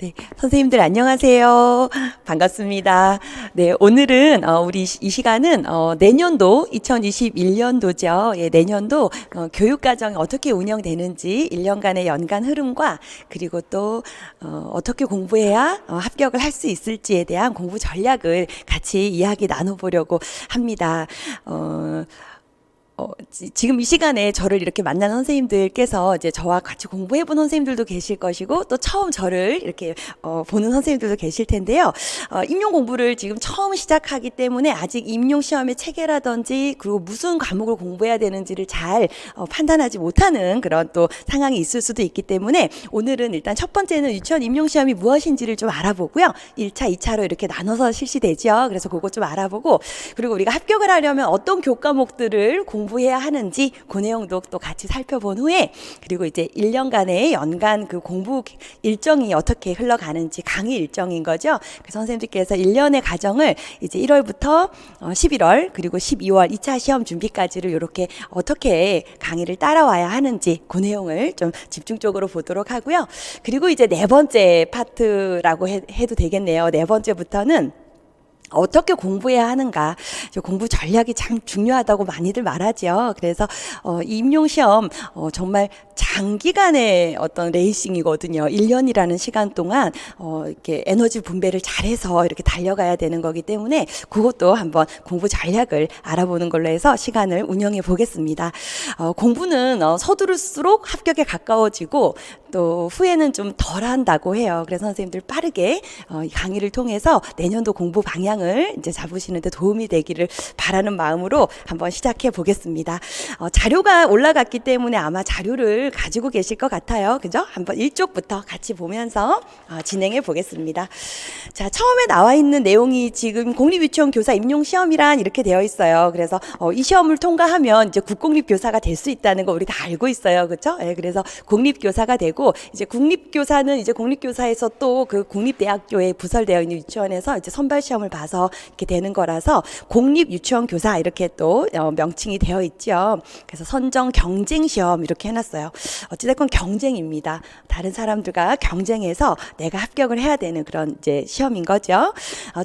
네, 선생님들 안녕하세요. 반갑습니다. 네, 오늘은 우리 이 시간은 내년도 2021년도죠. 예, 내년도 교육과정이 어떻게 운영되는지 1년간의 연간 흐름과 그리고 또 어떻게 공부해야 합격을 할 수 있을지에 대한 공부 전략을 같이 이야기 나눠보려고 합니다. 지금 이 시간에 저를 이렇게 만난 선생님들께서 이제 저와 같이 공부해본 선생님들도 계실 것이고 또 처음 저를 이렇게 보는 선생님들도 계실 텐데요. 임용 공부를 지금 처음 시작하기 때문에 아직 임용 시험의 체계라든지 그리고 무슨 과목을 공부해야 되는지를 잘 판단하지 못하는 그런 또 상황이 있을 수도 있기 때문에 오늘은 일단 첫 번째는 유치원 임용 시험이 무엇인지를 좀 알아보고요. 1차, 2차로 이렇게 나눠서 실시되죠. 그래서 그거 좀 알아보고 그리고 우리가 합격을 하려면 어떤 교과목들을 공부해야 하는지 그 내용도 또 같이 살펴본 후에 그리고 이제 1년간의 연간 그 공부 일정이 어떻게 흘러가는지 강의 일정인 거죠. 그래서 선생님들께서 1년의 과정을 이제 1월부터 11월 그리고 12월 2차 시험 준비까지를 이렇게 어떻게 강의를 따라와야 하는지 그 내용을 좀 집중적으로 보도록 하고요. 그리고 이제 네 번째 파트라고 해도 되겠네요. 네 번째부터는 어떻게 공부해야 하는가. 공부 전략이 참 중요하다고 많이들 말하죠. 그래서 이 임용시험 정말 장기간의 어떤 레이싱이거든요. 1년이라는 시간 동안 이렇게 에너지 분배를 잘해서 이렇게 달려가야 되는 거기 때문에 그것도 한번 공부 전략을 알아보는 걸로 해서 시간을 운영해 보겠습니다. 공부는 서두를수록 합격에 가까워지고 또 후에는 좀 덜 한다고 해요. 그래서 선생님들 빠르게 이 강의를 통해서 내년도 공부 방향을 이제 잡으시는데 도움이 되기를 바라는 마음으로 한번 시작해 보겠습니다. 자료가 올라갔기 때문에 아마 자료를 가지고 계실 것 같아요. 그죠? 한번 1쪽부터 같이 보면서 진행해 보겠습니다. 자, 처음에 나와 있는 내용이 지금 공립유치원 교사 임용 시험이란 이렇게 되어 있어요. 그래서 이 시험을 통과하면 이제 국공립교사가 될 수 있다는 거 우리 다 알고 있어요. 그렇죠? 네, 그래서 공립교사가 되고 이제 국립교사는 이제 공립교사에서 또 그 국립대학교에 부설되어 있는 유치원에서 이제 선발 시험을 봐서 이렇게 되는 거라서 공립유치원 교사 이렇게 또 명칭이 되어 있죠. 그래서 선정 경쟁 시험 이렇게 해놨어요. 어찌됐건 경쟁입니다. 다른 사람들과 경쟁해서 내가 합격을 해야 되는 그런 이제 시험인 거죠.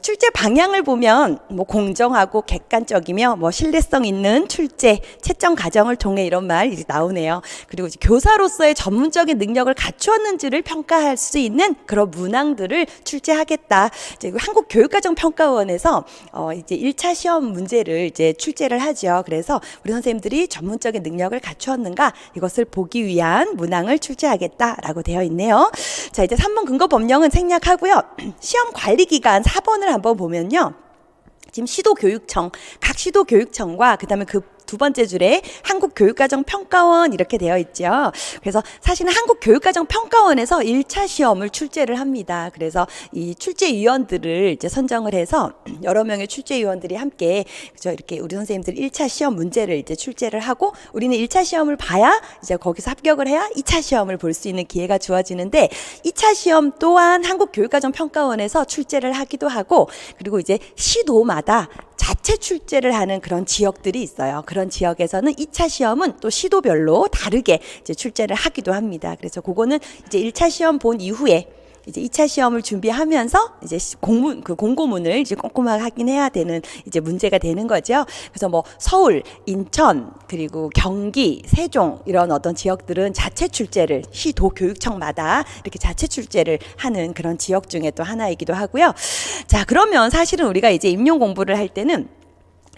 출제 방향을 보면 뭐 공정하고 객관적이며 뭐 신뢰성 있는 출제 채점 과정을 통해 이런 말이 나오네요. 그리고 이제 교사로서의 전문적인 능력을 갖추었는지를 평가할 수 있는 그런 문항들을 출제하겠다. 이제 한국교육과정평가원에서 이제 1차 시험 문제를 이제 출제를 하죠. 그래서 우리 선생님들이 전문적인 능력을 갖추었는가 이것을 보기 위한 문항을 출제하겠다라고 되어 있네요. 자, 이제 3번 근거 법령은 생략하고요. 시험 관리 기간 4번을 한번 보면요. 지금 시도교육청, 각 시도교육청과 그다음에 그 두 번째 줄에 한국교육과정평가원 이렇게 되어 있죠. 그래서 사실은 한국교육과정평가원에서 1차 시험을 출제를 합니다. 그래서 이 출제위원들을 이제 선정을 해서 여러 명의 출제위원들이 함께 그죠 이렇게 우리 선생님들 1차 시험 문제를 이제 출제를 하고 우리는 1차 시험을 봐야 이제 거기서 합격을 해야 2차 시험을 볼 수 있는 기회가 주어지는데 2차 시험 또한 한국교육과정평가원에서 출제를 하기도 하고 그리고 이제 시도마다 자체 출제를 하는 그런 지역들이 있어요. 그런 지역에서는 2차 시험은 또 시도별로 다르게 이제 출제를 하기도 합니다. 그래서 그거는 이제 1차 시험 본 이후에 이제 2차 시험을 준비하면서 이제 공고문을 이제 꼼꼼하게 확인해야 되는 이제 문제가 되는 거죠. 그래서 뭐 서울, 인천, 그리고 경기, 세종 이런 어떤 지역들은 자체 출제를 시도교육청마다 이렇게 자체 출제를 하는 그런 지역 중에 또 하나이기도 하고요. 자, 그러면 사실은 우리가 이제 임용 공부를 할 때는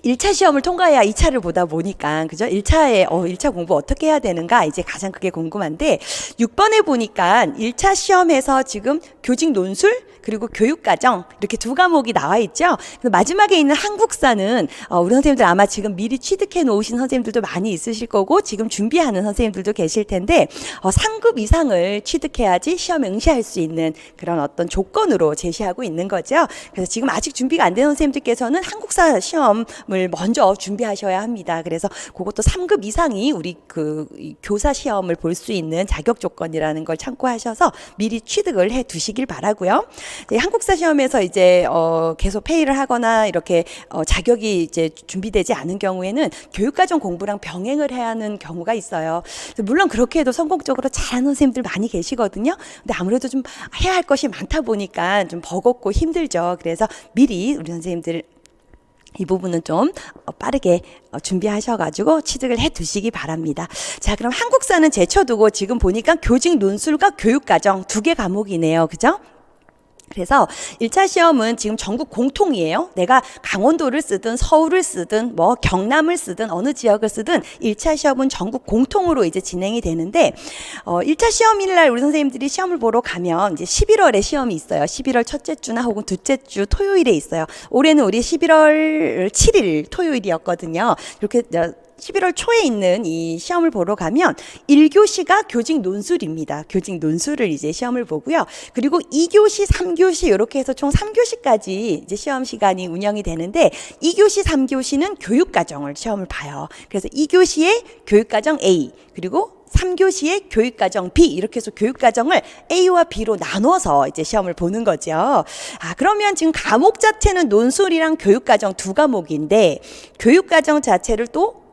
1차 시험을 통과해야 2차를 보다 보니까 그죠? 1차 공부 어떻게 해야 되는가 이제 가장 그게 궁금한데 6번에 보니까 1차 시험에서 지금 교직 논술 그리고 교육과정 이렇게 두 과목이 나와 있죠. 마지막에 있는 한국사는 우리 선생님들 아마 지금 미리 취득해 놓으신 선생님들도 많이 있으실 거고 지금 준비하는 선생님들도 계실 텐데 상급 이상을 취득해야지 시험에 응시할 수 있는 그런 어떤 조건으로 제시하고 있는 거죠. 그래서 지금 아직 준비가 안 된 선생님들께서는 한국사 시험을 먼저 준비하셔야 합니다. 그래서 그것도 3급 이상이 우리 그 교사 시험을 볼 수 있는 자격 조건이라는 걸 참고하셔서 미리 취득을 해 두시길 바라고요. 한국사 시험에서 이제 계속 페일을 하거나 이렇게 자격이 이제 준비되지 않은 경우에는 교육과정 공부랑 병행을 해야 하는 경우가 있어요. 물론 그렇게 해도 성공적으로 잘하는 선생님들 많이 계시거든요. 근데 아무래도 좀 해야 할 것이 많다 보니까 좀 버겁고 힘들죠. 그래서 미리 우리 선생님들 이 부분은 좀 빠르게 준비하셔가지고 취득을 해 두시기 바랍니다. 자, 그럼 한국사는 제쳐두고 지금 보니까 교직 논술과 교육과정 두 개 과목이네요. 그죠? 그래서 1차 시험은 지금 전국 공통이에요. 내가 강원도를 쓰든 서울을 쓰든 뭐 경남을 쓰든 어느 지역을 쓰든 1차 시험은 전국 공통으로 이제 진행이 되는데 1차 시험일 날 우리 선생님들이 시험을 보러 가면 이제 11월에 시험이 있어요. 11월 첫째 주나 혹은 둘째 주 토요일에 있어요. 올해는 우리 11월 7일 토요일이었거든요. 이렇게 11월 초에 있는 이 시험을 보러 가면 1교시가 교직 논술입니다. 교직 논술을 이제 시험을 보고요. 그리고 2교시, 3교시 이렇게 해서 총 3교시까지 이제 시험 시간이 운영이 되는데 2교시, 3교시는 교육과정을 시험을 봐요. 그래서 2교시에 교육과정 A 그리고 3교시에 교육과정 B 이렇게 해서 교육과정을 A와 B로 나눠서 이제 시험을 보는 거죠. 그러면 지금 과목 자체는 논술이랑 교육과정 두 과목인데 교육과정 자체를 또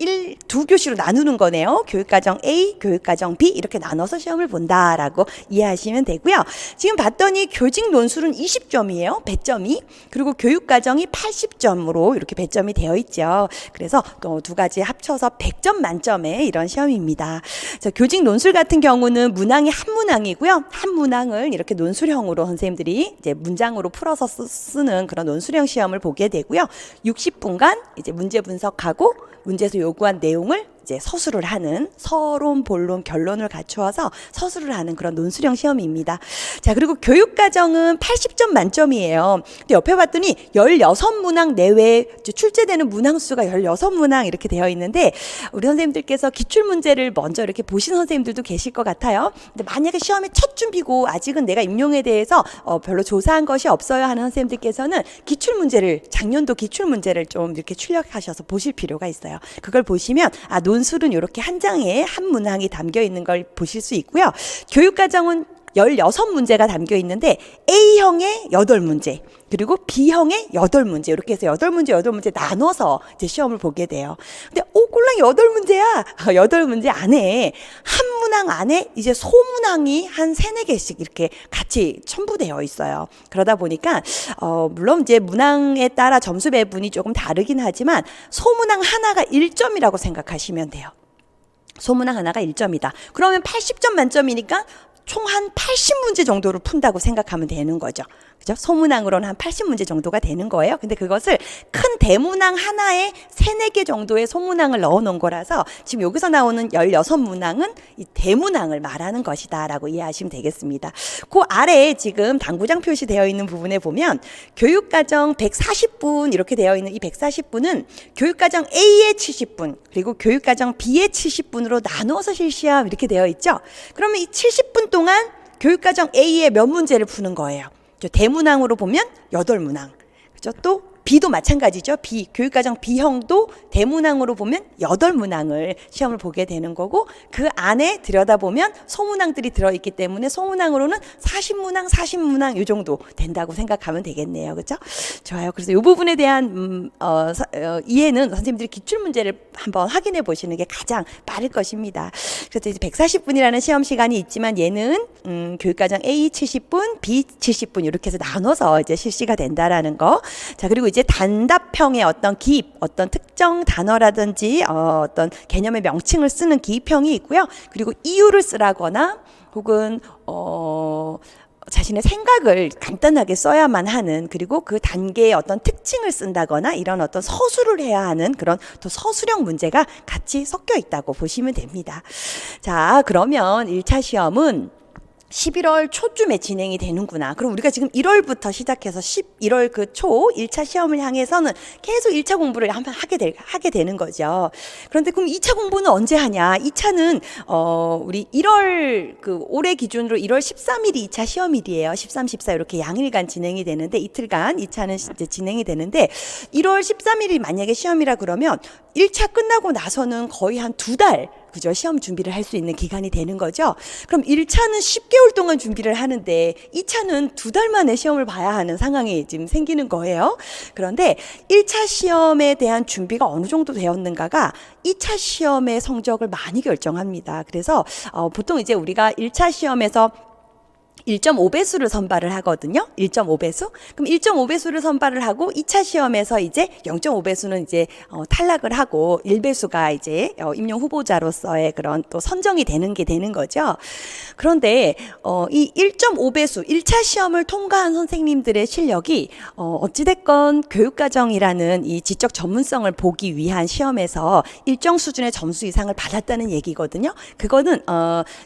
두 교시로 나누는 거네요. 교육과정 A, 교육과정 B 이렇게 나눠서 시험을 본다라고 이해하시면 되고요. 지금 봤더니 교직 논술은 20점이에요. 배점이. 그리고 교육과정이 80점으로 이렇게 배점이 되어 있죠. 그래서 또 두 가지 합쳐서 100점 만점의 이런 시험입니다. 자, 교직 논술 같은 경우는 문항이 한 문항이고요. 한 문항을 이렇게 논술형으로 선생님들이 이제 문장으로 풀어서 쓰는 그런 논술형 시험을 보게 되고요. 60분간 이제 문제 분석하고 문제에서 요구한 내용을 이제 서술을 하는 서론, 본론, 결론을 갖추어서 서술을 하는 그런 논술형 시험입니다. 자, 그리고 교육과정은 80점 만점이에요. 근데 옆에 봤더니 16문항 내외에 출제되는 문항 수가 16문항 이렇게 되어 있는데 우리 선생님들께서 기출문제를 먼저 이렇게 보신 선생님들도 계실 것 같아요. 근데 만약에 시험의 첫 준비고 아직은 내가 임용에 대해서 별로 조사한 것이 없어요 하는 선생님들께서는 기출문제를 작년도 기출문제를 좀 이렇게 출력하셔서 보실 필요가 있어요. 그걸 보시면 논술은 이렇게 한 장에 한 문항이 담겨 있는 걸 보실 수 있고요. 교육과정은 16문제가 담겨 있는데 A형에 8문제 그리고 B형에 8문제 이렇게 해서 8문제 나눠서 이제 시험을 보게 돼요. 근데 꼴랑 8문제야. 8문제 안에 한 문항 안에 이제 소문항이 한 3-4개씩 이렇게 같이 첨부되어 있어요. 그러다 보니까 물론 이제 문항에 따라 점수 배분이 조금 다르긴 하지만 소문항 하나가 1점이라고 생각하시면 돼요. 소문항 하나가 1점이다. 그러면 80점 만점이니까 총 한 80문제 정도를 푼다고 생각하면 되는 거죠. 그죠? 소문항으로는 한 80문제 정도가 되는 거예요. 근데 그것을 큰 대문항 하나에 3-4개 정도의 소문항을 넣어 놓은 거라서 지금 여기서 나오는 16문항은 이 대문항을 말하는 것이다 라고 이해하시면 되겠습니다. 그 아래에 지금 당구장 표시되어 있는 부분에 보면 교육과정 140분 이렇게 되어 있는 이 140분은 교육과정 A의 70분 그리고 교육과정 B의 70분으로 나누어서 실시함 이렇게 되어 있죠. 그러면 이 70분 동안 교육과정 A의 몇 문제를 푸는 거예요. 대문항으로 보면 8문항. 그죠? 또 B도 마찬가지죠. B, 교육과정 B형도 대문항으로 보면 8문항을 시험을 보게 되는 거고 그 안에 들여다보면 소문항들이 들어있기 때문에 소문항으로는 40문항 이 정도 된다고 생각하면 되겠네요. 그렇죠? 좋아요. 그래서 이 부분에 대한 이해는 선생님들이 기출문제를 한번 확인해 보시는 게 가장 빠를 것입니다. 그래서 이제 140분이라는 시험 시간이 있지만 얘는 교육과정 A 70분, B 70분 이렇게 해서 나눠서 이제 실시가 된다라는 거. 자, 그리고 이제 단답형의 어떤 기입, 어떤 특정 단어라든지 어떤 개념의 명칭을 쓰는 기입형이 있고요. 그리고 이유를 쓰라거나 혹은 자신의 생각을 간단하게 써야만 하는 그리고 그 단계의 어떤 특징을 쓴다거나 이런 어떤 서술을 해야 하는 그런 또 서술형 문제가 같이 섞여 있다고 보시면 됩니다. 자, 그러면 1차 시험은 11월 초쯤에 진행이 되는구나. 그럼 우리가 지금 1월부터 시작해서 11월 그 초 1차 시험을 향해서는 계속 1차 공부를 한번 하게 되는 거죠. 그런데 그럼 2차 공부는 언제 하냐? 2차는 우리 1월 올해 기준으로 1월 13일이 2차 시험일이에요. 13, 14 이렇게 양일간 진행이 되는데 이틀간 2차는 이제 진행이 되는데 1월 13일이 만약에 시험이라 그러면 1차 끝나고 나서는 거의 한 2달 그죠? 시험 준비를 할 수 있는 기간이 되는 거죠. 그럼 1차는 10개월 동안 준비를 하는데 2차는 2달 만에 시험을 봐야 하는 상황이 지금 생기는 거예요. 그런데 1차 시험에 대한 준비가 어느 정도 되었는가가 2차 시험의 성적을 많이 결정합니다. 그래서 보통 이제 우리가 1차 시험에서 1.5배수를 선발을 하거든요. 1.5배수. 그럼 1.5배수를 선발을 하고 2차 시험에서 이제 0.5배수는 이제 탈락을 하고 1배수가 이제 임용 후보자로서의 그런 또 선정이 되는 게 되는 거죠. 그런데 이 1.5배수 1차 시험을 통과한 선생님들의 실력이 어찌됐건 교육과정이라는 이 지적 전문성을 보기 위한 시험에서 일정 수준의 점수 이상을 받았다는 얘기거든요. 그거는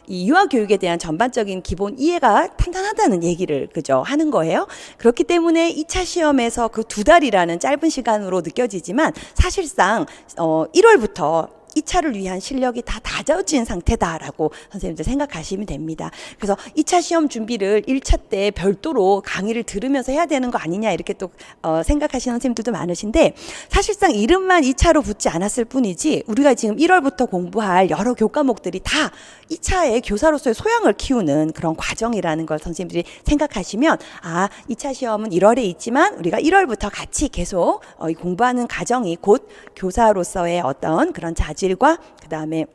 이 유아교육에 대한 전반적인 기본 이해가 탄탄하다는 얘기를 그죠 하는 거예요. 그렇기 때문에 2차 시험에서 그 2달이라는 짧은 시간으로 느껴지지만 사실상 1월부터 2차를 위한 실력이 다 다져진 상태다라고 선생님들 생각하시면 됩니다. 그래서 2차 시험 준비를 1차 때 별도로 강의를 들으면서 해야 되는 거 아니냐 이렇게 또 생각하시는 선생님들도 많으신데 사실상 이름만 2차로 붙지 않았을 뿐이지 우리가 지금 1월부터 공부할 여러 교과목들이 다 2차의 교사로서의 소양을 키우는 그런 과정이라는 걸 선생님들이 생각하시면 2차 시험은 1월에 있지만 우리가 1월부터 같이 계속 공부하는 과정이 곧 교사로서의 어떤 그런 자질과 그다음에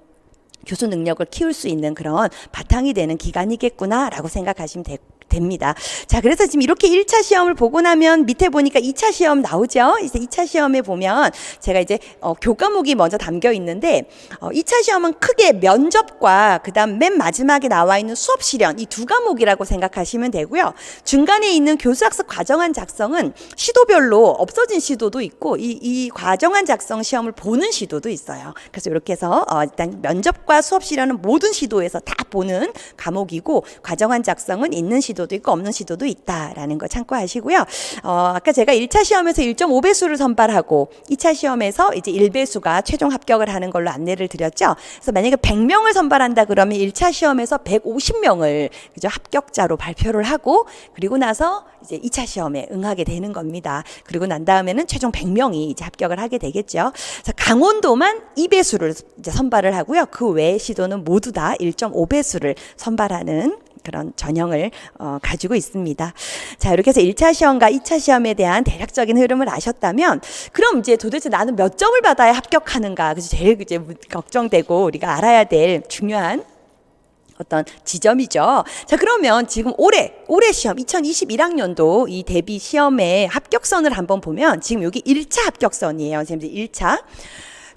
교수 능력을 키울 수 있는 그런 바탕이 되는 기간이겠구나라고 생각하시면 됩니다. 자, 그래서 지금 이렇게 1차 시험을 보고 나면 밑에 보니까 2차 시험 나오죠? 이제 2차 시험에 보면 제가 이제 교과목이 먼저 담겨 있는데 2차 시험은 크게 면접과 그다음 맨 마지막에 나와 있는 수업 실현 이 두 과목이라고 생각하시면 되고요. 중간에 있는 교수학습 과정안 작성은 시도별로 없어진 시도도 있고 이 과정안 작성 시험을 보는 시도도 있어요. 그래서 이렇게 해서 일단 면접과 수업 실현은 모든 시도에서 다 보는 과목이고 과정안 작성은 있는 시도도 있고 없는 시도도 있다라는 거 참고하시고요. 아까 제가 1차 시험에서 1.5배수를 선발하고 2차 시험에서 이제 1배수가 최종 합격을 하는 걸로 안내를 드렸죠. 그래서 만약에 100명을 선발한다 그러면 1차 시험에서 150명을 그죠? 합격자로 발표를 하고 그리고 나서 이제 2차 시험에 응하게 되는 겁니다. 그리고 난 다음에는 최종 100명이 이제 합격을 하게 되겠죠. 그래서 강원도만 2배수를 이제 선발을 하고요. 그 외의 시도는 모두 다 1.5배수를 선발하는 그런 전형을 가지고 있습니다. 자, 이렇게 해서 1차 시험과 2차 시험에 대한 대략적인 흐름을 아셨다면 그럼 이제 도대체 나는 몇 점을 받아야 합격하는가? 그래서 제일 이제 걱정되고 우리가 알아야 될 중요한 어떤 지점이죠. 자, 그러면 지금 올해 시험 2021학년도 이 대비 시험의 합격선을 한번 보면 지금 여기 1차 합격선이에요. 선생님들 1차.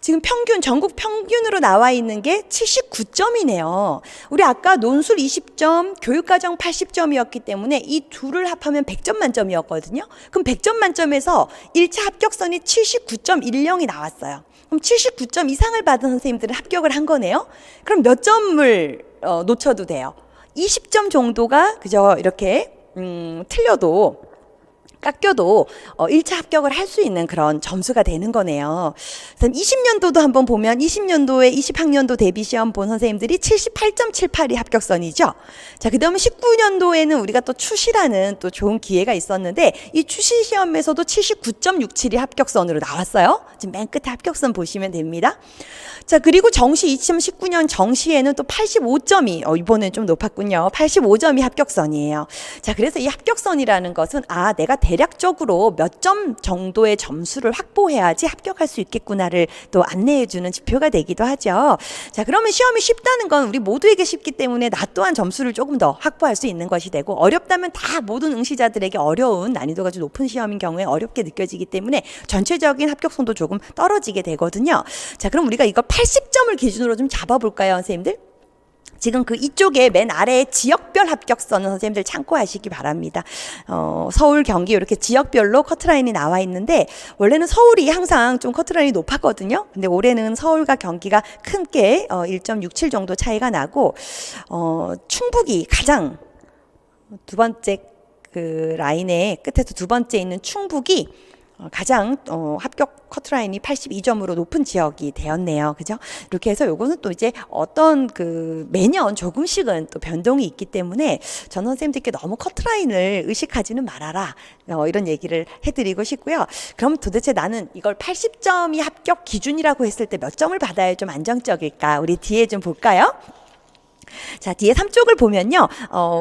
지금 평균, 전국 평균으로 나와 있는 게 79점이네요. 우리 아까 논술 20점, 교육과정 80점이었기 때문에 이 둘을 합하면 100점 만점이었거든요. 그럼 100점 만점에서 1차 합격선이 79.10이 나왔어요. 그럼 79점 이상을 받은 선생님들은 합격을 한 거네요. 그럼 몇 점을 놓쳐도 돼요? 20점 정도가 그저 이렇게 틀려도 깎여도 1차 합격을 할 수 있는 그런 점수가 되는 거네요. 20년도도 한번 보면 20년도에 20학년도 대비 시험 본 선생님들이 78.78이 합격선이죠. 자, 그다음에 19년도에는 우리가 또 추시라는 또 좋은 기회가 있었는데 이 추시 시험에서도 79.67이 합격선으로 나왔어요. 지금 맨 끝에 합격선 보시면 됩니다. 자, 그리고 정시 2019년 정시에는 또 85점이 이번엔 좀 높았군요. 85점이 합격선이에요. 자, 그래서 이 합격선이라는 것은 내가 대략적으로 몇 점 정도의 점수를 확보해야지 합격할 수 있겠구나를 또 안내해주는 지표가 되기도 하죠. 자, 그러면 시험이 쉽다는 건 우리 모두에게 쉽기 때문에 나 또한 점수를 조금 더 확보할 수 있는 것이 되고 어렵다면 다 모든 응시자들에게 어려운 난이도가 좀 높은 시험인 경우에 어렵게 느껴지기 때문에 전체적인 합격선도 조금 떨어지게 되거든요. 자, 그럼 우리가 이거 80점을 기준으로 좀 잡아볼까요, 선생님들? 지금 그 이쪽에 맨 아래에 지역별 합격선은 선생님들 참고하시기 바랍니다. 서울, 경기 이렇게 지역별로 커트라인이 나와 있는데 원래는 서울이 항상 좀 커트라인이 높았거든요. 근데 올해는 서울과 경기가 큰 게 1.67 정도 차이가 나고 충북이 가장 두 번째 그 라인의 끝에서 두 번째 있는 충북이 가장 합격 커트라인이 82점으로 높은 지역이 되었네요. 그죠? 이렇게 해서 요거는 또 이제 어떤 매년 조금씩은 또 변동이 있기 때문에 전 선생님들께 너무 커트라인을 의식하지는 말아라. 이런 얘기를 해드리고 싶고요. 그럼 도대체 나는 이걸 80점이 합격 기준이라고 했을 때 몇 점을 받아야 좀 안정적일까? 우리 뒤에 좀 볼까요? 자, 뒤에 3쪽을 보면요.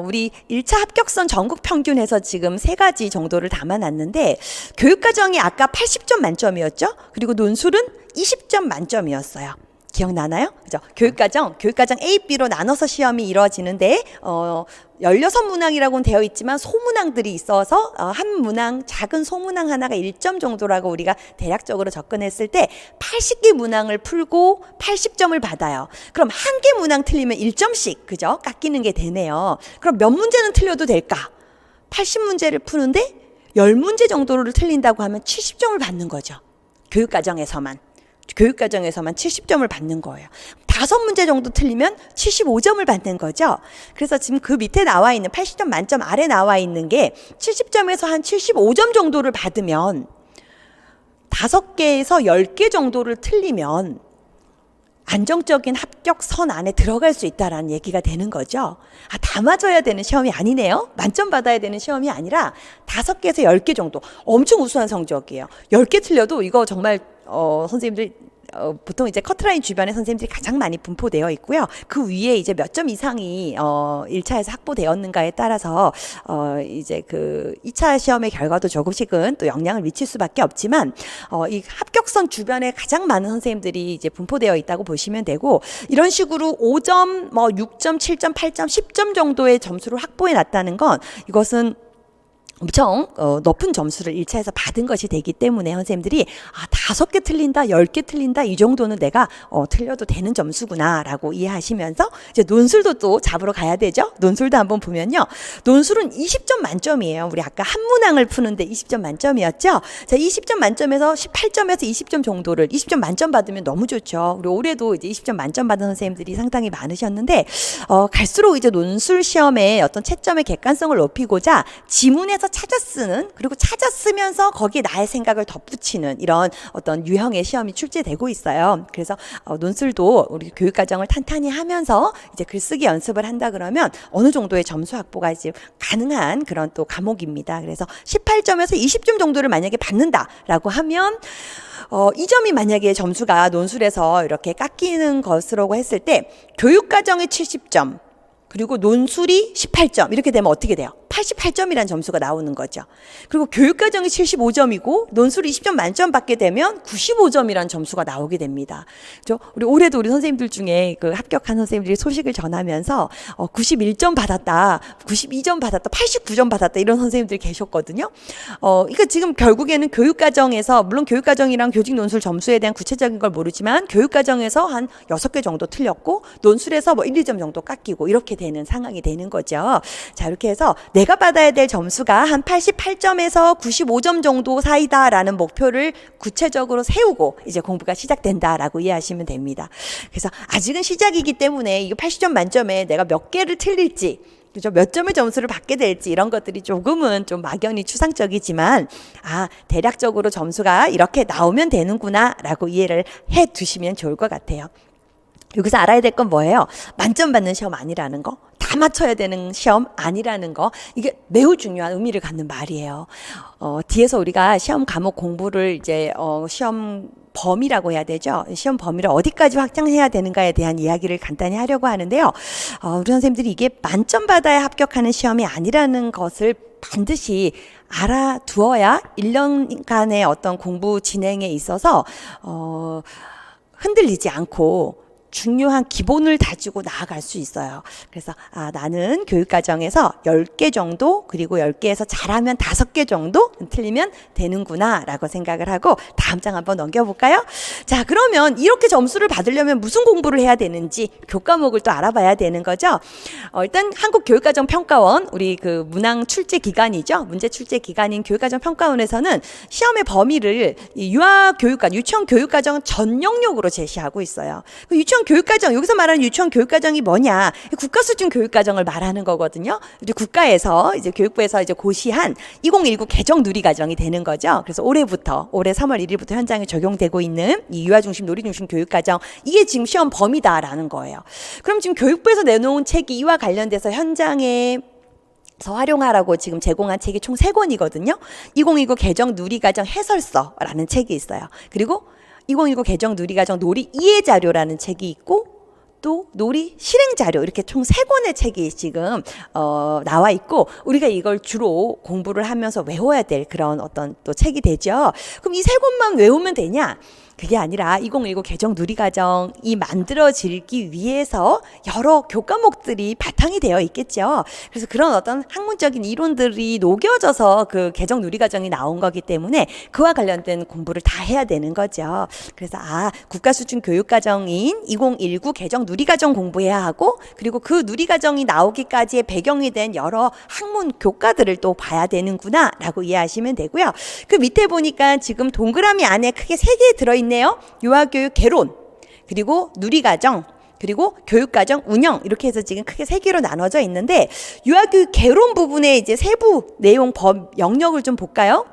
우리 1차 합격선 전국 평균에서 지금 3가지 정도를 담아놨는데, 교육과정이 아까 80점 만점이었죠? 그리고 논술은 20점 만점이었어요. 기억나나요? 그죠? 교육과정 A, B로 나눠서 시험이 이루어지는데, 16문항이라고는 되어 있지만 소문항들이 있어서 한 문항, 작은 소문항 하나가 1점 정도라고 우리가 대략적으로 접근했을 때 80개 문항을 풀고 80점을 받아요. 그럼 한 개 문항 틀리면 1점씩, 그죠? 깎이는 게 되네요. 그럼 몇 문제는 틀려도 될까? 80문제를 푸는데 10문제 정도를 틀린다고 하면 70점을 받는 거죠. 교육과정에서만 70점을 받는 거예요. 5문제 정도 틀리면 75점을 받는 거죠. 그래서 지금 그 밑에 나와 있는 80점 만점 아래 나와 있는 게 70점에서 한 75점 정도를 받으면 5개에서 10개 정도를 틀리면 안정적인 합격선 안에 들어갈 수 있다라는 얘기가 되는 거죠. 다 맞아야 되는 시험이 아니네요. 만점 받아야 되는 시험이 아니라 5개에서 10개 정도. 엄청 우수한 성적이에요. 10개 틀려도 이거 정말 선생님들 보통 이제 커트라인 주변에 선생님들이 가장 많이 분포되어 있고요. 그 위에 이제 몇 점 이상이 1차에서 확보되었는가에 따라서 이제 그 2차 시험의 결과도 조금씩은 또 영향을 미칠 수밖에 없지만 이 합격선 주변에 가장 많은 선생님들이 이제 분포되어 있다고 보시면 되고, 이런 식으로 5점, 6점, 7점, 8점, 10점 정도의 점수를 확보해 놨다는 건 이것은 엄청 높은 점수를 1차에서 받은 것이 되기 때문에 선생님들이 5개 틀린다, 10개 틀린다, 이 정도는 내가 틀려도 되는 점수구나 라고 이해하시면서 이제 논술도 또 잡으러 가야 되죠. 논술도 한번 보면요. 논술은 20점 만점이에요. 우리 아까 한 문항을 푸는데 20점 만점이었죠. 자, 20점 만점에서 18점에서 20점 정도를 20점 만점 받으면 너무 좋죠. 우리 올해도 이제 20점 만점 받은 선생님들이 상당히 많으셨는데 갈수록 이제 논술 시험의 어떤 채점의 객관성을 높이고자 지문에서 찾아 쓰는, 그리고 찾아 쓰면서 거기에 나의 생각을 덧붙이는 이런 어떤 유형의 시험이 출제되고 있어요. 그래서 논술도 우리 교육과정을 탄탄히 하면서 이제 글쓰기 연습을 한다 그러면 어느 정도의 점수 확보가 이제 가능한 그런 또 과목입니다. 그래서 18점에서 20점 정도를 만약에 받는다라고 하면 이 점이 만약에 점수가 논술에서 이렇게 깎이는 것으로 했을 때 교육과정이 70점, 그리고 논술이 18점 이렇게 되면 어떻게 돼요? 88점이라는 점수가 나오는 거죠. 그리고 교육과정이 75점이고 논술이 20점 만점 받게 되면 95점이라는 점수가 나오게 됩니다. 그렇죠? 우리 올해도 우리 선생님들 중에 그 합격한 선생님들이 소식을 전하면서 91점 받았다, 92점 받았다, 89점 받았다 이런 선생님들이 계셨거든요. 그러니까 지금 결국에는 교육과정에서, 물론 교육과정이랑 교직 논술 점수에 대한 구체적인 걸 모르지만 교육과정에서 한 6개 정도 틀렸고 논술에서 1, 2점 정도 깎이고 이렇게 되는 상황이 되는 거죠. 자, 이렇게 해서 내가 받아야 될 점수가 한 88점에서 95점 정도 사이다라는 목표를 구체적으로 세우고 이제 공부가 시작된다라고 이해하시면 됩니다. 그래서 아직은 시작이기 때문에 이게 80점 만점에 내가 몇 개를 틀릴지, 그죠? 몇 점의 점수를 받게 될지 이런 것들이 조금은 좀 막연히 추상적이지만 대략적으로 점수가 이렇게 나오면 되는구나라고 이해를 해 두시면 좋을 것 같아요. 여기서 알아야 될 건 뭐예요? 만점 받는 시험 아니라는 거, 다 맞춰야 되는 시험 아니라는 거, 이게 매우 중요한 의미를 갖는 말이에요. 뒤에서 우리가 시험 과목 공부를 이제 시험 범위라고 해야 되죠. 시험 범위를 어디까지 확장해야 되는가에 대한 이야기를 간단히 하려고 하는데요. 우리 선생님들이 이게 만점 받아야 합격하는 시험이 아니라는 것을 반드시 알아두어야 1년간의 어떤 공부 진행에 있어서 흔들리지 않고 중요한 기본을 다지고 나아갈 수 있어요. 그래서 나는 교육과정에서 10개 정도, 그리고 10개에서 잘하면 5개 정도 틀리면 되는구나 라고 생각을 하고 다음 장 한번 넘겨볼까요? 자, 그러면 이렇게 점수를 받으려면 무슨 공부를 해야 되는지 교과목을 또 알아봐야 되는 거죠. 일단 한국교육과정평가원, 우리 그 문항 출제 기관이죠. 문제 출제 기관인 교육과정평가원에서는 시험의 범위를 유아교육과, 유치원 교육과정 전 영역으로 제시하고 있어요. 유치원 유치원 교육과정, 여기서 말하는 유치원 교육과정이 뭐냐? 국가수준 교육과정을 말하는 거거든요. 이제 국가에서 이제 교육부에서 이제 고시한 2019 개정 누리과정이 되는 거죠. 그래서 올해 3월 1일부터 현장에 적용되고 있는 이 유아중심, 놀이중심 교육과정, 이게 지금 시험 범위다라는 거예요. 그럼 지금 교육부에서 내놓은 책이 이와 관련돼서 현장에 활용하라고 지금 제공한 책이 총 3권이거든요. 2019 개정 누리과정 해설서라는 책이 있어요. 그리고 2019 개정 누리과정 놀이 이해 자료라는 책이 있고, 또 놀이 실행 자료, 이렇게 총 3권의 책이 지금 나와 있고, 우리가 이걸 주로 공부를 하면서 외워야 될 그런 어떤 또 책이 되죠. 그럼 이 3권만 외우면 되냐? 그게 아니라 2019 개정 누리과정이 만들어지기 위해서 여러 교과목들이 바탕이 되어 있겠죠. 그래서 그런 어떤 학문적인 이론들이 녹여져서 그 개정 누리과정이 나온 거기 때문에 그와 관련된 공부를 다 해야 되는 거죠. 그래서 국가수준 교육과정인 2019 개정 누리과정 공부해야 하고, 그리고 그 누리과정이 나오기까지의 배경이 된 여러 학문 교과들을 또 봐야 되는구나 라고 이해하시면 되고요. 그 밑에 보니까 지금 동그라미 안에 크게 3개 들어있는 유아교육 개론, 그리고 누리과정, 그리고 교육과정 운영, 이렇게 해서 지금 크게 3개로 나눠져 있는데, 유아교육 개론 부분에 이제 세부 내용 영역을 좀 볼까요?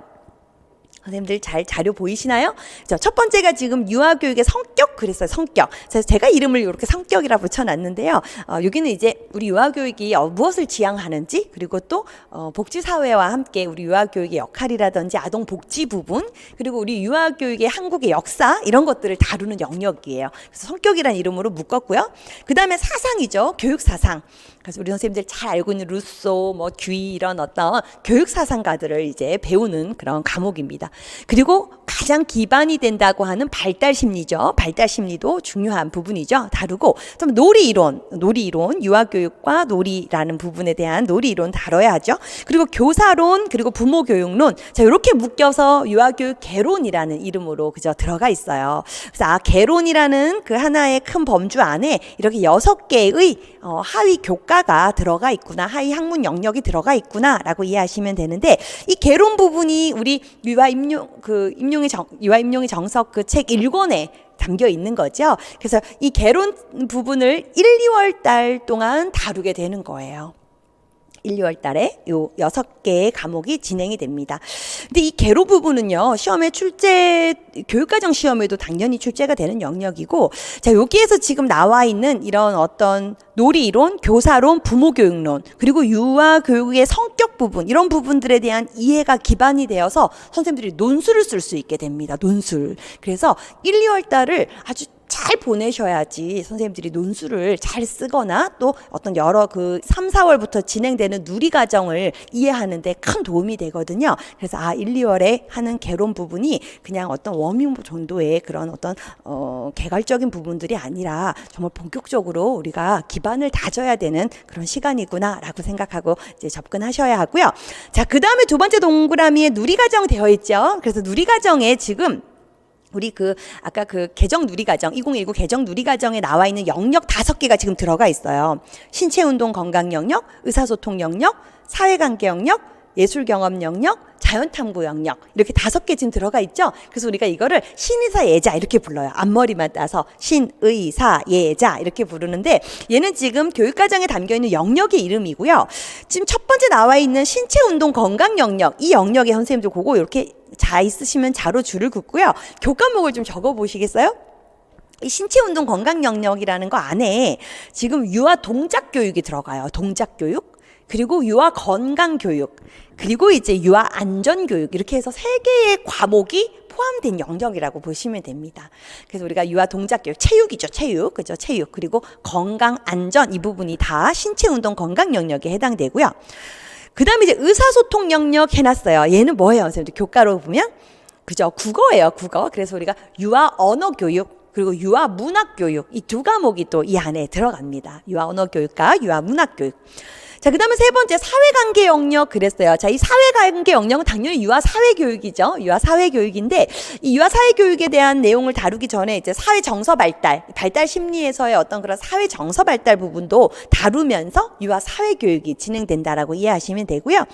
선생님들 잘 자료 보이시나요? 첫 번째가 지금 유아교육의 성격, 그랬어요. 성격. 그래서 제가 이름을 이렇게 성격이라 붙여놨는데요. 여기는 이제 우리 유아교육이 무엇을 지향하는지, 그리고 또 복지사회와 함께 우리 유아교육의 역할이라든지 아동 복지 부분, 그리고 우리 유아교육의 한국의 역사, 이런 것들을 다루는 영역이에요. 그래서 성격이라는 이름으로 묶었고요. 그 다음에 사상이죠. 교육사상. 그래서 우리 선생님들 잘 알고 있는 루소, 듀이, 이런 어떤 교육 사상가들을 이제 배우는 그런 과목입니다. 그리고 가장 기반이 된다고 하는 발달 심리죠. 발달 심리도 중요한 부분이죠. 다루고, 또 놀이 이론, 유아교육과 놀이라는 부분에 대한 놀이 이론 다뤄야 하죠. 그리고 교사론, 그리고 부모 교육론, 자, 이렇게 묶여서 유아교육 개론이라는 이름으로 그저 들어가 있어요. 그래서 개론이라는 그 하나의 큰 범주 안에 이렇게 6개의 하위 교과가 들어가 있구나, 하위 학문 영역이 들어가 있구나라고 이해하시면 되는데, 이 개론 부분이 우리 유아 임용의 정석 그 책 1권에 담겨 있는 거죠. 그래서 이 개론 부분을 1, 2월 달 동안 다루게 되는 거예요. 1, 2월 달에 요 6개의 과목이 진행이 됩니다. 근데 이 개론 부분은요, 시험에 교육과정 시험에도 당연히 출제가 되는 영역이고, 자, 여기에서 지금 나와 있는 이런 어떤 놀이 이론, 교사론, 부모 교육론, 그리고 유아 교육의 성격 부분, 이런 부분들에 대한 이해가 기반이 되어서 선생님들이 논술을 쓸 수 있게 됩니다. 논술. 그래서 1, 2월 달을 아주 잘 보내셔야지 선생님들이 논술을 잘 쓰거나, 또 어떤 여러 3, 4월부터 진행되는 누리과정을 이해하는 데 큰 도움이 되거든요. 그래서 1, 2월에 하는 개론 부분이 그냥 어떤 워밍 정도의 그런 어떤 개괄적인 부분들이 아니라 정말 본격적으로 우리가 기반을 다져야 되는 그런 시간이구나 라고 생각하고 이제 접근하셔야 하고요. 자, 그 다음에 두 번째 동그라미에 누리과정 되어 있죠. 그래서 누리과정에 지금 우리 아까 개정 누리과정, 2019 개정 누리과정에 나와 있는 영역 5개가 지금 들어가 있어요. 신체운동 건강 영역, 의사소통 영역, 사회관계 영역, 예술경험 영역, 자연탐구 영역, 이렇게 5개 지금 들어가 있죠. 그래서 우리가 이거를 신의사 예자 이렇게 불러요. 앞머리만 따서 신의사 예자 이렇게 부르는데, 얘는 지금 교육과정에 담겨있는 영역의 이름이고요. 지금 첫 번째 나와 있는 신체운동 건강 영역, 이 영역에 선생님들 그거 이렇게 자 있으시면 자로 줄을 긋고요. 교과목을 좀 적어 보시겠어요? 이 신체운동 건강 영역이라는 거 안에 지금 유아 동작 교육이 들어가요. 동작 교육, 그리고 유아 건강 교육, 그리고 이제 유아 안전 교육, 이렇게 해서 3개의 과목이 포함된 영역이라고 보시면 됩니다. 그래서 우리가 유아 동작 교육, 체육이죠. 체육. 그죠? 체육. 그리고 건강 안전, 이 부분이 다 신체운동 건강 영역에 해당되고요. 그 다음에 이제 의사소통 영역 해놨어요. 얘는 뭐예요? 선생님들 교과로 보면 그죠? 국어예요. 국어. 그래서 우리가 유아 언어 교육, 그리고 유아 문학 교육, 이 2과목이 또 이 안에 들어갑니다. 유아 언어 교육과 유아 문학 교육. 자, 그 다음에 세 번째 사회관계 영역 그랬어요. 자, 이 사회관계 영역은 당연히 유아 사회교육이죠. 유아 사회교육인데, 이 유아 사회교육에 대한 내용을 다루기 전에 이제 사회 정서 발달, 발달 심리에서의 어떤 그런 사회 정서 발달 부분도 다루면서 유아 사회교육이 진행된다라고 이해하시면 되고요.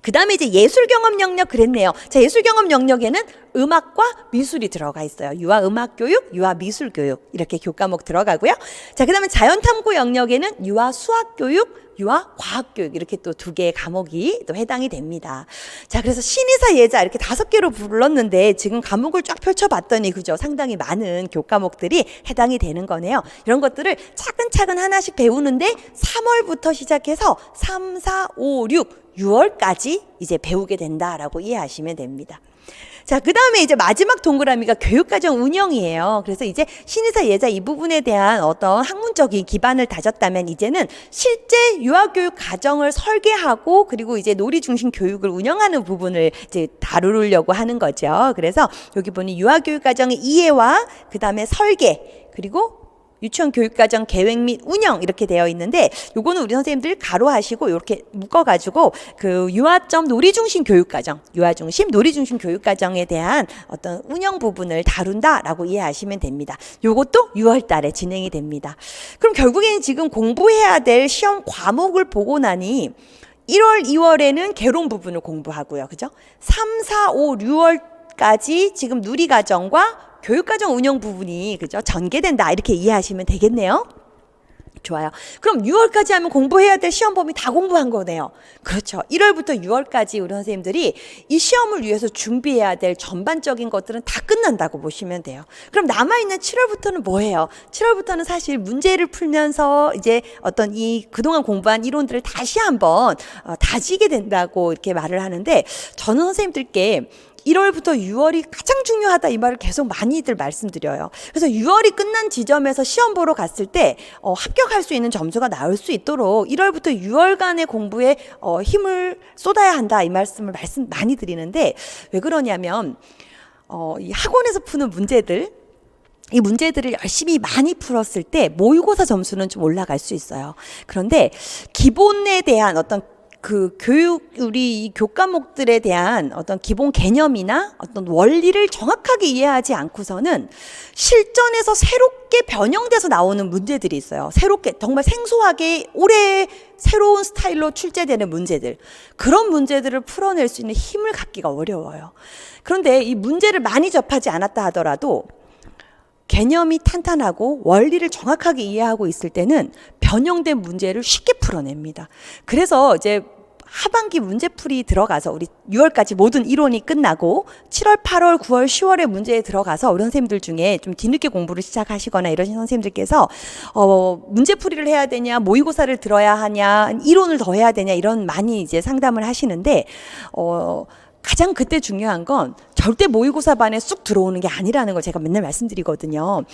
그 다음에 이제 예술 경험 영역 그랬네요. 자, 예술 경험 영역에는 음악과 미술이 들어가 있어요. 유아 음악 교육, 유아 미술 교육 이렇게 교과목 들어가고요. 자, 그 다음에 자연 탐구 영역에는 유아 수학 교육, 유아 과학 교육 이렇게 또 두 개의 과목이 또 해당이 됩니다. 자, 그래서 신의사 예자 이렇게 5개로 불렀는데 지금 과목을 쫙 펼쳐봤더니 그죠? 상당히 많은 교과목들이 해당이 되는 거네요. 이런 것들을 차근차근 하나씩 배우는데 3월부터 시작해서 3, 4, 5, 6, 6월까지 이제 배우게 된다라고 이해하시면 됩니다. 자, 그 다음에 이제 마지막 동그라미가 교육과정 운영이에요. 그래서 이제 신의사 예자 이 부분에 대한 어떤 학문적인 기반을 다졌다면 이제는 실제 유아교육 과정을 설계하고 그리고 이제 놀이 중심 교육을 운영하는 부분을 이제 다루려고 하는 거죠. 그래서 여기 보니 유아교육 과정의 이해와 그 다음에 설계 그리고 유치원 교육과정 계획 및 운영 이렇게 되어 있는데 요거는 우리 선생님들 가로하시고 이렇게 묶어가지고 그 유아점 놀이중심 교육과정, 유아중심 놀이중심 교육과정에 대한 어떤 운영 부분을 다룬다라고 이해하시면 됩니다. 요것도 6월 달에 진행이 됩니다. 그럼 결국에는 지금 공부해야 될 시험 과목을 보고 나니 1월, 2월에는 개론 부분을 공부하고요. 그죠? 3, 4, 5, 6월까지 지금 누리과정과 교육과정 운영 부분이 그죠? 전개된다 이렇게 이해하시면 되겠네요. 좋아요. 그럼 6월까지 하면 공부해야 될 시험 범위 다 공부한 거네요. 그렇죠. 1월부터 6월까지 우리 선생님들이 이 시험을 위해서 준비해야 될 전반적인 것들은 다 끝난다고 보시면 돼요. 그럼 남아있는 7월부터는 뭐예요? 7월부터는 사실 문제를 풀면서 이제 어떤 이 그동안 공부한 이론들을 다시 한번 다지게 된다고 이렇게 말을 하는데 저는 선생님들께 1월부터 6월이 가장 중요하다 이 말을 계속 많이들 말씀드려요. 그래서 6월이 끝난 지점에서 시험 보러 갔을 때 합격할 수 있는 점수가 나올 수 있도록 1월부터 6월간의 공부에 힘을 쏟아야 한다 이 말씀 많이 드리는데 왜 그러냐면 이 학원에서 푸는 문제들 이 문제들을 열심히 많이 풀었을 때 모의고사 점수는 좀 올라갈 수 있어요. 그런데 기본에 대한 어떤 그 교육 우리 이 교과목들에 대한 어떤 기본 개념이나 어떤 원리를 정확하게 이해하지 않고서는 실전에서 새롭게 변형돼서 나오는 문제들이 있어요. 새롭게 정말 생소하게 올해 새로운 스타일로 출제되는 문제들 그런 문제들을 풀어낼 수 있는 힘을 갖기가 어려워요. 그런데 이 문제를 많이 접하지 않았다 하더라도 개념이 탄탄하고 원리를 정확하게 이해하고 있을 때는 변형된 문제를 쉽게 풀어냅니다. 그래서 이제 하반기 문제풀이 들어가서 우리 6월까지 모든 이론이 끝나고 7월, 8월, 9월, 10월에 문제에 들어가서 우리 선생님들 중에 좀 뒤늦게 공부를 시작하시거나 이러신 선생님들께서 문제풀이를 해야 되냐, 모의고사를 들어야 하냐, 이론을 더 해야 되냐 이런 많이 이제 상담을 하시는데 가장 그때 중요한 건 절대 모의고사 반에 쑥 들어오는 게 아니라는 걸 제가 맨날 말씀드리거든요.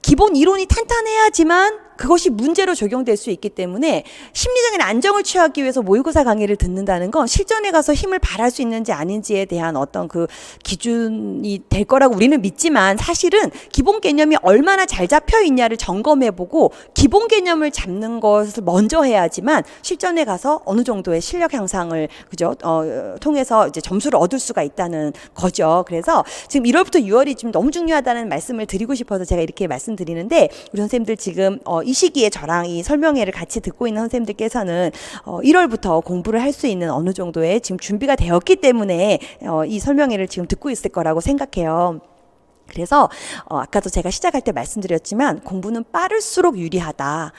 기본 이론이 탄탄해야지만 그것이 문제로 적용될 수 있기 때문에 심리적인 안정을 취하기 위해서 모의고사 강의를 듣는다는 건 실전에 가서 힘을 발할 수 있는지 아닌지에 대한 어떤 그 기준이 될 거라고 우리는 믿지만 사실은 기본 개념이 얼마나 잘 잡혀 있냐를 점검해보고 기본 개념을 잡는 것을 먼저 해야지만 실전에 가서 어느 정도의 실력 향상을 그죠? 통해서 이제 점수를 얻을 수가 있다는 거죠. 그래서 지금 1월부터 6월이 지금 너무 중요하다는 말씀을 드리고 싶어서 제가 이렇게 말씀드리는데 우리 선생님들 지금 이 시기에 저랑 이 설명회를 같이 듣고 있는 선생님들께서는 1월부터 공부를 할 수 있는 어느 정도의 지금 준비가 되었기 때문에 이 설명회를 지금 듣고 있을 거라고 생각해요. 그래서 아까도 제가 시작할 때 말씀드렸지만 공부는 빠를수록 유리하다.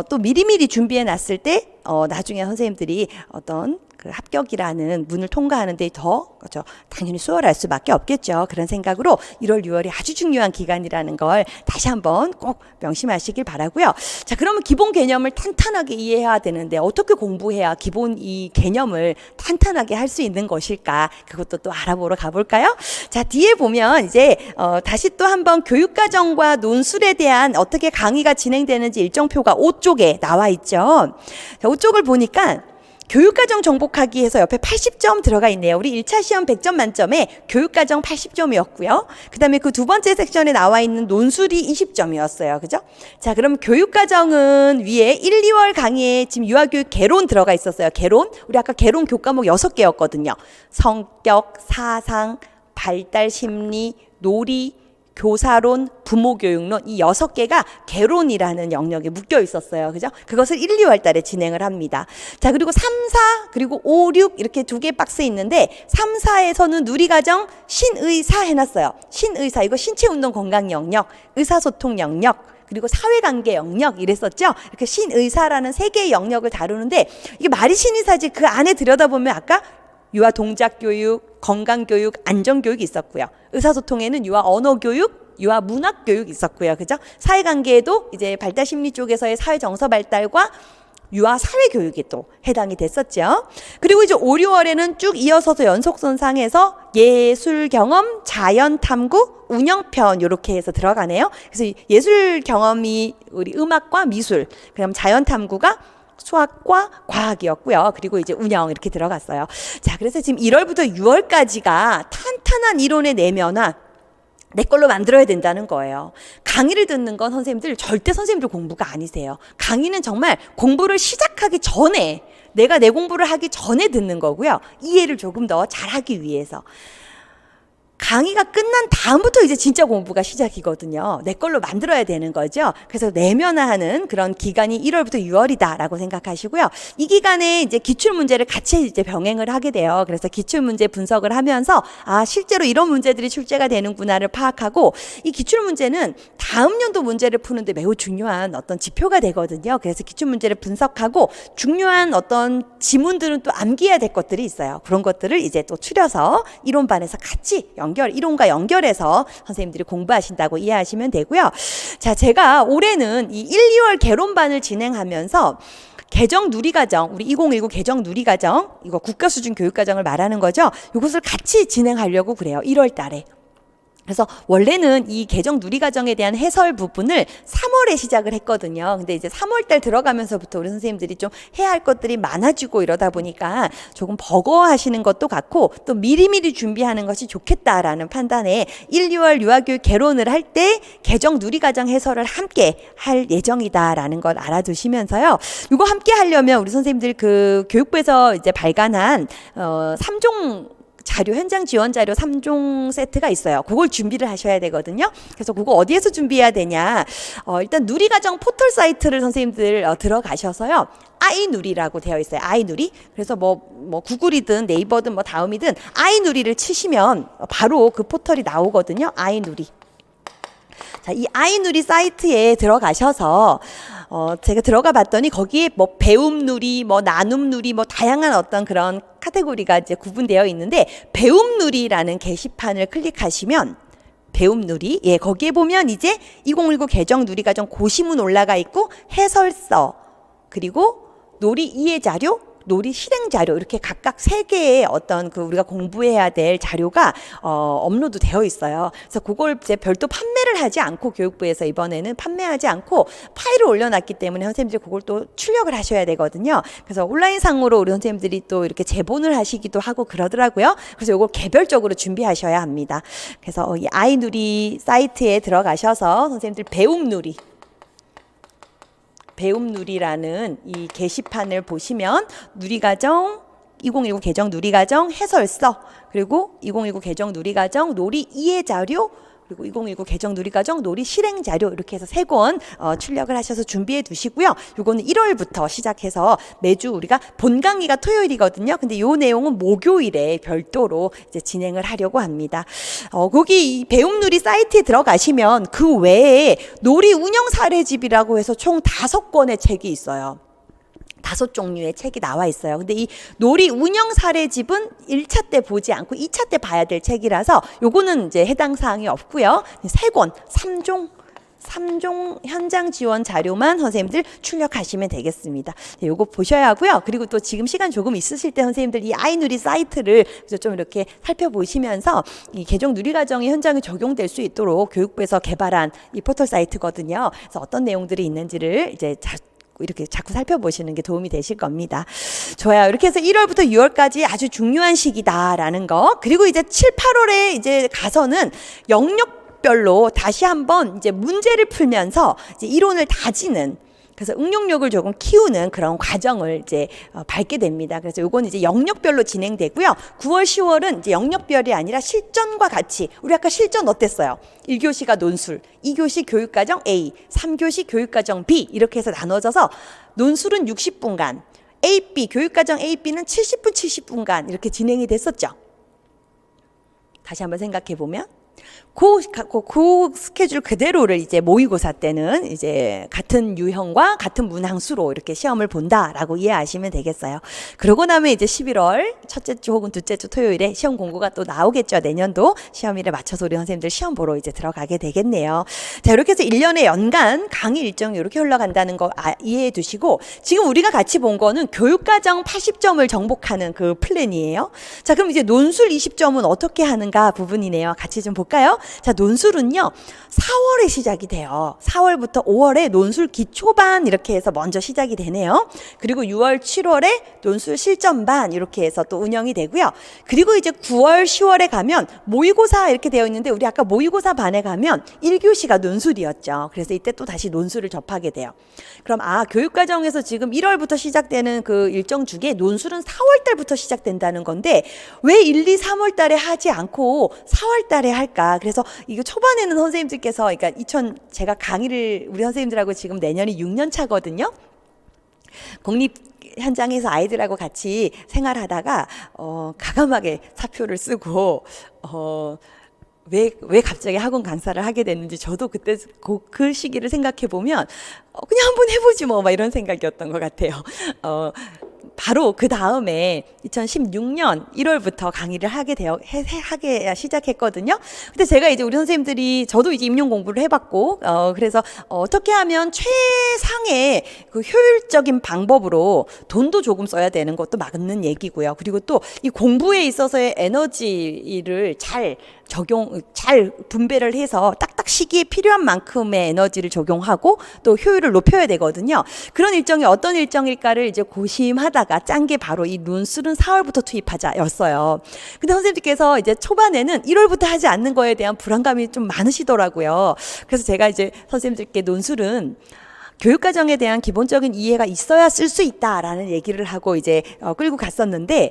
또 미리미리 준비해 놨을 때 나중에 선생님들이 어떤 그 합격이라는 문을 통과하는데 더 그렇죠. 당연히 수월할 수밖에 없겠죠. 그런 생각으로 1월, 6월이 아주 중요한 기간이라는 걸 다시 한번 꼭 명심하시길 바라고요. 자, 그러면 기본 개념을 탄탄하게 이해해야 되는데 어떻게 공부해야 기본 이 개념을 탄탄하게 할 수 있는 것일까? 그것도 또 알아보러 가볼까요? 자, 뒤에 보면 이제 다시 또 한번 교육과정과 논술에 대한 어떻게 강의가 진행되는지 일정표가 5쪽에 나와 있죠. 자, 5쪽을 보니까 교육과정 정복하기 해서 옆에 80점 들어가 있네요. 우리 1차 시험 100점 만점에 교육과정 80점이었고요. 그 다음에 그 두 번째 섹션에 나와 있는 논술이 20점이었어요. 그죠? 자, 그럼 교육과정은 위에 1, 2월 강의에 지금 유아교육 개론 들어가 있었어요. 개론. 우리 아까 개론 교과목 6개였거든요. 성격, 사상, 발달 심리, 놀이, 교사론, 부모교육론 이 6개가 개론이라는 영역에 묶여 있었어요. 그죠? 그것을 1, 2월 달에 진행을 합니다. 자, 그리고 3, 4, 그리고 5, 6 이렇게 2개 박스 있는데 3, 4에서는 누리과정 신의사 해놨어요. 신의사 이거 신체운동 건강 영역, 의사소통 영역, 그리고 사회관계 영역 이랬었죠. 이렇게 신의사라는 3개의 영역을 다루는데 이게 말이 신의사지 그 안에 들여다보면 아까 유아 동작교육, 건강교육, 안전교육이 있었고요. 의사소통에는 유아 언어교육, 유아 문학교육이 있었고요. 그죠? 사회관계에도 이제 발달심리 쪽에서의 사회정서 발달과 유아 사회교육이 또 해당이 됐었죠. 그리고 이제 5, 6월에는 쭉 이어서서 연속선상에서 예술경험, 자연탐구, 운영편 이렇게 해서 들어가네요. 그래서 예술경험이 우리 음악과 미술, 그다음 자연탐구가 수학과 과학이었고요. 그리고 이제 운영 이렇게 들어갔어요. 자, 그래서 지금 1월부터 6월까지가 탄탄한 이론의 내면화 내 걸로 만들어야 된다는 거예요. 강의를 듣는 건 선생님들 절대 선생님들 공부가 아니세요. 강의는 정말 공부를 시작하기 전에 내가 내 공부를 하기 전에 듣는 거고요. 이해를 조금 더 잘하기 위해서. 강의가 끝난 다음부터 이제 진짜 공부가 시작이거든요. 내 걸로 만들어야 되는 거죠. 그래서 내면화하는 그런 기간이 1월부터 6월이다라고 생각하시고요. 이 기간에 이제 기출 문제를 같이 이제 병행을 하게 돼요. 그래서 기출 문제 분석을 하면서 아, 실제로 이런 문제들이 출제가 되는구나를 파악하고 이 기출 문제는 다음 연도 문제를 푸는데 매우 중요한 어떤 지표가 되거든요. 그래서 기출 문제를 분석하고 중요한 어떤 지문들은 또 암기해야 될 것들이 있어요. 그런 것들을 이제 또 추려서 이론반에서 같이 이론과 연결해서 선생님들이 공부하신다고 이해하시면 되고요. 자, 제가 올해는 이 1, 2월 개론반을 진행하면서 개정 누리과정, 우리 2019 개정 누리과정, 이거 국가수준 교육과정을 말하는 거죠. 이것을 같이 진행하려고 그래요. 1월 달에. 그래서 원래는 이 개정 누리과정에 대한 해설 부분을 3월에 시작을 했거든요. 근데 이제 3월달 들어가면서부터 우리 선생님들이 좀 해야 할 것들이 많아지고 이러다 보니까 조금 버거워하시는 것도 같고 또 미리미리 준비하는 것이 좋겠다라는 판단에 1, 2월 유아교육 개론을 할 때 개정 누리과정 해설을 함께 할 예정이다라는 걸 알아두시면서요. 이거 함께 하려면 우리 선생님들 그 교육부에서 이제 발간한 3종 자료, 현장 지원 자료 3종 세트가 있어요. 그걸 준비를 하셔야 되거든요. 그래서 그거 어디에서 준비해야 되냐. 일단 누리과정 포털 사이트를 선생님들 들어가셔서요. 아이누리라고 되어 있어요. 아이누리. 그래서 뭐 구글이든 네이버든 뭐 다음이든 아이누리를 치시면 바로 그 포털이 나오거든요. 아이누리. 자, 이 아이누리 사이트에 들어가셔서 제가 들어가 봤더니 거기에 뭐 배움누리, 뭐 나눔누리, 뭐 다양한 어떤 그런 카테고리가 이제 구분되어 있는데 배움누리라는 게시판을 클릭하시면 배움누리, 예, 거기에 보면 이제 2019 개정 누리과정 고시문 올라가 있고 해설서 그리고 놀이 이해 자료, 놀이 실행 자료 이렇게 각각 3개의 어떤 그 우리가 공부해야 될 자료가 업로드 되어 있어요. 그래서 그걸 이제 별도 판매를 하지 않고 교육부에서 이번에는 판매하지 않고 파일을 올려놨기 때문에 선생님들이 그걸 또 출력을 하셔야 되거든요. 그래서 온라인상으로 우리 선생님들이 또 이렇게 제본을 하시기도 하고 그러더라고요. 그래서 이걸 개별적으로 준비하셔야 합니다. 그래서 이 아이누리 사이트에 들어가셔서 선생님들 배움누리라는 이 게시판을 보시면 누리과정 2019 개정 누리과정 해설서 그리고 2019 개정 누리과정 놀이 이해 자료 그리고 2019 개정 누리과정 놀이 실행 자료 이렇게 해서 3권 출력을 하셔서 준비해 두시고요. 요거는 1월부터 시작해서 매주 우리가 본 강의가 토요일이거든요. 근데 요 내용은 목요일에 별도로 이제 진행을 하려고 합니다. 거기 이 배움누리 사이트에 들어가시면 그 외에 놀이 운영 사례집이라고 해서 총 5권의 책이 있어요. 5종류의 책이 나와 있어요. 근데 이 놀이 운영 사례집은 1차 때 보지 않고 2차 때 봐야 될 책이라서 요거는 이제 해당 사항이 없고요. 3권, 3종 현장 지원 자료만 선생님들 출력하시면 되겠습니다. 요거 보셔야 하고요. 그리고 또 지금 시간 조금 있으실 때 선생님들 이 아이누리 사이트를 좀 이렇게 살펴보시면서 이 개정 누리과정이 현장에 적용될 수 있도록 교육부에서 개발한 이 포털 사이트거든요. 그래서 어떤 내용들이 있는지를 이제 이렇게 자꾸 살펴보시는 게 도움이 되실 겁니다. 좋아요. 이렇게 해서 1월부터 6월까지 아주 중요한 시기다라는 거. 그리고 이제 7, 8월에 이제 가서는 영역별로 다시 한번 이제 문제를 풀면서 이제 이론을 다지는 그래서 응용력을 조금 키우는 그런 과정을 이제 밟게 됩니다. 그래서 요건 이제 영역별로 진행되고요. 9월, 10월은 이제 영역별이 아니라 실전과 같이, 우리 아까 실전 어땠어요? 1교시가 논술, 2교시 교육과정 A, 3교시 교육과정 B 이렇게 해서 나눠져서 논술은 60분간, AB, 교육과정 AB는 70분, 70분간 이렇게 진행이 됐었죠. 다시 한번 생각해 보면 그 스케줄 그대로를 이제 모의고사 때는 이제 같은 유형과 같은 문항수로 이렇게 시험을 본다라고 이해하시면 되겠어요. 그러고 나면 이제 11월 첫째 주 혹은 둘째 주 토요일에 시험 공고가 또 나오겠죠. 내년도 시험일에 맞춰서 우리 선생님들 시험 보러 이제 들어가게 되겠네요. 자, 이렇게 해서 1년의 연간 강의 일정이 이렇게 흘러간다는 거 이해해 두시고, 지금 우리가 같이 본 거는 교육과정 80점을 정복하는 그 플랜이에요. 자, 그럼 이제 논술 20점은 어떻게 하는가 부분이네요. 같이 좀 볼까요? 자, 논술은요 4월에 시작이 돼요. 4월부터 5월에 논술 기초반 이렇게 해서 먼저 시작이 되네요. 그리고 6월, 7월에 논술 실전반 이렇게 해서 또 운영이 되고요. 그리고 이제 9월, 10월에 가면 모의고사 이렇게 되어 있는데, 우리 아까 모의고사 반에 가면 1교시가 논술이었죠. 그래서 이때 또 다시 논술을 접하게 돼요. 그럼 교육과정에서 지금 1월부터 시작되는 그 일정 중에 논술은 4월 달부터 시작된다는 건데, 왜 1, 2, 3월 달에 하지 않고 4월 달에 할까? 그래서 이거 초반에는 선생님들께서, 그러니까 제가 강의를 우리 선생님들하고 지금 내년이 6년 차거든요. 공립 현장에서 아이들하고 같이 생활하다가 가감하게 사표를 쓰고 왜 갑자기 학원 강사를 하게 됐는지 저도 그때 그 시기를 생각해 보면 그냥 한번 해보지 뭐 막 이런 생각이었던 것 같아요. 바로 그 다음에 2016년 1월부터 강의를 하게 시작했거든요. 근데 제가 이제 우리 선생님들이, 저도 이제 임용 공부를 해봤고, 그래서 어떻게 하면 최상의 그 효율적인 방법으로 돈도 조금 써야 되는 것도 맞는 얘기고요. 그리고 또 이 공부에 있어서의 에너지를 잘 분배를 해서 딱딱 시기에 필요한 만큼의 에너지를 적용하고 또 효율을 높여야 되거든요. 그런 일정이 어떤 일정일까를 이제 고심하다가 짠 게 바로 이 논술은 4월부터 투입하자였어요. 근데 선생님들께서 이제 초반에는 1월부터 하지 않는 거에 대한 불안감이 좀 많으시더라고요. 그래서 제가 이제 선생님들께 논술은 교육과정에 대한 기본적인 이해가 있어야 쓸 수 있다라는 얘기를 하고 이제 끌고 갔었는데,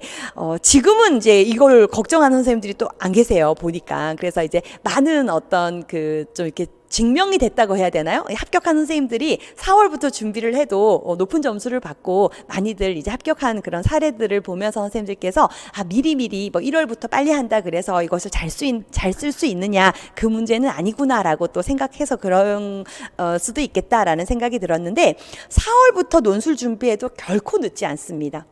지금은 이제 이걸 걱정하는 선생님들이 또 안 계세요, 보니까. 그래서 이제 많은 어떤 좀 이렇게 증명이 됐다고 해야 되나요? 합격한 선생님들이 4월부터 준비를 해도 높은 점수를 받고 많이들 이제 합격한 그런 사례들을 보면서 선생님들께서 미리미리 뭐 1월부터 빨리 한다 그래서 이것을 잘 쓸 수 있느냐, 그 문제는 아니구나라고 또 생각해서 그런 수도 있겠다라는 생각이 들었는데, 4월부터 논술 준비해도 결코 늦지 않습니다.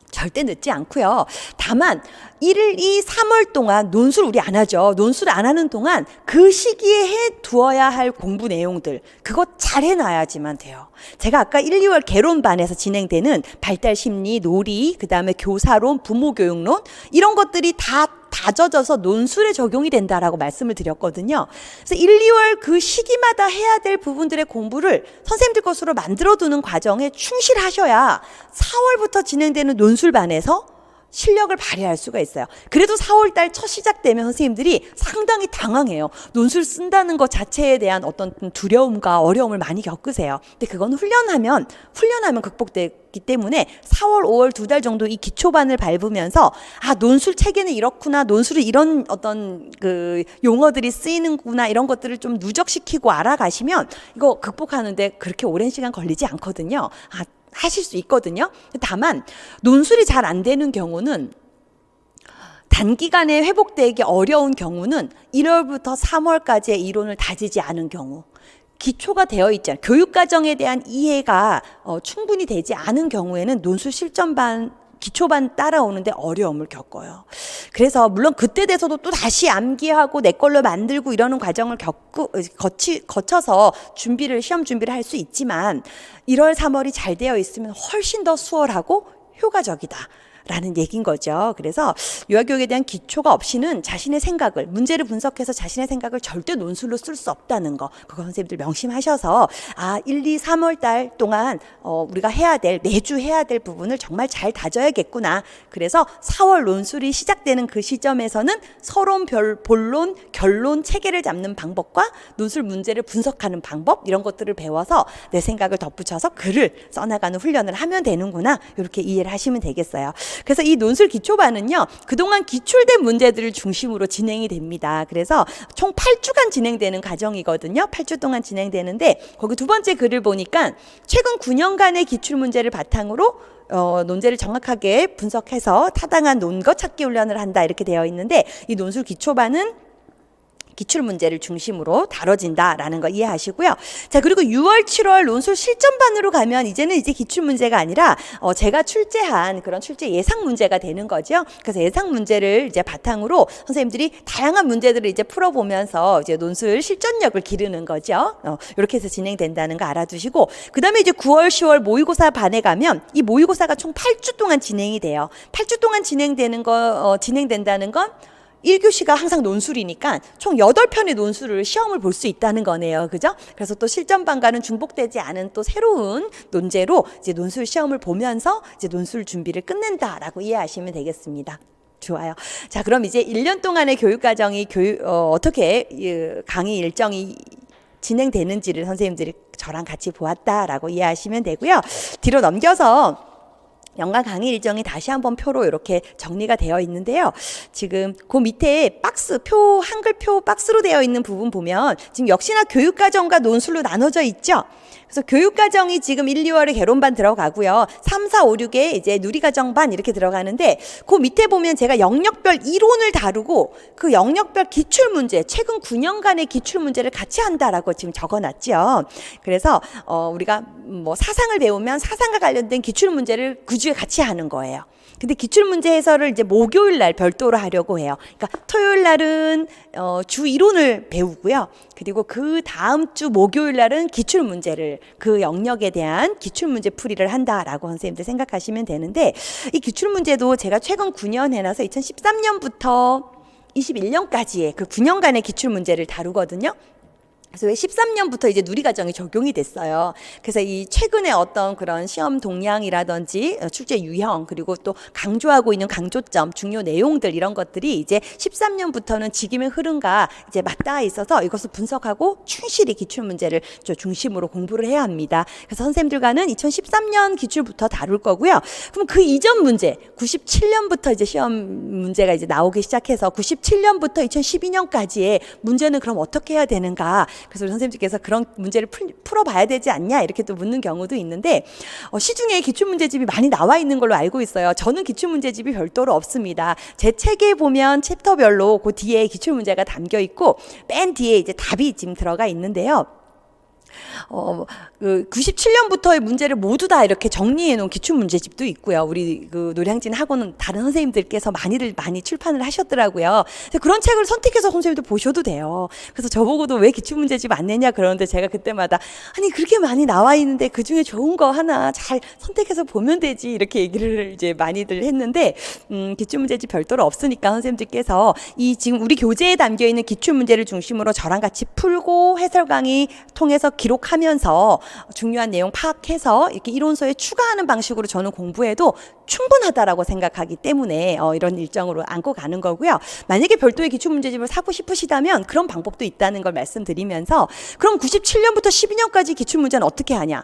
절대 늦지 않고요. 다만 1, 2, 3월 동안 논술 우리 안 하죠. 논술 안 하는 동안 그 시기에 해 두어야 할 공부 내용들, 그거 잘 해놔야지만 돼요. 제가 아까 1, 2월 개론반에서 진행되는 발달심리, 놀이, 그 다음에 교사론, 부모교육론, 이런 것들이 다 다져져서 논술에 적용이 된다라고 말씀을 드렸거든요. 그래서 1, 2월 그 시기마다 해야 될 부분들의 공부를 선생님들 것으로 만들어두는 과정에 충실하셔야 4월부터 진행되는 논술반에서 실력을 발휘할 수가 있어요. 그래도 4월달 첫 시작되면 선생님들이 상당히 당황해요. 논술 쓴다는 것 자체에 대한 어떤 두려움과 어려움을 많이 겪으세요. 근데 그건 훈련하면 극복되기 때문에 4월, 5월 2달 정도 이 기초반을 밟으면서 논술 체계는 이렇구나, 논술이 이런 어떤 그 용어들이 쓰이는구나, 이런 것들을 좀 누적시키고 알아가시면 이거 극복하는데 그렇게 오랜 시간 걸리지 않거든요. 하실 수 있거든요. 다만 논술이 잘 안 되는 경우는, 단기간에 회복되기 어려운 경우는 1월부터 3월까지의 이론을 다지지 않은 경우, 기초가 되어 있지 않은, 교육과정에 대한 이해가 충분히 되지 않은 경우에는 논술 실전반, 기초반 따라오는데 어려움을 겪어요. 그래서 물론 그때 돼서도 또 다시 암기하고 내 걸로 만들고 이러는 과정을 거쳐서 시험 준비를 할 수 있지만 1월, 3월이 잘 되어 있으면 훨씬 더 수월하고 효과적이다. 라는 얘기인 거죠. 그래서 유아교육에 대한 기초가 없이는 자신의 생각을, 문제를 분석해서 자신의 생각을 절대 논술로 쓸 수 없다는 거, 그거 선생님들 명심하셔서 1, 2, 3월 달 동안 우리가 매주 해야 될 부분을 정말 잘 다져야겠구나. 그래서 4월 논술이 시작되는 그 시점에서는 서론, 본론, 결론, 체계를 잡는 방법과 논술 문제를 분석하는 방법, 이런 것들을 배워서 내 생각을 덧붙여서 글을 써나가는 훈련을 하면 되는구나. 이렇게 이해를 하시면 되겠어요. 그래서 이 논술 기초반은요, 그동안 기출된 문제들을 중심으로 진행이 됩니다. 그래서 총 8주간 진행되는 과정이거든요. 8주 동안 진행되는데, 거기 두 번째 글을 보니까 최근 9년간의 기출 문제를 바탕으로 논제를 정확하게 분석해서 타당한 논거 찾기 훈련을 한다, 이렇게 되어 있는데, 이 논술 기초반은 기출 문제를 중심으로 다뤄진다라는 거 이해하시고요. 자, 그리고 6월, 7월 논술 실전반으로 가면 이제는 기출 문제가 아니라 제가 출제한 그런 출제 예상 문제가 되는 거죠. 그래서 예상 문제를 이제 바탕으로 선생님들이 다양한 문제들을 이제 풀어보면서 이제 논술 실전력을 기르는 거죠. 이렇게 해서 진행된다는 거 알아두시고, 그다음에 이제 9월, 10월 모의고사 반에 가면 이 모의고사가 총 8주 동안 진행이 돼요. 8주 동안 진행된다는 건 1교시가 항상 논술이니까 총 8편의 논술을 시험을 볼 수 있다는 거네요. 그죠? 그래서 또 실전반과는 중복되지 않은 또 새로운 논제로 이제 논술 시험을 보면서 이제 논술 준비를 끝낸다라고 이해하시면 되겠습니다. 좋아요. 자, 그럼 이제 1년 동안의 교육과정이 어떻게 강의 일정이 진행되는지를 선생님들이 저랑 같이 보았다라고 이해하시면 되고요. 뒤로 넘겨서 연간 강의 일정이 다시 한번 표로 이렇게 정리가 되어 있는데요. 지금 그 밑에 한글표 박스로 되어 있는 부분 보면 지금 역시나 교육과정과 논술로 나눠져 있죠. 그래서 교육과정이 지금 1, 2월에 개론반 들어가고요. 3, 4, 5, 6에 이제 누리과정반 이렇게 들어가는데, 그 밑에 보면 제가 영역별 이론을 다루고 그 영역별 기출문제, 최근 9년간의 기출문제를 같이 한다라고 지금 적어놨죠. 그래서 우리가 뭐 사상을 배우면 사상과 관련된 기출문제를 그 주에 같이 하는 거예요. 근데 기출문제 해설을 이제 목요일 날 별도로 하려고 해요. 그러니까 토요일 날은 주 이론을 배우고요. 그리고 그 다음 주 목요일 날은 기출문제를, 그 영역에 대한 기출문제 풀이를 한다라고 선생님들 생각하시면 되는데, 이 기출문제도 제가 최근 9년 해놔서 2013년부터 21년까지의 그 9년간의 기출문제를 다루거든요. 그래서 왜 13년부터 이제 누리과정이 적용이 됐어요. 그래서 이 최근에 어떤 그런 시험 동향이라든지 출제 유형, 그리고 또 강조하고 있는 강조점, 중요 내용들, 이런 것들이 이제 13년부터는 지금의 흐름과 이제 맞닿아 있어서 이것을 분석하고 충실히 기출문제를 중심으로 공부를 해야 합니다. 그래서 선생님들과는 2013년 기출부터 다룰 거고요. 그럼 그 이전 문제, 97년부터 이제 시험 문제가 이제 나오기 시작해서 97년부터 2012년까지의 문제는 그럼 어떻게 해야 되는가? 그래서 우리 선생님께서 그런 문제를 풀어봐야 되지 않냐, 이렇게 또 묻는 경우도 있는데, 시중에 기출문제집이 많이 나와 있는 걸로 알고 있어요. 저는 기출문제집이 별도로 없습니다. 제 책에 보면 챕터별로 그 뒤에 기출문제가 담겨 있고, 맨 뒤에 이제 답이 지금 들어가 있는데요. 97년부터의 문제를 모두 다 이렇게 정리해 놓은 기출문제집도 있고요. 우리 그 노량진 학원 다른 선생님들께서 많이 출판을 하셨더라고요. 그런 책을 선택해서 선생님들 보셔도 돼요. 그래서 저보고도 왜 기출문제집 안 내냐 그러는데, 제가 그때마다 아니 그렇게 많이 나와 있는데 그 중에 좋은 거 하나 잘 선택해서 보면 되지, 이렇게 얘기를 이제 많이들 했는데, 기출문제집 별도로 없으니까 선생님들께서 이 지금 우리 교재에 담겨 있는 기출문제를 중심으로 저랑 같이 풀고 해설 강의 통해서 기록하면서 중요한 내용 파악해서 이렇게 이론서에 추가하는 방식으로 저는 공부해도 충분하다라고 생각하기 때문에 이런 일정으로 안고 가는 거고요. 만약에 별도의 기출문제집을 사고 싶으시다면 그런 방법도 있다는 걸 말씀드리면서, 그럼 97년부터 12년까지 기출문제는 어떻게 하냐?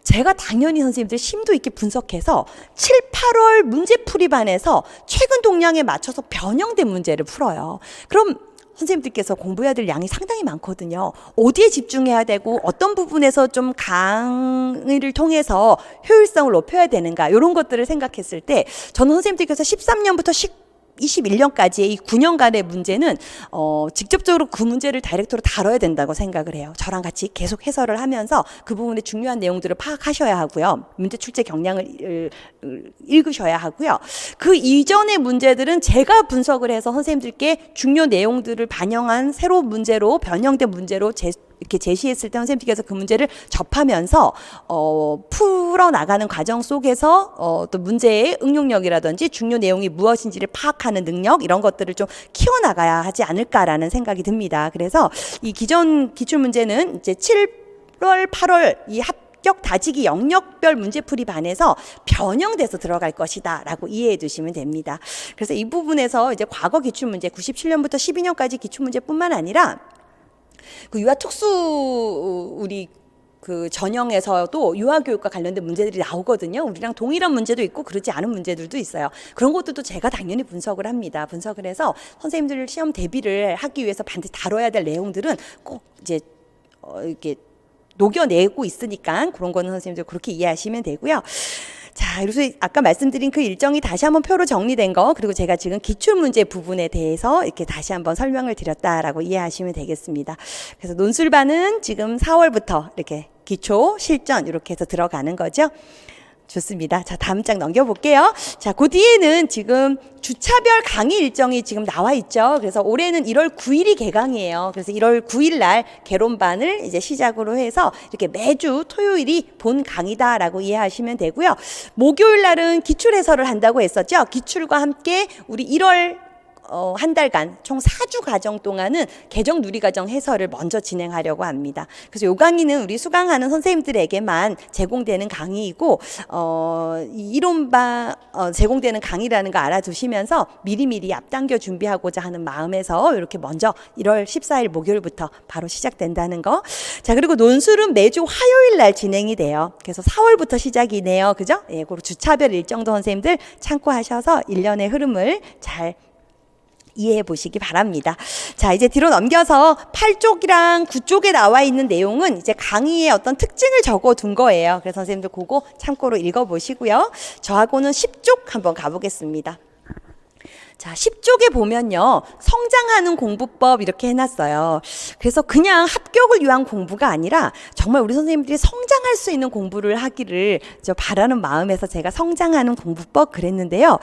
제가 당연히 선생님들 심도 있게 분석해서 7, 8월 문제풀이반에서 최근 동향에 맞춰서 변형된 문제를 풀어요. 그럼 선생님들께서 공부해야 될 양이 상당히 많거든요. 어디에 집중해야 되고 어떤 부분에서 좀 강의를 통해서 효율성을 높여야 되는가, 이런 것들을 생각했을 때 저는 선생님들께서 13년부터 21년까지의 이 9년간의 문제는 직접적으로 그 문제를 다이렉트로 다뤄야 된다고 생각을 해요. 저랑 같이 계속 해설을 하면서 그 부분의 중요한 내용들을 파악하셔야 하고요. 문제 출제 경향을 읽으셔야 하고요. 그 이전의 문제들은 제가 분석을 해서 선생님들께 중요 내용들을 반영한 새로운 문제로, 변형된 문제로 이렇게 제시했을 때 선생님께서 그 문제를 접하면서 풀어 나가는 과정 속에서 또 문제의 응용력이라든지 중요 내용이 무엇인지를 파악하는 능력 이런 것들을 좀 키워 나가야 하지 않을까라는 생각이 듭니다. 그래서 이 기존 기출 문제는 이제 7월, 8월 이 합격 다지기 영역별 문제풀이 반에서 변형돼서 들어갈 것이다 라고 이해해 두시면 됩니다. 그래서 이 부분에서 이제 과거 기출문제 97년부터 12년까지 기출문제뿐만 아니라 그 유아특수 우리 그 전형에서도 유아교육과 관련된 문제들이 나오거든요. 우리랑 동일한 문제도 있고 그렇지 않은 문제들도 있어요. 그런 것들도 제가 당연히 분석을 합니다. 분석을 해서 선생님들 시험 대비를 하기 위해서 반드시 다뤄야 될 내용들은 꼭 이제 이렇게 녹여내고 있으니까 그런 거는 선생님들 그렇게 이해하시면 되고요. 자, 그래서 아까 말씀드린 그 일정이 다시 한번 표로 정리된 거, 그리고 제가 지금 기출문제 부분에 대해서 이렇게 다시 한번 설명을 드렸다라고 이해하시면 되겠습니다. 그래서 논술반은 지금 4월부터 이렇게 기초, 실전 이렇게 해서 들어가는 거죠. 좋습니다. 자, 다음 장 넘겨볼게요. 자, 그 뒤에는 지금 주차별 강의 일정이 지금 나와 있죠. 그래서 올해는 1월 9일이 개강이에요. 그래서 1월 9일 날 개론반을 이제 시작으로 해서 이렇게 매주 토요일이 본 강의다라고 이해하시면 되고요. 목요일 날은 기출 해설을 한다고 했었죠. 기출과 함께 우리 1월 한 달간 총 4주 과정 동안은 개정 누리과정 해설을 먼저 진행하려고 합니다. 그래서 이 강의는 우리 수강하는 선생님들에게만 제공되는 강의이고 이 이론반 제공되는 강의라는 거 알아두시면서 미리미리 앞당겨 준비하고자 하는 마음에서 이렇게 먼저 1월 14일 목요일부터 바로 시작된다는 거. 자, 그리고 논술은 매주 화요일 날 진행이 돼요. 그래서 4월부터 시작이네요. 그죠? 예, 그리고 주차별 일정도 선생님들 참고하셔서 1년의 흐름을 잘 이해해 보시기 바랍니다. 자, 이제 뒤로 넘겨서 8쪽이랑 9쪽에 나와 있는 내용은 이제 강의의 어떤 특징을 적어 둔 거예요. 그래서 선생님들 그거 참고로 읽어 보시고요. 저하고는 10쪽 한번 가보겠습니다. 자, 10쪽에 보면요. 성장하는 공부법 이렇게 해놨어요. 그래서 그냥 합격을 위한 공부가 아니라 정말 우리 선생님들이 성장할 수 있는 공부를 하기를 바라는 마음에서 제가 성장하는 공부법 그랬는데요.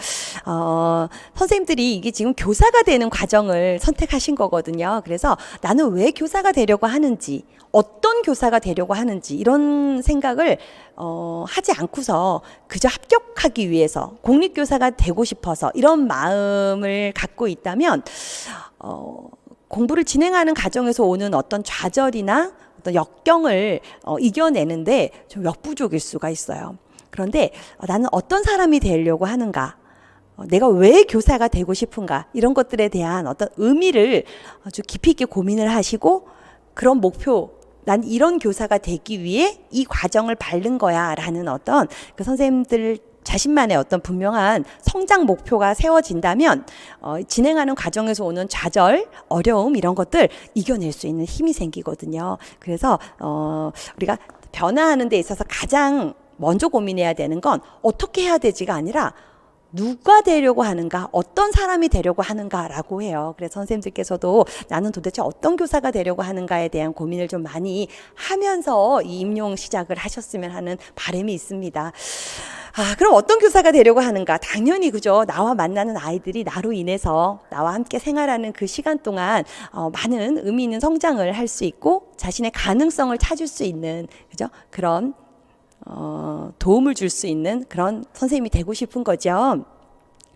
선생님들이 이게 지금 교사가 되는 과정을 선택하신 거거든요. 그래서 나는 왜 교사가 되려고 하는지, 어떤 교사가 되려고 하는지 이런 생각을 하지 않고서 그저 합격하기 위해서 공립교사가 되고 싶어서 이런 마음을 갖고 있다면 공부를 진행하는 과정에서 오는 어떤 좌절이나 어떤 역경을 이겨내는데 좀 역부족일 수가 있어요. 그런데 나는 어떤 사람이 되려고 하는가, 내가 왜 교사가 되고 싶은가 이런 것들에 대한 어떤 의미를 아주 깊이 있게 고민을 하시고 그런 목표, 난 이런 교사가 되기 위해 이 과정을 밟는 거야 라는 어떤 그 선생님들 자신만의 어떤 분명한 성장 목표가 세워진다면 진행하는 과정에서 오는 좌절, 어려움 이런 것들 이겨낼 수 있는 힘이 생기거든요. 그래서 우리가 변화하는 데 있어서 가장 먼저 고민해야 되는 건 어떻게 해야 되지가 아니라 누가 되려고 하는가, 어떤 사람이 되려고 하는가라고 해요. 그래서 선생님들께서도 나는 도대체 어떤 교사가 되려고 하는가에 대한 고민을 좀 많이 하면서 이 임용 시작을 하셨으면 하는 바람이 있습니다. 그럼 어떤 교사가 되려고 하는가? 당연히 그죠. 나와 만나는 아이들이 나로 인해서 나와 함께 생활하는 그 시간 동안 많은 의미 있는 성장을 할 수 있고 자신의 가능성을 찾을 수 있는 그죠? 그런 도움을 줄 수 있는 그런 선생님이 되고 싶은 거죠.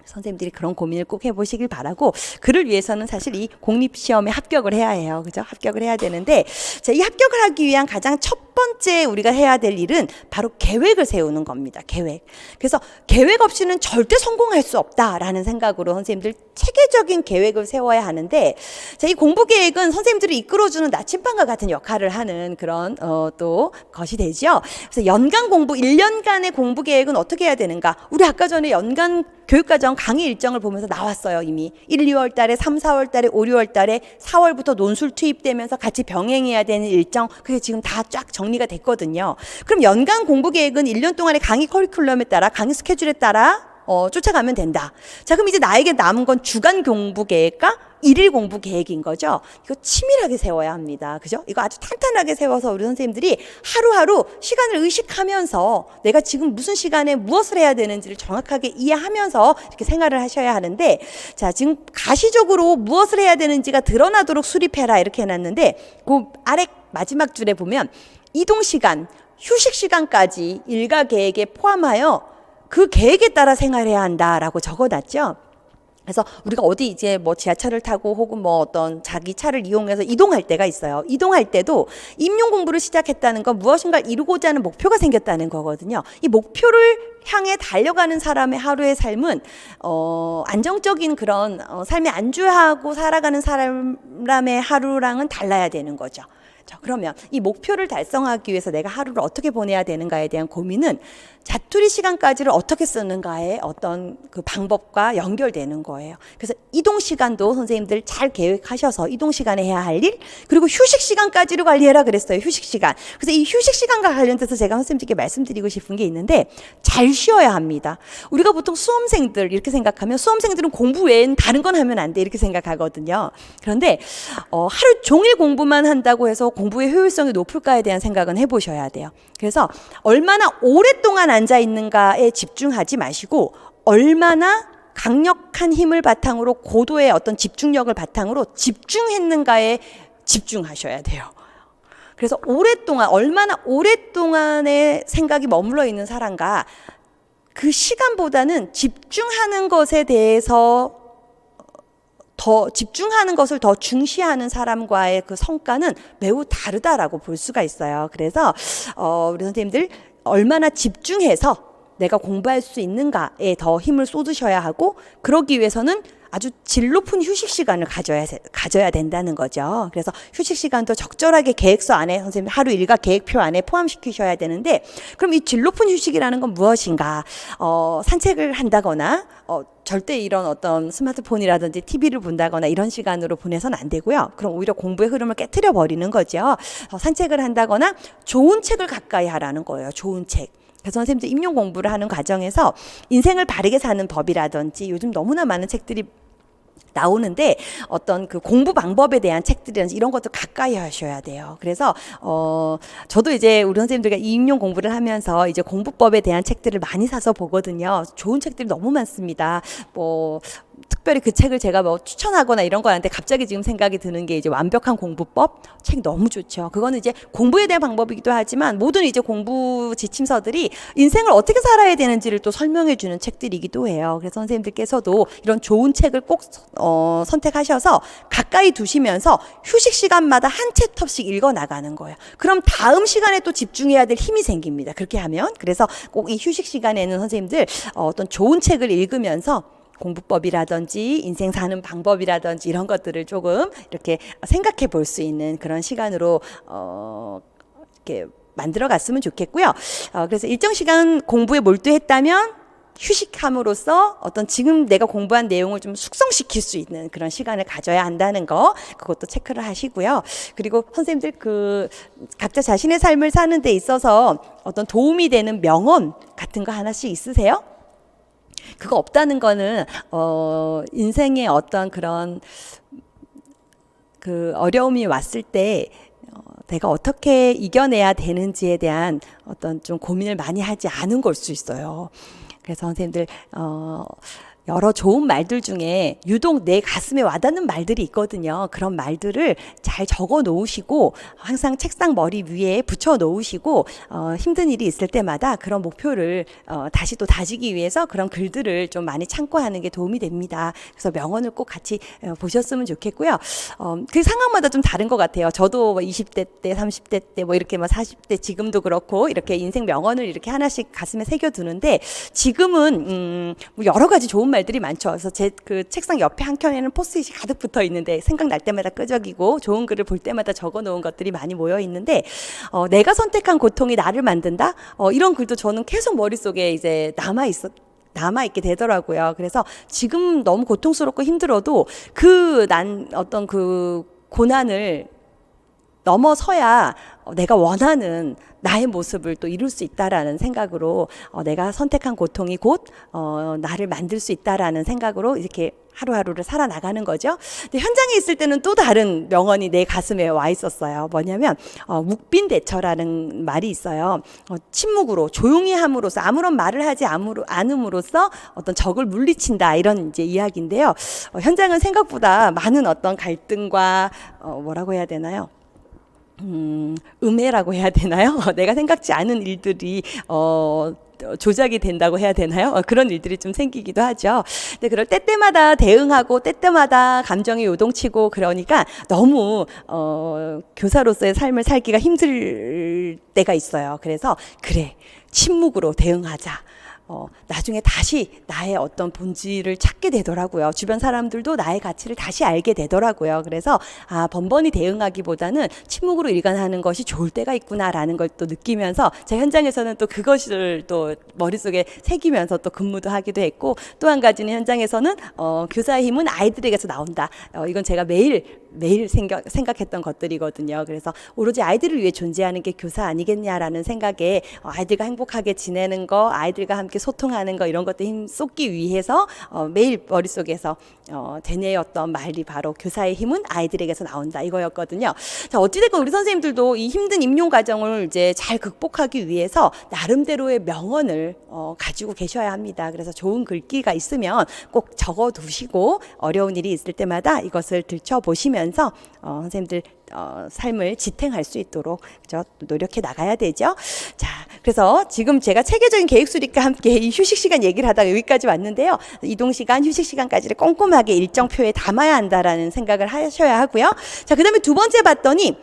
선생님들이 그런 고민을 꼭 해보시길 바라고, 그를 위해서는 사실 이 공립시험에 합격을 해야 해요. 그죠? 합격을 해야 되는데, 자, 이 합격을 하기 위한 가장 첫 번째 우리가 해야 될 일은 바로 계획을 세우는 겁니다. 계획. 그래서 계획 없이는 절대 성공할 수 없다라는 생각으로 선생님들 체계적인 계획을 세워야 하는데, 자, 이 공부 계획은 선생님들이 이끌어주는 나침반과 같은 역할을 하는 그런 또 것이 되죠. 그래서 연간 공부, 1년간의 공부 계획은 어떻게 해야 되는가? 우리 아까 전에 연간 교육과정 강의 일정을 보면서 나왔어요. 이미 1, 2월 달에, 3, 4월 달에, 5, 6월 달에 4월부터 논술 투입되면서 같이 병행해야 되는 일정, 그게 지금 다 쫙 정리가 됐거든요. 그럼 연간 공부 계획은 1년 동안의 강의 커리큘럼에 따라, 강의 스케줄에 따라 쫓아가면 된다. 자, 그럼 이제 나에게 남은 건 주간 공부 계획과 일일 공부 계획인 거죠. 이거 치밀하게 세워야 합니다. 그죠? 이거 아주 탄탄하게 세워서 우리 선생님들이 하루하루 시간을 의식하면서 내가 지금 무슨 시간에 무엇을 해야 되는지를 정확하게 이해하면서 이렇게 생활을 하셔야 하는데, 자, 지금 가시적으로 무엇을 해야 되는지가 드러나도록 수립해라 이렇게 해놨는데, 그 아래 마지막 줄에 보면 이동 시간, 휴식 시간까지 일과 계획에 포함하여 그 계획에 따라 생활해야 한다라고 적어놨죠. 그래서 우리가 어디 이제 뭐 지하철을 타고 혹은 뭐 어떤 자기 차를 이용해서 이동할 때가 있어요. 이동할 때도 임용 공부를 시작했다는 건 무엇인가 이루고자 하는 목표가 생겼다는 거거든요. 이 목표를 향해 달려가는 사람의 하루의 삶은 안정적인 그런 삶에 안주하고 살아가는 사람의 하루랑은 달라야 되는 거죠. 그러면 이 목표를 달성하기 위해서 내가 하루를 어떻게 보내야 되는가에 대한 고민은 자투리 시간까지를 어떻게 쓰는가의 어떤 그 방법과 연결되는 거예요. 그래서 이동 시간도 선생님들 잘 계획하셔서 이동 시간에 해야 할 일, 그리고 휴식 시간까지를 관리해라 그랬어요. 휴식 시간. 그래서 이 휴식 시간과 관련돼서 제가 선생님들께 말씀드리고 싶은 게 있는데, 잘 쉬어야 합니다. 우리가 보통 수험생들 이렇게 생각하면 수험생들은 공부 외엔 다른 건 하면 안 돼 이렇게 생각하거든요. 그런데 하루 종일 공부만 한다고 해서 공부의 효율성이 높을까에 대한 생각은 해보셔야 돼요. 그래서 얼마나 오랫동안 앉아 있는가에 집중하지 마시고 얼마나 강력한 힘을 바탕으로 고도의 어떤 집중력을 바탕으로 집중했는가에 집중하셔야 돼요. 그래서 오랫동안, 얼마나 오랫동안의 생각이 머물러 있는 사람과 그 시간보다는 집중하는 것에 대해서 더 집중하는 것을 더 중시하는 사람과의 그 성과는 매우 다르다라고 볼 수가 있어요. 그래서 우리 선생님들 얼마나 집중해서 내가 공부할 수 있는가에 더 힘을 쏟으셔야 하고, 그러기 위해서는 아주 질 높은 휴식 시간을 가져야 된다는 거죠. 그래서 휴식 시간도 적절하게 계획서 안에 선생님 하루 일과 계획표 안에 포함시키셔야 되는데, 그럼 이 질 높은 휴식이라는 건 무엇인가? 산책을 한다거나 절대 이런 어떤 스마트폰이라든지 TV를 본다거나 이런 시간으로 보내서는 안 되고요. 그럼 오히려 공부의 흐름을 깨트려 버리는 거죠. 산책을 한다거나 좋은 책을 가까이 하라는 거예요. 좋은 책. 그래서 선생님들 임용 공부를 하는 과정에서 인생을 바르게 사는 법이라든지 요즘 너무나 많은 책들이 나오는데 어떤 그 공부 방법에 대한 책들이라든지 이런 것도 가까이 하셔야 돼요. 그래서 저도 이제 우리 선생님들과 임용 공부를 하면서 이제 공부법에 대한 책들을 많이 사서 보거든요. 좋은 책들이 너무 많습니다. 뭐 특별히 그 책을 제가 뭐 추천하거나 이런 거 하는데 갑자기 지금 생각이 드는 게 이제 완벽한 공부법 책 너무 좋죠. 그거는 이제 공부에 대한 방법이기도 하지만 모든 이제 공부 지침서들이 인생을 어떻게 살아야 되는지를 또 설명해 주는 책들이기도 해요. 그래서 선생님들께서도 이런 좋은 책을 꼭 선택하셔서 가까이 두시면서 휴식 시간마다 한 챕터씩 읽어 나가는 거예요. 그럼 다음 시간에 또 집중해야 될 힘이 생깁니다. 그렇게 하면. 그래서 꼭 이 휴식 시간에는 선생님들 어떤 좋은 책을 읽으면서 공부법이라든지 인생 사는 방법이라든지 이런 것들을 조금 이렇게 생각해 볼 수 있는 그런 시간으로 이렇게 만들어 갔으면 좋겠고요. 그래서 일정 시간 공부에 몰두했다면 휴식함으로써 어떤 지금 내가 공부한 내용을 좀 숙성시킬 수 있는 그런 시간을 가져야 한다는 거, 그것도 체크를 하시고요. 그리고 선생님들 그 각자 자신의 삶을 사는 데 있어서 어떤 도움이 되는 명언 같은 거 하나씩 있으세요? 그거 없다는 거는 인생의 어떤 그런 그 어려움이 왔을 때 내가 어떻게 이겨내야 되는지에 대한 어떤 좀 고민을 많이 하지 않은 걸 수 있어요. 그래서 선생님들 여러 좋은 말들 중에 유독 내 가슴에 와닿는 말들이 있거든요. 그런 말들을 잘 적어 놓으시고 항상 책상 머리 위에 붙여 놓으시고 힘든 일이 있을 때마다 그런 목표를 다시 또 다지기 위해서 그런 글들을 좀 많이 참고하는 게 도움이 됩니다. 그래서 명언을 꼭 같이 보셨으면 좋겠고요. 그 상황마다 좀 다른 것 같아요. 저도 뭐 20대 때, 30대 때, 뭐 이렇게 뭐 40대 지금도 그렇고 이렇게 인생 명언을 이렇게 하나씩 가슴에 새겨두는데, 지금은 뭐 여러 가지 좋은 말들이 많죠. 그래서 제 그 책상 옆에 한 켠에는 포스잇이 가득 붙어 있는데 생각날 때마다 끄적이고 좋은 글을 볼 때마다 적어 놓은 것들이 많이 모여 있는데, 내가 선택한 고통이 나를 만든다? 이런 글도 저는 계속 머릿속에 이제 남아있게 되더라고요. 그래서 지금 너무 고통스럽고 힘들어도 어떤 그 고난을 넘어서야 내가 원하는 나의 모습을 또 이룰 수 있다라는 생각으로 내가 선택한 고통이 곧 나를 만들 수 있다라는 생각으로 이렇게 하루하루를 살아나가는 거죠. 근데 현장에 있을 때는 또 다른 명언이 내 가슴에 와 있었어요. 뭐냐면 묵빈대처라는 말이 있어요. 침묵으로 조용히 함으로써 아무런 말을 하지 않음으로써 어떤 적을 물리친다 이런 이제 이야기인데요. 현장은 생각보다 많은 어떤 갈등과 뭐라고 해야 되나요? 음해라고 해야 되나요? 내가 생각지 않은 일들이 조작이 된다고 해야 되나요? 그런 일들이 좀 생기기도 하죠. 근데 그럴 때때마다 대응하고 때때마다 감정이 요동치고 그러니까 너무 교사로서의 삶을 살기가 힘들 때가 있어요. 그래서 그래, 침묵으로 대응하자. 나중에 다시 나의 어떤 본질을 찾게 되더라고요. 주변 사람들도 나의 가치를 다시 알게 되더라고요. 그래서 번번이 대응하기보다는 침묵으로 일관하는 것이 좋을 때가 있구나라는 걸 또 느끼면서 제 현장에서는 또 그것을 또 머릿속에 새기면서 또 근무도 하기도 했고, 또 한 가지는 현장에서는 교사의 힘은 아이들에게서 나온다. 이건 제가 매일 생각했던 것들이거든요. 그래서 오로지 아이들을 위해 존재하는 게 교사 아니겠냐라는 생각에 아이들과 행복하게 지내는 거, 아이들과 함께 소통하는 거 이런 것들 힘쏟기 위해서 매일 머릿속에서 되뇌었던 말이 바로 교사의 힘은 아이들에게서 나온다 이거였거든요. 자, 어찌됐건 우리 선생님들도 이 힘든 임용 과정을 이제 잘 극복하기 위해서 나름대로의 명언을 가지고 계셔야 합니다. 그래서 좋은 글귀가 있으면 꼭 적어두시고 어려운 일이 있을 때마다 이것을 들춰보시면서 선생님들 삶을 지탱할 수 있도록 노력해 나가야 되죠. 자, 그래서 지금 제가 체계적인 계획 수립과 함께 이 휴식 시간 얘기를 하다가 여기까지 왔는데요. 이동 시간, 휴식 시간까지를 꼼꼼하게 일정표에 담아야 한다라는 생각을 하셔야 하고요. 자, 그다음에 두 번째 봤더니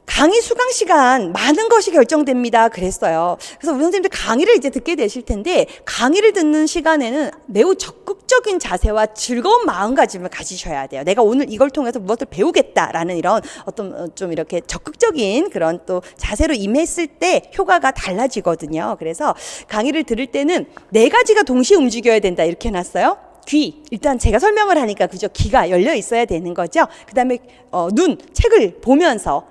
강의 수강 시간 많은 것이 결정됩니다. 그랬어요. 그래서 우리 선생님들 강의를 이제 듣게 되실 텐데 강의를 듣는 시간에는 매우 적극적인 자세와 즐거운 마음가짐을 가지셔야 돼요. 내가 오늘 이걸 통해서 무엇을 배우겠다라는 이런 어떤 좀 이렇게 적극적인 그런 또 자세로 임했을 때 효과가 달라지거든요. 그래서 강의를 들을 때는 네 가지가 동시에 움직여야 된다 이렇게 해놨어요. 귀, 일단 제가 설명을 하니까 그죠, 귀가 열려 있어야 되는 거죠. 그 다음에 눈, 책을 보면서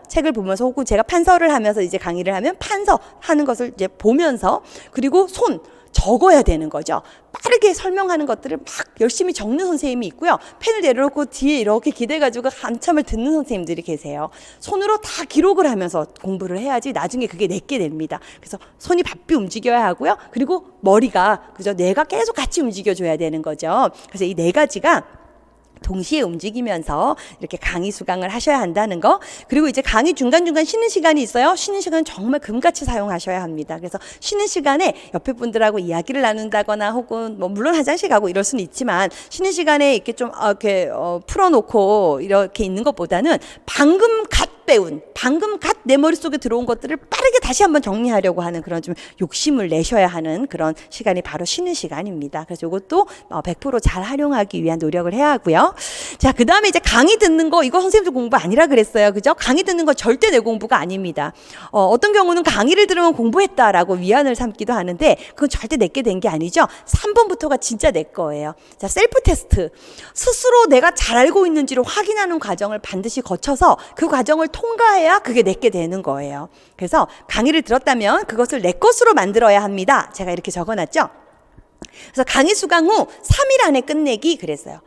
혹은 제가 판서를 하면서 이제 강의를 하면 판서하는 것을 이제 보면서, 그리고 손, 적어야 되는 거죠. 빠르게 설명하는 것들을 막 열심히 적는 선생님이 있고요. 펜을 내려놓고 뒤에 이렇게 기대가지고 한참을 듣는 선생님들이 계세요. 손으로 다 기록을 하면서 공부를 해야지 나중에 그게 내게 됩니다. 그래서 손이 바삐 움직여야 하고요. 그리고 머리가, 그죠, 뇌가 계속 같이 움직여줘야 되는 거죠. 그래서 이 네 가지가 동시에 움직이면서 이렇게 강의 수강을 하셔야 한다는 거. 그리고 이제 강의 중간중간 쉬는 시간이 있어요. 쉬는 시간 정말 금같이 사용하셔야 합니다. 그래서 쉬는 시간에 옆에 분들하고 이야기를 나눈다거나 혹은 뭐 물론 화장실 가고 이럴 수는 있지만 쉬는 시간에 이렇게 좀 이렇게 풀어놓고 이렇게 있는 것보다는 방금 갓 내 머릿속에 들어온 것들을 빠르게 다시 한번 정리하려고 하는 그런 좀 욕심을 내셔야 하는 그런 시간이 바로 쉬는 시간입니다. 그래서 이것도 100% 잘 활용하기 위한 노력을 해야 하고요. 자, 그 다음에 이제 강의 듣는 거, 이거 선생님들 공부 아니라 그랬어요. 그죠? 강의 듣는 거 절대 내 공부가 아닙니다. 어떤 경우는 강의를 들으면 공부했다라고 위안을 삼기도 하는데 그건 절대 내게 된 게 아니죠. 3번부터가 진짜 내 거예요. 자, 셀프 테스트. 스스로 내가 잘 알고 있는지를 확인하는 과정을 반드시 거쳐서 그 과정을 통과해야 그게 내게 되는 거예요. 그래서 강의를 들었다면 그것을 내 것으로 만들어야 합니다. 제가 이렇게 적어놨죠. 그래서 강의 수강 후 3일 안에 끝내기 그랬어요.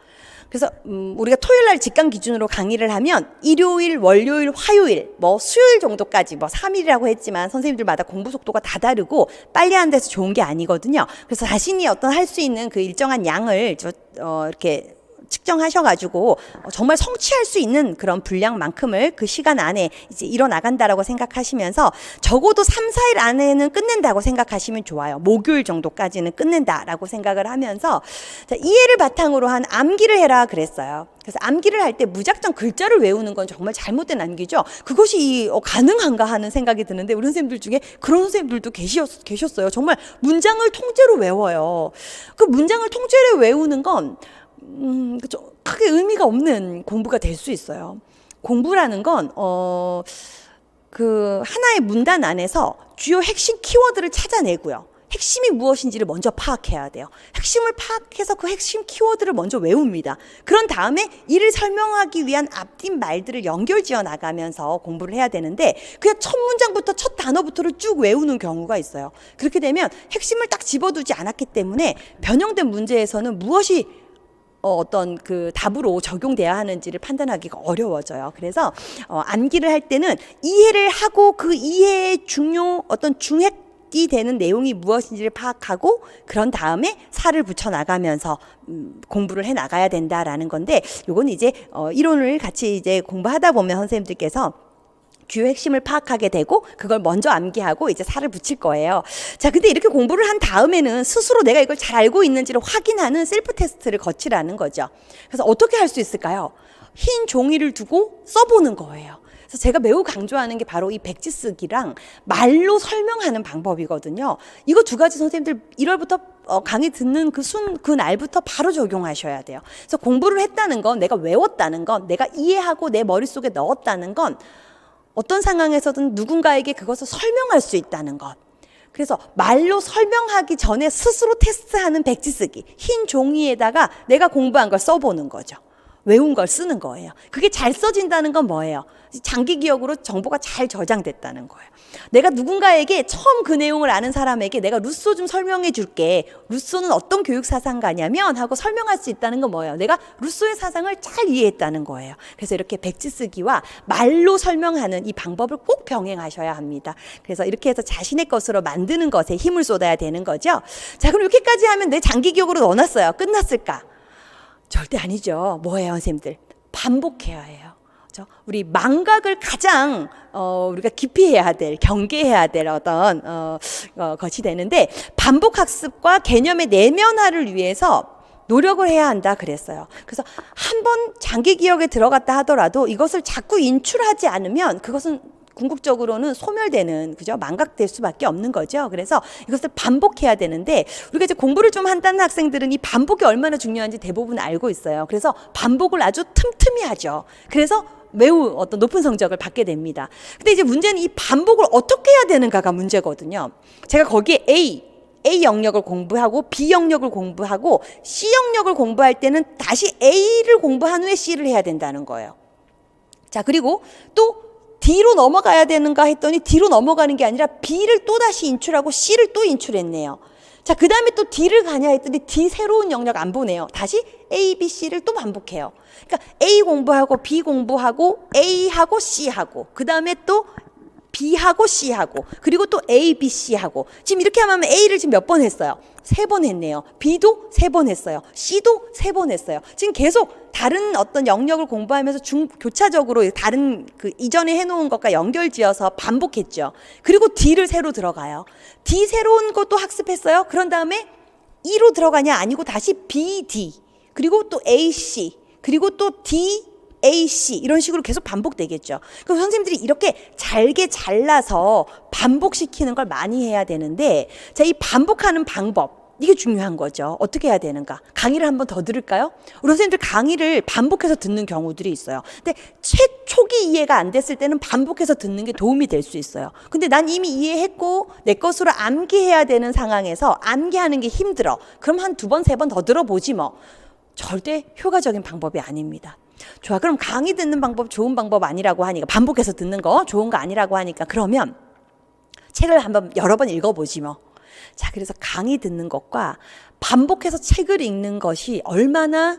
그래서 우리가 토요일 날 직강 기준으로 강의를 하면 일요일, 월요일, 화요일, 수요일 정도까지 3일이라고 했지만 선생님들마다 공부 속도가 다 다르고 빨리 하는 데서 좋은 게 아니거든요. 그래서 자신이 할 수 있는 그 일정한 양을 이렇게 측정하셔가지고 정말 성취할 수 있는 그런 분량만큼을 그 시간 안에 이제 이뤄나간다라고 생각하시면서 적어도 3, 4일 안에는 끝낸다고 생각하시면 좋아요. 목요일 정도까지는 끝낸다라고 생각을 하면서 이해를 바탕으로 한 암기를 해라 그랬어요. 그래서 암기를 할 때 무작정 글자를 외우는 건 정말 잘못된 암기죠. 그것이 가능한가 하는 생각이 드는데 우리 선생님들 중에 그런 선생님들도 계셨어요. 정말 문장을 통째로 외워요. 그 문장을 통째로 외우는 건 크게 의미가 없는 공부가 될 수 있어요. 공부라는 건 그 하나의 문단 안에서 주요 핵심 키워드를 찾아내고요. 핵심이 무엇인지를 먼저 파악해야 돼요. 핵심을 파악해서 그 핵심 키워드를 먼저 외웁니다. 그런 다음에 이를 설명하기 위한 앞뒤 말들을 연결지어 나가면서 공부를 해야 되는데 그냥 첫 문장부터 첫 단어부터를 쭉 외우는 경우가 있어요. 그렇게 되면 핵심을 딱 집어두지 않았기 때문에 변형된 문제에서는 무엇이 어떤 그 답으로 적용돼야 하는지를 판단하기가 어려워져요. 그래서 암기를 할 때는 이해를 하고 그 이해의 어떤 중핵이 되는 내용이 무엇인지를 파악하고 그런 다음에 살을 붙여 나가면서 공부를 해 나가야 된다라는 건데 요건 이제 이론을 같이 이제 공부하다 보면 선생님들께서 주요 핵심을 파악하게 되고 그걸 먼저 암기하고 이제 살을 붙일 거예요. 자, 근데 이렇게 공부를 한 다음에는 스스로 내가 이걸 잘 알고 있는지를 확인하는 셀프 테스트를 거치라는 거죠. 그래서 어떻게 할 수 있을까요? 흰 종이를 두고 써보는 거예요. 그래서 제가 매우 강조하는 게 바로 이 백지 쓰기랑 말로 설명하는 방법이거든요. 이거 두 가지 선생님들 1월부터 강의 듣는 그 날부터 바로 적용하셔야 돼요. 그래서 공부를 했다는 건, 내가 외웠다는 건, 내가 이해하고 내 머릿속에 넣었다는 건 어떤 상황에서든 누군가에게 그것을 설명할 수 있다는 것. 그래서 말로 설명하기 전에 스스로 테스트하는 백지 쓰기. 흰 종이에다가 내가 공부한 걸 써보는 거죠. 외운 걸 쓰는 거예요. 그게 잘 써진다는 건 뭐예요? 장기 기억으로 정보가 잘 저장됐다는 거예요. 내가 누군가에게 처음 그 내용을 아는 사람에게 내가 루소 좀 설명해 줄게. 루소는 어떤 교육 사상가냐면 하고 설명할 수 있다는 건 뭐예요? 내가 루소의 사상을 잘 이해했다는 거예요. 그래서 이렇게 백지 쓰기와 말로 설명하는 이 방법을 꼭 병행하셔야 합니다. 그래서 이렇게 해서 자신의 것으로 만드는 것에 힘을 쏟아야 되는 거죠. 자, 그럼 이렇게까지 하면 내 장기 기억으로 넣어놨어요. 끝났을까? 절대 아니죠. 뭐예요, 선생님들? 반복해야 해요. 그렇죠? 우리 망각을 가장 우리가 기피해야 될, 경계해야 될 어떤 것이 되는데 반복 학습과 개념의 내면화를 위해서 노력을 해야 한다 그랬어요. 그래서 한번 장기 기억에 들어갔다 하더라도 이것을 자꾸 인출하지 않으면 그것은 궁극적으로는 소멸되는, 그죠? 망각될 수밖에 없는 거죠. 그래서 이것을 반복해야 되는데 우리가 이제 공부를 좀 한다는 학생들은 이 반복이 얼마나 중요한지 대부분 알고 있어요. 그래서 반복을 아주 틈틈이 하죠. 그래서 매우 어떤 높은 성적을 받게 됩니다. 근데 이제 문제는 이 반복을 어떻게 해야 되는가가 문제거든요. 제가 거기에 A 영역을 공부하고 B 영역을 공부하고 C 영역을 공부할 때는 다시 A를 공부한 후에 C를 해야 된다는 거예요. 자, 그리고 또 D로 넘어가야 되는가 했더니 D로 넘어가는 게 아니라 B를 또 다시 인출하고 C를 또 인출했네요. 자, 그 다음에 또 D를 가냐 했더니 D 새로운 영역 안 보네요. 다시 A, B, C를 또 반복해요. 그러니까 A 공부하고 B 공부하고 A하고 C하고 그 다음에 또 B하고 C하고 그리고 또 A, B, C하고 지금 이렇게 하면 A를 지금 몇 번 했어요? 3번 했네요. B도 3번 했어요. C도 3번 했어요. 지금 계속 다른 어떤 영역을 공부하면서 교차적으로 다른 그 이전에 해놓은 것과 연결지어서 반복했죠. 그리고 D를 새로 들어가요. D 새로운 것도 학습했어요. 그런 다음에 E로 들어가냐 아니고 다시 B, D 그리고 또 A, C 그리고 또 D, AC 이런 식으로 계속 반복되겠죠. 그럼 선생님들이 이렇게 잘게 잘라서 반복시키는 걸 많이 해야 되는데 자, 이 반복하는 방법 이게 중요한 거죠. 어떻게 해야 되는가? 강의를 한번 더 들을까요? 우리 선생님들 강의를 반복해서 듣는 경우들이 있어요. 근데 초기 이해가 안 됐을 때는 반복해서 듣는 게 도움이 될 수 있어요. 근데 난 이미 이해했고 내 것으로 암기해야 되는 상황에서 암기하는 게 힘들어. 그럼 한 2번, 3번 더 들어보지 뭐. 절대 효과적인 방법이 아닙니다. 좋아, 그럼 강의 듣는 방법 좋은 방법 아니라고 하니까 반복해서 듣는 거 좋은 거 아니라고 하니까 그러면 책을 한번 여러 번 읽어보지 뭐. 자, 그래서 강의 듣는 것과 반복해서 책을 읽는 것이 얼마나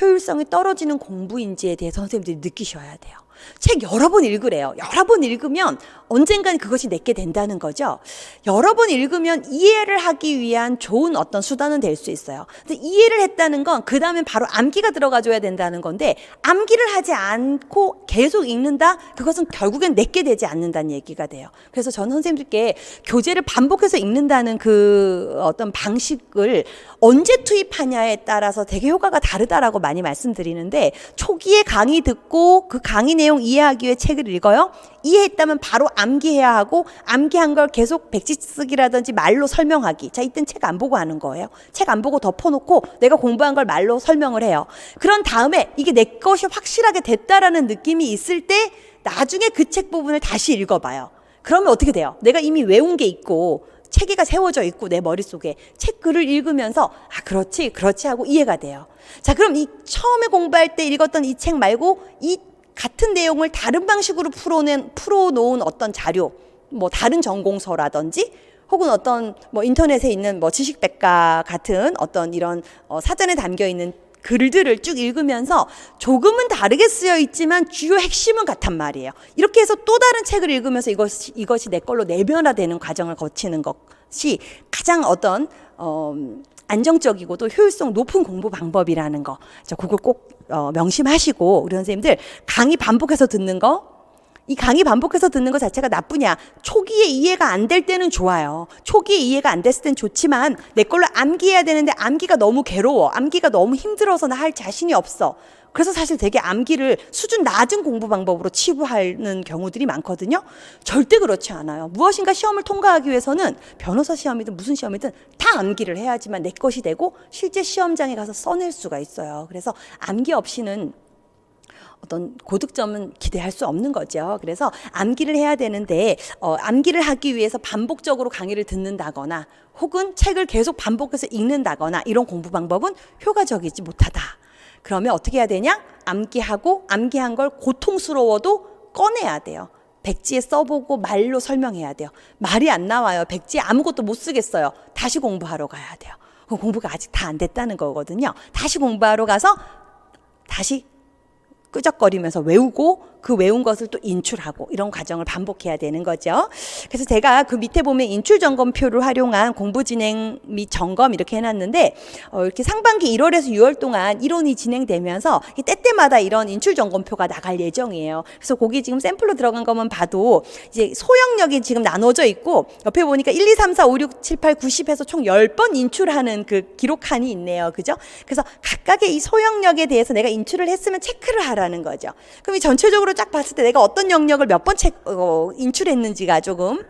효율성이 떨어지는 공부인지에 대해서 선생님들이 느끼셔야 돼요. 책 여러 번 읽으래요. 여러 번 읽으면 언젠간 그것이 내게 된다는 거죠. 여러 번 읽으면 이해를 하기 위한 좋은 어떤 수단은 될 수 있어요. 근데 이해를 했다는 건 그 다음에 바로 암기가 들어가줘야 된다는 건데 암기를 하지 않고 계속 읽는다? 그것은 결국엔 내게 되지 않는다는 얘기가 돼요. 그래서 저는 선생님들께 교재를 반복해서 읽는다는 그 어떤 방식을 언제 투입하냐에 따라서 되게 효과가 다르다라고 많이 말씀드리는데 초기에 강의 듣고 그 강의 내용 이해하기 위해 책을 읽어요. 이해했다면 바로 암기해야 하고 암기한 걸 계속 백지 쓰기라든지 말로 설명하기. 자, 이땐 책 안 보고 하는 거예요. 책 안 보고 덮어놓고 내가 공부한 걸 말로 설명을 해요. 그런 다음에 이게 내 것이 확실하게 됐다라는 느낌이 있을 때 나중에 그 책 부분을 다시 읽어봐요. 그러면 어떻게 돼요? 내가 이미 외운 게 있고 체계가 세워져 있고 내 머릿속에 책글을 읽으면서 그렇지 하고 이해가 돼요. 자, 그럼 이 처음에 공부할 때 읽었던 이 책 말고 이 같은 내용을 다른 방식으로 풀어놓은 어떤 자료, 뭐 다른 전공서라든지 혹은 어떤 뭐 인터넷에 있는 뭐 지식백과 같은 어떤 이런 사전에 담겨 있는 글들을 쭉 읽으면서 조금은 다르게 쓰여 있지만 주요 핵심은 같단 말이에요. 이렇게 해서 또 다른 책을 읽으면서 이것이 내 걸로 내면화되는 과정을 거치는 것이 가장 어떤 안정적이고도 효율성 높은 공부 방법이라는 거. 그걸 꼭 명심하시고, 우리 선생님들 강의 반복해서 듣는 거, 이 강의 반복해서 듣는 것 자체가 나쁘냐? 초기에 이해가 안 될 때는 좋아요. 초기에 이해가 안 됐을 땐 좋지만 내 걸로 암기해야 되는데 암기가 너무 괴로워. 암기가 너무 힘들어서 나 할 자신이 없어. 그래서 사실 되게 암기를 수준 낮은 공부 방법으로 치부하는 경우들이 많거든요. 절대 그렇지 않아요. 무엇인가 시험을 통과하기 위해서는 변호사 시험이든 무슨 시험이든 다 암기를 해야지만 내 것이 되고 실제 시험장에 가서 써낼 수가 있어요. 그래서 암기 없이는 어떤 고득점은 기대할 수 없는 거죠. 그래서 암기를 해야 되는데 암기를 하기 위해서 반복적으로 강의를 듣는다거나 혹은 책을 계속 반복해서 읽는다거나 이런 공부 방법은 효과적이지 못하다. 그러면 어떻게 해야 되냐? 암기하고 암기한 걸 고통스러워도 꺼내야 돼요. 백지에 써보고 말로 설명해야 돼요. 말이 안 나와요. 백지에 아무것도 못 쓰겠어요. 다시 공부하러 가야 돼요. 그럼 공부가 아직 다 안 됐다는 거거든요. 다시 공부하러 가서 다시 끄적거리면서 외우고 그 외운 것을 또 인출하고 이런 과정을 반복해야 되는 거죠. 그래서 제가 그 밑에 보면 인출 점검표를 활용한 공부 진행 및 점검 이렇게 해놨는데 이렇게 상반기 1월에서 6월 동안 이론이 진행되면서 때때마다 이런 인출 점검표가 나갈 예정이에요. 그래서 거기 지금 샘플로 들어간 것만 봐도 이제 소형력이 지금 나눠져 있고 옆에 보니까 1, 2, 3, 4, 5, 6, 7, 8, 90 해서 총 10번 인출하는 그 기록칸이 있네요. 그죠? 그래서 각각의 이 소형력에 대해서 내가 인출을 했으면 체크를 하라는 거죠. 그럼 이 전체적으로 쫙 봤을 때 내가 어떤 영역을 몇 번 인출했는지가 조금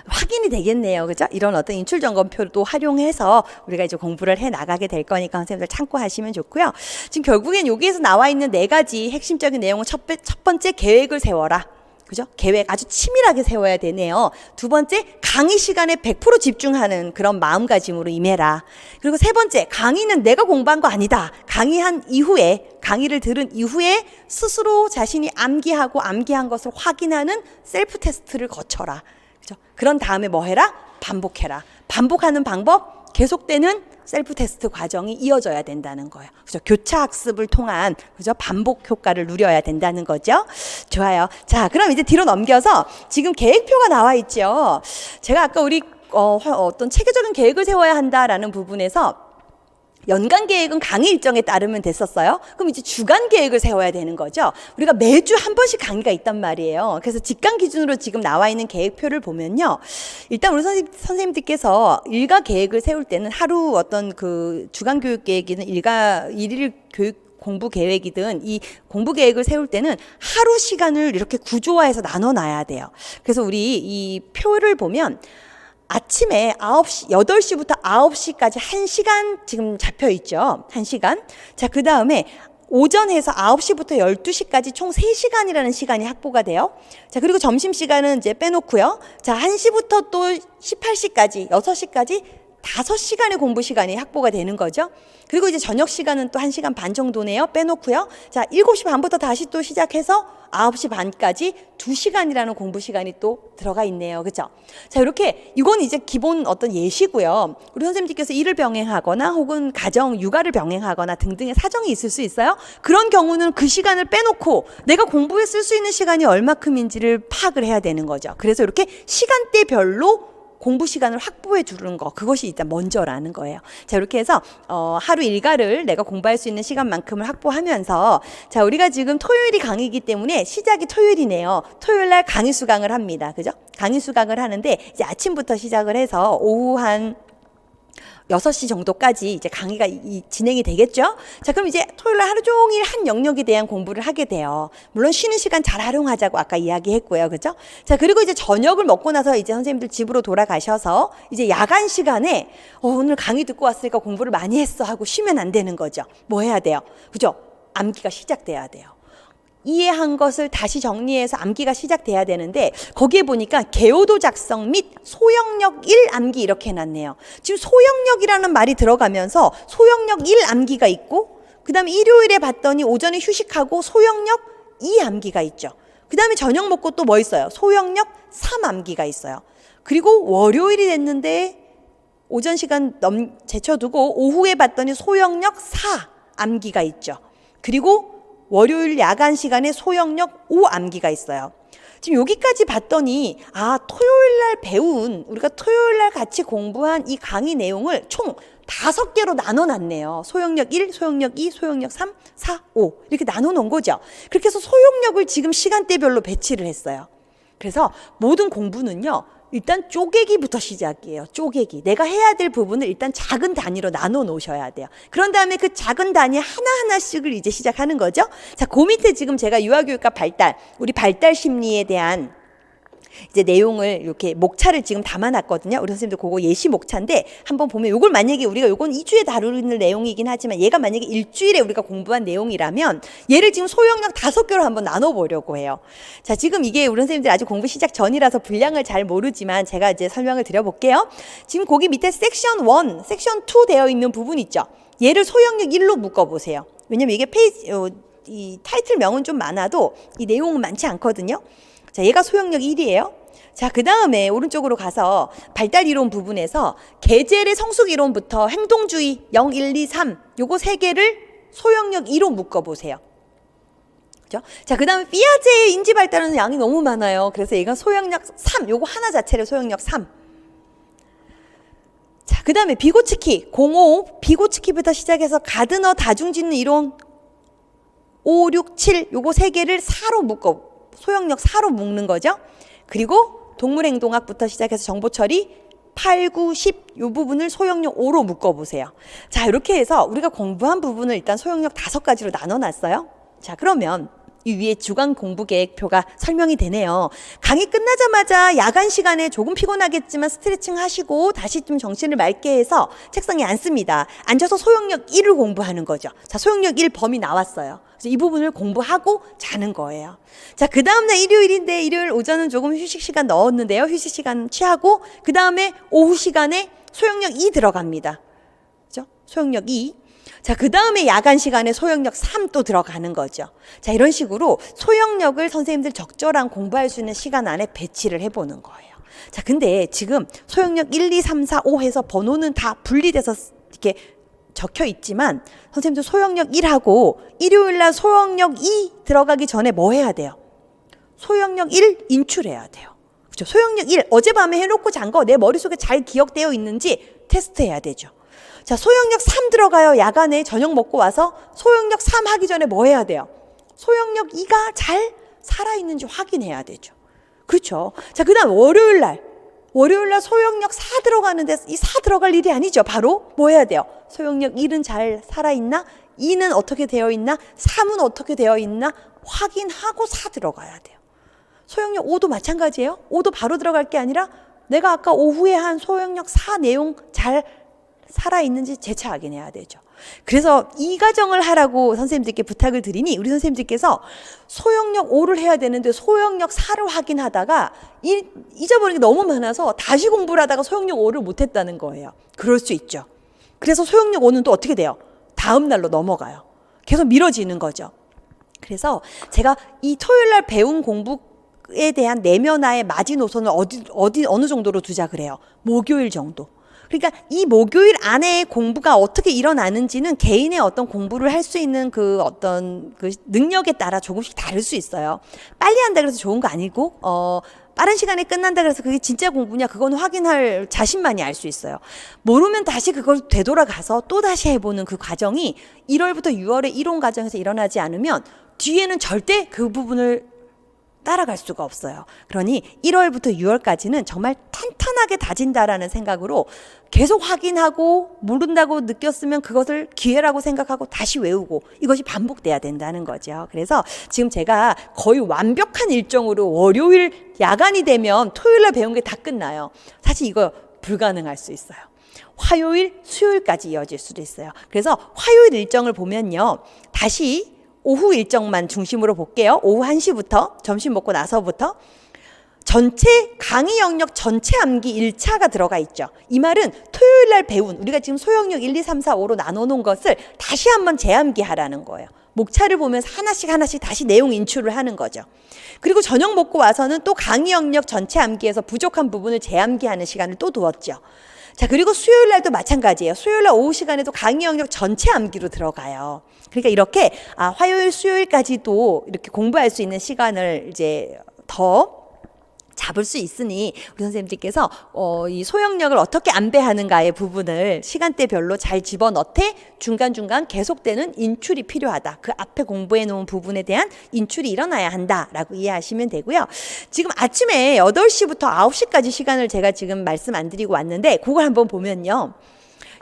확인이 되겠네요. 그죠? 이런 어떤 인출 점검표도 활용해서 우리가 이제 공부를 해 나가게 될 거니까 선생님들 참고하시면 좋고요. 지금 결국엔 여기에서 나와 있는 4가지 핵심적인 내용은 첫 번째 계획을 세워라. 그죠? 계획 아주 치밀하게 세워야 되네요. 두 번째, 강의 시간에 100% 집중하는 그런 마음가짐으로 임해라. 그리고 세 번째, 강의는 내가 공부한 거 아니다. 강의를 들은 이후에 스스로 자신이 암기하고 암기한 것을 확인하는 셀프 테스트를 거쳐라. 그죠? 그런 다음에 뭐 해라? 반복해라. 반복하는 방법, 계속되는 셀프 테스트 과정이 이어져야 된다는 거예요. 그죠? 교차 학습을 통한 그죠? 반복 효과를 누려야 된다는 거죠. 좋아요. 자, 그럼 이제 뒤로 넘겨서 지금 계획표가 나와 있죠. 제가 아까 우리 어떤 체계적인 계획을 세워야 한다라는 부분에서 연간 계획은 강의 일정에 따르면 됐었어요. 그럼 이제 주간 계획을 세워야 되는 거죠. 우리가 매주 한 번씩 강의가 있단 말이에요. 그래서 직강 기준으로 지금 나와 있는 계획표를 보면요. 일단 우리 선생님들께서 일과 계획을 세울 때는 하루 어떤 그 주간 교육 계획이든 일일 교육 공부 계획이든 이 공부 계획을 세울 때는 하루 시간을 이렇게 구조화해서 나눠놔야 돼요. 그래서 우리 이 표를 보면 아침에 8시부터 9시까지 1시간 지금 잡혀 있죠. 1시간. 자, 그 다음에 오전에서 9시부터 12시까지 총 3시간이라는 시간이 확보가 돼요. 자, 그리고 점심시간은 이제 빼놓고요. 자, 1시부터 또 18시까지, 6시까지 5시간의 공부 시간이 확보가 되는 거죠. 그리고 이제 저녁 시간은 또 1시간 반 정도네요. 빼놓고요. 자, 7시 반부터 다시 또 시작해서 9시 반까지 2시간이라는 공부 시간이 또 들어가 있네요. 그죠? 자, 이렇게 이건 이제 기본 어떤 예시고요. 우리 선생님께서 일을 병행하거나 혹은 가정, 육아를 병행하거나 등등의 사정이 있을 수 있어요. 그런 경우는 그 시간을 빼놓고 내가 공부에 쓸 수 있는 시간이 얼마큼인지를 파악을 해야 되는 거죠. 그래서 이렇게 시간대별로 공부 시간을 확보해 주는 거, 그것이 일단 먼저라는 거예요. 자, 이렇게 해서 하루 일과를 내가 공부할 수 있는 시간만큼을 확보하면서, 자, 우리가 지금 토요일이 강의이기 때문에 시작이 토요일이네요. 토요일 날 강의 수강을 합니다. 그죠? 강의 수강을 하는데 이제 아침부터 시작을 해서 오후 한 6시 정도까지 이제 강의가 진행이 되겠죠? 자, 그럼 이제 토요일 날 하루 종일 한 영역에 대한 공부를 하게 돼요. 물론 쉬는 시간 잘 활용하자고 아까 이야기했고요. 그죠? 자, 그리고 이제 저녁을 먹고 나서 이제 선생님들 집으로 돌아가셔서 이제 야간 시간에 오늘 강의 듣고 왔으니까 공부를 많이 했어 하고 쉬면 안 되는 거죠. 뭐 해야 돼요? 그죠? 암기가 시작돼야 돼요. 이해한 것을 다시 정리해서 암기가 시작돼야 되는데 거기에 보니까 개요도 작성 및 소형력 1 암기 이렇게 해놨네요. 지금 소형력이라는 말이 들어가면서 소형력 1 암기가 있고 그 다음에 일요일에 봤더니 오전에 휴식하고 소형력 2 암기가 있죠. 그 다음에 저녁 먹고 또 뭐 있어요? 소형력 3 암기가 있어요. 그리고 월요일이 됐는데 오전 시간 제쳐두고 오후에 봤더니 소형력 4 암기가 있죠. 그리고 월요일 야간 시간에 소형력 5 암기가 있어요. 지금 여기까지 봤더니 토요일 날 배운 우리가 토요일 날 같이 공부한 이 강의 내용을 총 5개로 나눠놨네요. 소형력 1, 소형력 2, 소형력 3, 4, 5 이렇게 나눠놓은 거죠. 그렇게 해서 소형력을 지금 시간대별로 배치를 했어요. 그래서 모든 공부는요. 일단 쪼개기부터 시작이에요. 쪼개기. 내가 해야 될 부분을 일단 작은 단위로 나눠 놓으셔야 돼요. 그런 다음에 그 작은 단위 하나하나씩을 이제 시작하는 거죠. 자, 그 밑에 지금 제가 유아교육과 발달, 우리 발달 심리에 대한 이제 내용을 이렇게 목차를 지금 담아놨거든요. 우리 선생님들 그거 예시 목차인데 한번 보면 요걸 만약에 우리가 요건 2주에 다루는 내용이긴 하지만 얘가 만약에 일주일에 우리가 공부한 내용이라면 얘를 지금 소형력 5개로 한번 나눠보려고 해요. 자, 지금 이게 우리 선생님들 아직 공부 시작 전이라서 분량을 잘 모르지만 제가 이제 설명을 드려볼게요. 지금 거기 밑에 섹션 1, 섹션 2 되어 있는 부분 있죠. 얘를 소형력 1로 묶어보세요. 왜냐면 이게 이 타이틀명은 좀 많아도 이 내용은 많지 않거든요. 자, 얘가 소형력 1이에요. 자, 그 다음에 오른쪽으로 가서 발달 이론 부분에서 게젤의 성숙 이론부터 행동주의 0, 1, 2, 3 요거 3개를 소형력 2로 묶어보세요. 그죠? 자, 그 다음에 피아제의 인지 발달은 양이 너무 많아요. 그래서 얘가 소형력 3 요거 하나 자체를 소형력 3. 자, 그 다음에 비고츠키 05 비고츠키부터 시작해서 가드너 다중짓는 이론 5, 6, 7 요거 3개를 4로 소형력 4로 묶는 거죠. 그리고 동물행동학부터 시작해서 정보처리 8, 9, 10 이 부분을 소형력 5로 묶어보세요. 자, 이렇게 해서 우리가 공부한 부분을 일단 소형력 5가지로 나눠놨어요. 자, 그러면 이 위에 주간 공부 계획표가 설명이 되네요. 강의 끝나자마자 야간 시간에 조금 피곤하겠지만 스트레칭 하시고 다시 좀 정신을 맑게 해서 책상에 앉습니다. 앉아서 소형력 1을 공부하는 거죠. 자, 소형력 1 범위 나왔어요. 그래서 이 부분을 공부하고 자는 거예요. 자, 그 다음날 일요일인데 일요일 오전은 조금 휴식 시간 넣었는데요. 휴식 시간 취하고 그 다음에 오후 시간에 소형력 2 들어갑니다. 그죠? 소형력 2. 자, 그 다음에 야간 시간에 소형력 3 또 들어가는 거죠. 자, 이런 식으로 소형력을 선생님들 적절한 공부할 수 있는 시간 안에 배치를 해보는 거예요. 자, 근데 지금 소형력 1, 2, 3, 4, 5 해서 번호는 다 분리돼서 이렇게 적혀 있지만 선생님들 소형력 1하고 일요일날 소형력 2 들어가기 전에 뭐 해야 돼요? 소형력 1 인출해야 돼요. 그렇죠? 소형력 1 어젯밤에 해놓고 잔 거 내 머릿속에 잘 기억되어 있는지 테스트해야 되죠. 자, 소형력 3 들어가요. 야간에 저녁 먹고 와서 소형력 3 하기 전에 뭐 해야 돼요? 소형력 2가 잘 살아있는지 확인해야 되죠. 그렇죠. 자, 그 다음 월요일날 소형력 4 들어가는데 이 4 들어갈 일이 아니죠. 바로 뭐 해야 돼요? 소형력 1은 잘 살아있나? 2는 어떻게 되어 있나? 3은 어떻게 되어 있나? 확인하고 4 들어가야 돼요. 소형력 5도 마찬가지예요. 5도 바로 들어갈 게 아니라 내가 아까 오후에 한 소형력 4 내용 잘 살아있는지 재차 확인해야 되죠. 그래서 이 과정을 하라고 선생님들께 부탁을 드리니 우리 선생님들께서 소형력 5를 해야 되는데 소형력 4를 확인하다가 잊어버린 게 너무 많아서 다시 공부를 하다가 소형력 5를 못했다는 거예요. 그럴 수 있죠. 그래서 소형력 5는 또 어떻게 돼요? 다음 날로 넘어가요. 계속 미뤄지는 거죠. 그래서 제가 이 토요일 날 배운 공부에 대한 내면화의 마지노선을 어느 정도로 두자 그래요. 목요일 정도. 그러니까 이 목요일 안에 공부가 어떻게 일어나는지는 개인의 어떤 공부를 할 수 있는 그 어떤 그 능력에 따라 조금씩 다를 수 있어요. 빨리 한다 그래서 좋은 거 아니고, 빠른 시간에 끝난다 그래서 그게 진짜 공부냐, 그건 확인할 자신만이 알 수 있어요. 모르면 다시 그걸 되돌아가서 또 다시 해보는 그 과정이 1월부터 6월의 이론 과정에서 일어나지 않으면 뒤에는 절대 그 부분을 따라갈 수가 없어요. 그러니 1월부터 6월까지는 정말 탄탄하게 다진다라는 생각으로 계속 확인하고 모른다고 느꼈으면 그것을 기회라고 생각하고 다시 외우고 이것이 반복돼야 된다는 거죠. 그래서 지금 제가 거의 완벽한 일정으로 월요일 야간이 되면 토요일날 배운 게 다 끝나요. 사실 이거 불가능할 수 있어요. 화요일, 수요일까지 이어질 수도 있어요. 그래서 화요일 일정을 보면요. 다시 오후 일정만 중심으로 볼게요. 오후 1시부터 점심 먹고 나서부터 전체 강의 영역 전체 암기 1차가 들어가 있죠. 이 말은 토요일 날 배운 우리가 지금 소영역 1, 2, 3, 4, 5로 나눠놓은 것을 다시 한번 재암기하라는 거예요. 목차를 보면서 하나씩 다시 내용 인출을 하는 거죠. 그리고 저녁 먹고 와서는 또 강의 영역 전체 암기에서 부족한 부분을 재암기하는 시간을 또 두었죠. 자, 그리고 수요일 날도 마찬가지예요. 수요일 날 오후 시간에도 강의 영역 전체 암기로 들어가요. 그러니까 이렇게 화요일, 수요일까지도 이렇게 공부할 수 있는 시간을 이제 더 잡을 수 있으니 우리 선생님들께서 이 소형력을 어떻게 안배하는가의 부분을 시간대별로 잘 집어넣되 중간중간 계속되는 인출이 필요하다. 그 앞에 공부해 놓은 부분에 대한 인출이 일어나야 한다라고 이해하시면 되고요. 지금 아침에 8시부터 9시까지 시간을 제가 지금 말씀 안 드리고 왔는데 그걸 한번 보면요.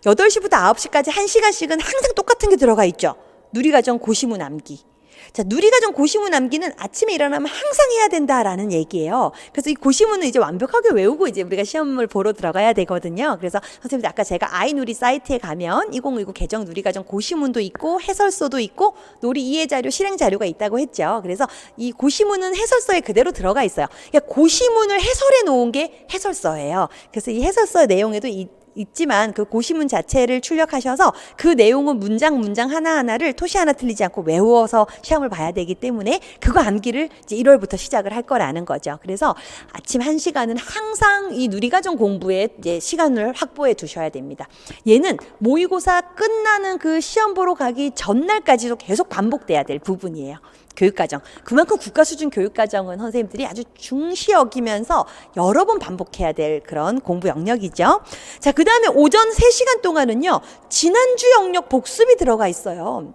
8시부터 9시까지 1시간씩은 항상 똑같은 게 들어가 있죠. 누리과정 고시문 암기. 자, 누리과정 고시문 암기는 아침에 일어나면 항상 해야 된다라는 얘기예요. 그래서 이 고시문을 이제 완벽하게 외우고 이제 우리가 시험을 보러 들어가야 되거든요. 그래서 선생님들 아까 제가 아이누리 사이트에 가면 2019 개정 누리과정 고시문도 있고 해설서도 있고 놀이 이해 자료, 실행 자료가 있다고 했죠. 그래서 이 고시문은 해설서에 그대로 들어가 있어요. 그러니까 고시문을 해설해 놓은 게 해설서예요. 그래서 이 해설서 내용에도 있지만 그 고시문 자체를 출력하셔서 그 내용은 문장 하나하나를 토시 하나 틀리지 않고 외워서 시험을 봐야 되기 때문에 그거 암기를 이제 1월부터 시작을 할 거라는 거죠. 그래서 아침 1시간은 항상 이 누리과정 공부에 이제 시간을 확보해 두셔야 됩니다. 얘는 모의고사 끝나는 그 시험 보러 가기 전날까지도 계속 반복돼야 될 부분이에요. 교육과정. 그만큼 국가수준 교육과정은 선생님들이 아주 중시 여기면서 여러 번 반복해야 될 그런 공부 영역이죠. 자, 그 다음에 오전 3시간 동안은요, 지난주 영역 복습이 들어가 있어요.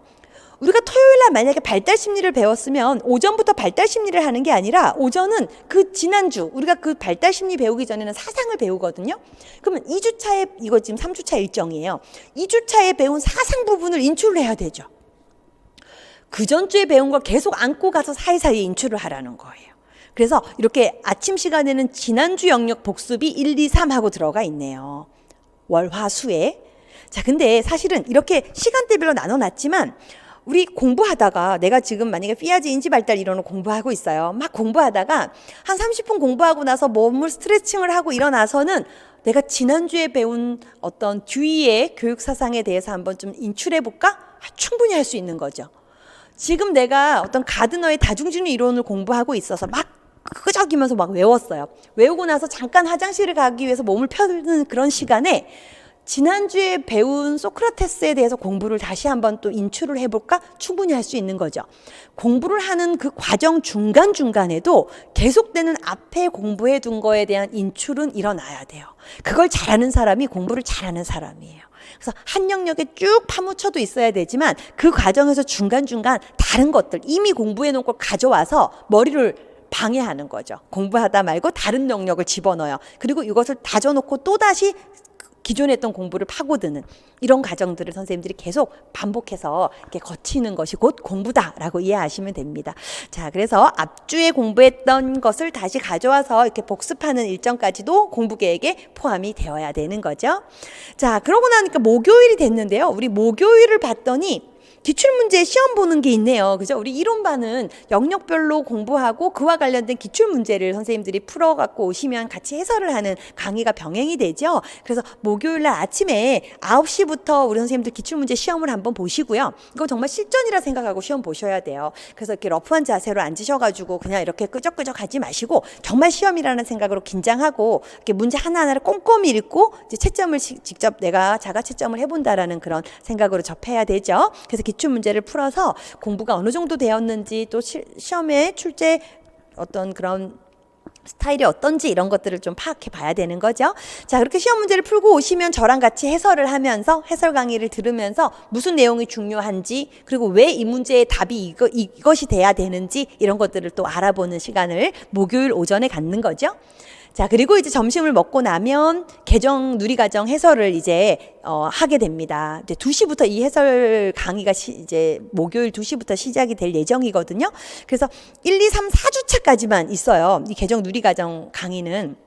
우리가 토요일 날 만약에 발달 심리를 배웠으면 오전부터 발달 심리를 하는 게 아니라 오전은 그 지난주 우리가 그 발달 심리 배우기 전에는 사상을 배우거든요. 그러면 2주차에 이거 지금 3주차 일정이에요. 2주차에 배운 사상 부분을 인출을 해야 되죠. 그 전주에 배운 걸 계속 안고 가서 사이사이에 인출을 하라는 거예요. 그래서 이렇게 아침 시간에는 지난주 영역 복습이 1, 2, 3 하고 들어가 있네요. 월, 화, 수에. 자, 근데 사실은 이렇게 시간대별로 나눠놨지만 우리 공부하다가 내가 지금 만약에 피아제 인지발달 이론을 공부하고 있어요. 막 공부하다가 한 30분 공부하고 나서 몸을 스트레칭을 하고 일어나서는 내가 지난주에 배운 어떤 듀이의 교육사상에 대해서 한번 좀 인출해볼까? 충분히 할 수 있는 거죠. 지금 내가 어떤 가드너의 다중진리 이론을 공부하고 있어서 막 끄적이면서 막 외웠어요. 외우고 나서 잠깐 화장실을 가기 위해서 몸을 펴는 그런 시간에 지난주에 배운 소크라테스에 대해서 공부를 다시 한번 또 인출을 해볼까? 충분히 할 수 있는 거죠. 공부를 하는 그 과정 중간중간에도 계속되는 앞에 공부해 둔 거에 대한 인출은 일어나야 돼요. 그걸 잘하는 사람이 공부를 잘하는 사람이에요. 그래서 한 영역에 쭉 파묻혀도 있어야 되지만 그 과정에서 중간중간 다른 것들 이미 공부해 놓은 걸 가져와서 머리를 방해하는 거죠. 공부하다 말고 다른 영역을 집어넣어요. 그리고 이것을 다져놓고 또다시 기존에 했던 공부를 파고드는 이런 과정들을 선생님들이 계속 반복해서 이렇게 거치는 것이 곧 공부다라고 이해하시면 됩니다. 자, 그래서 앞주에 공부했던 것을 다시 가져와서 이렇게 복습하는 일정까지도 공부 계획에 포함이 되어야 되는 거죠. 자, 그러고 나니까 목요일이 됐는데요. 우리 목요일을 봤더니 기출문제 시험 보는 게 있네요. 그죠? 우리 이론반은 영역별로 공부하고 그와 관련된 기출문제를 선생님들이 풀어갖고 오시면 같이 해설을 하는 강의가 병행이 되죠. 그래서 목요일 날 아침에 9시부터 우리 선생님들 기출문제 시험을 한번 보시고요. 이거 정말 실전이라 생각하고 시험 보셔야 돼요. 그래서 이렇게 러프한 자세로 앉으셔가지고 그냥 이렇게 끄적끄적 하지 마시고 정말 시험이라는 생각으로 긴장하고 이렇게 문제 하나하나를 꼼꼼히 읽고 이제 채점을 직접 내가 자가 채점을 해본다라는 그런 생각으로 접해야 되죠. 그래서 기출 문제를 풀어서 공부가 어느 정도 되었는지 또 시험에 출제 어떤 그런 스타일이 어떤지 이런 것들을 좀 파악해 봐야 되는 거죠. 자, 그렇게 시험 문제를 풀고 오시면 저랑 같이 해설을 하면서 해설 강의를 들으면서 무슨 내용이 중요한지 그리고 왜 이 문제의 답이 이것이 돼야 되는지 이런 것들을 또 알아보는 시간을 목요일 오전에 갖는 거죠. 자, 그리고 이제 점심을 먹고 나면 개정 누리과정 해설을 이제 하게 됩니다. 이제 2시부터 이 해설 강의가 이제 목요일 2시부터 시작이 될 예정이거든요. 그래서 1, 2, 3, 4주차까지만 있어요. 이 개정 누리과정 강의는.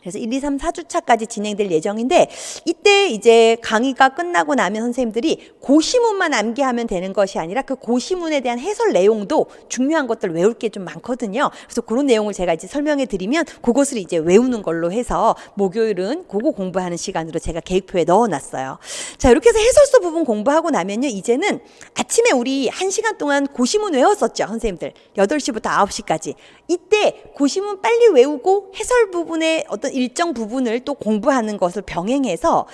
그래서 1, 2, 3, 4주차까지 진행될 예정인데 이때 이제 강의가 끝나고 나면 선생님들이 고시문만 암기하면 되는 것이 아니라 그 고시문에 대한 해설 내용도 중요한 것들 외울 게 좀 많거든요. 그래서 그런 내용을 제가 이제 설명해 드리면 그것을 이제 외우는 걸로 해서 목요일은 그거 공부하는 시간으로 제가 계획표에 넣어놨어요. 자, 이렇게 해서 해설서 부분 공부하고 나면요. 이제는 아침에 우리 1시간 동안 고시문 외웠었죠. 선생님들. 8시부터 9시까지. 이때 고시문 빨리 외우고 해설 부분의 어떤 일정 부분을 또 공부하는 것을 병행해서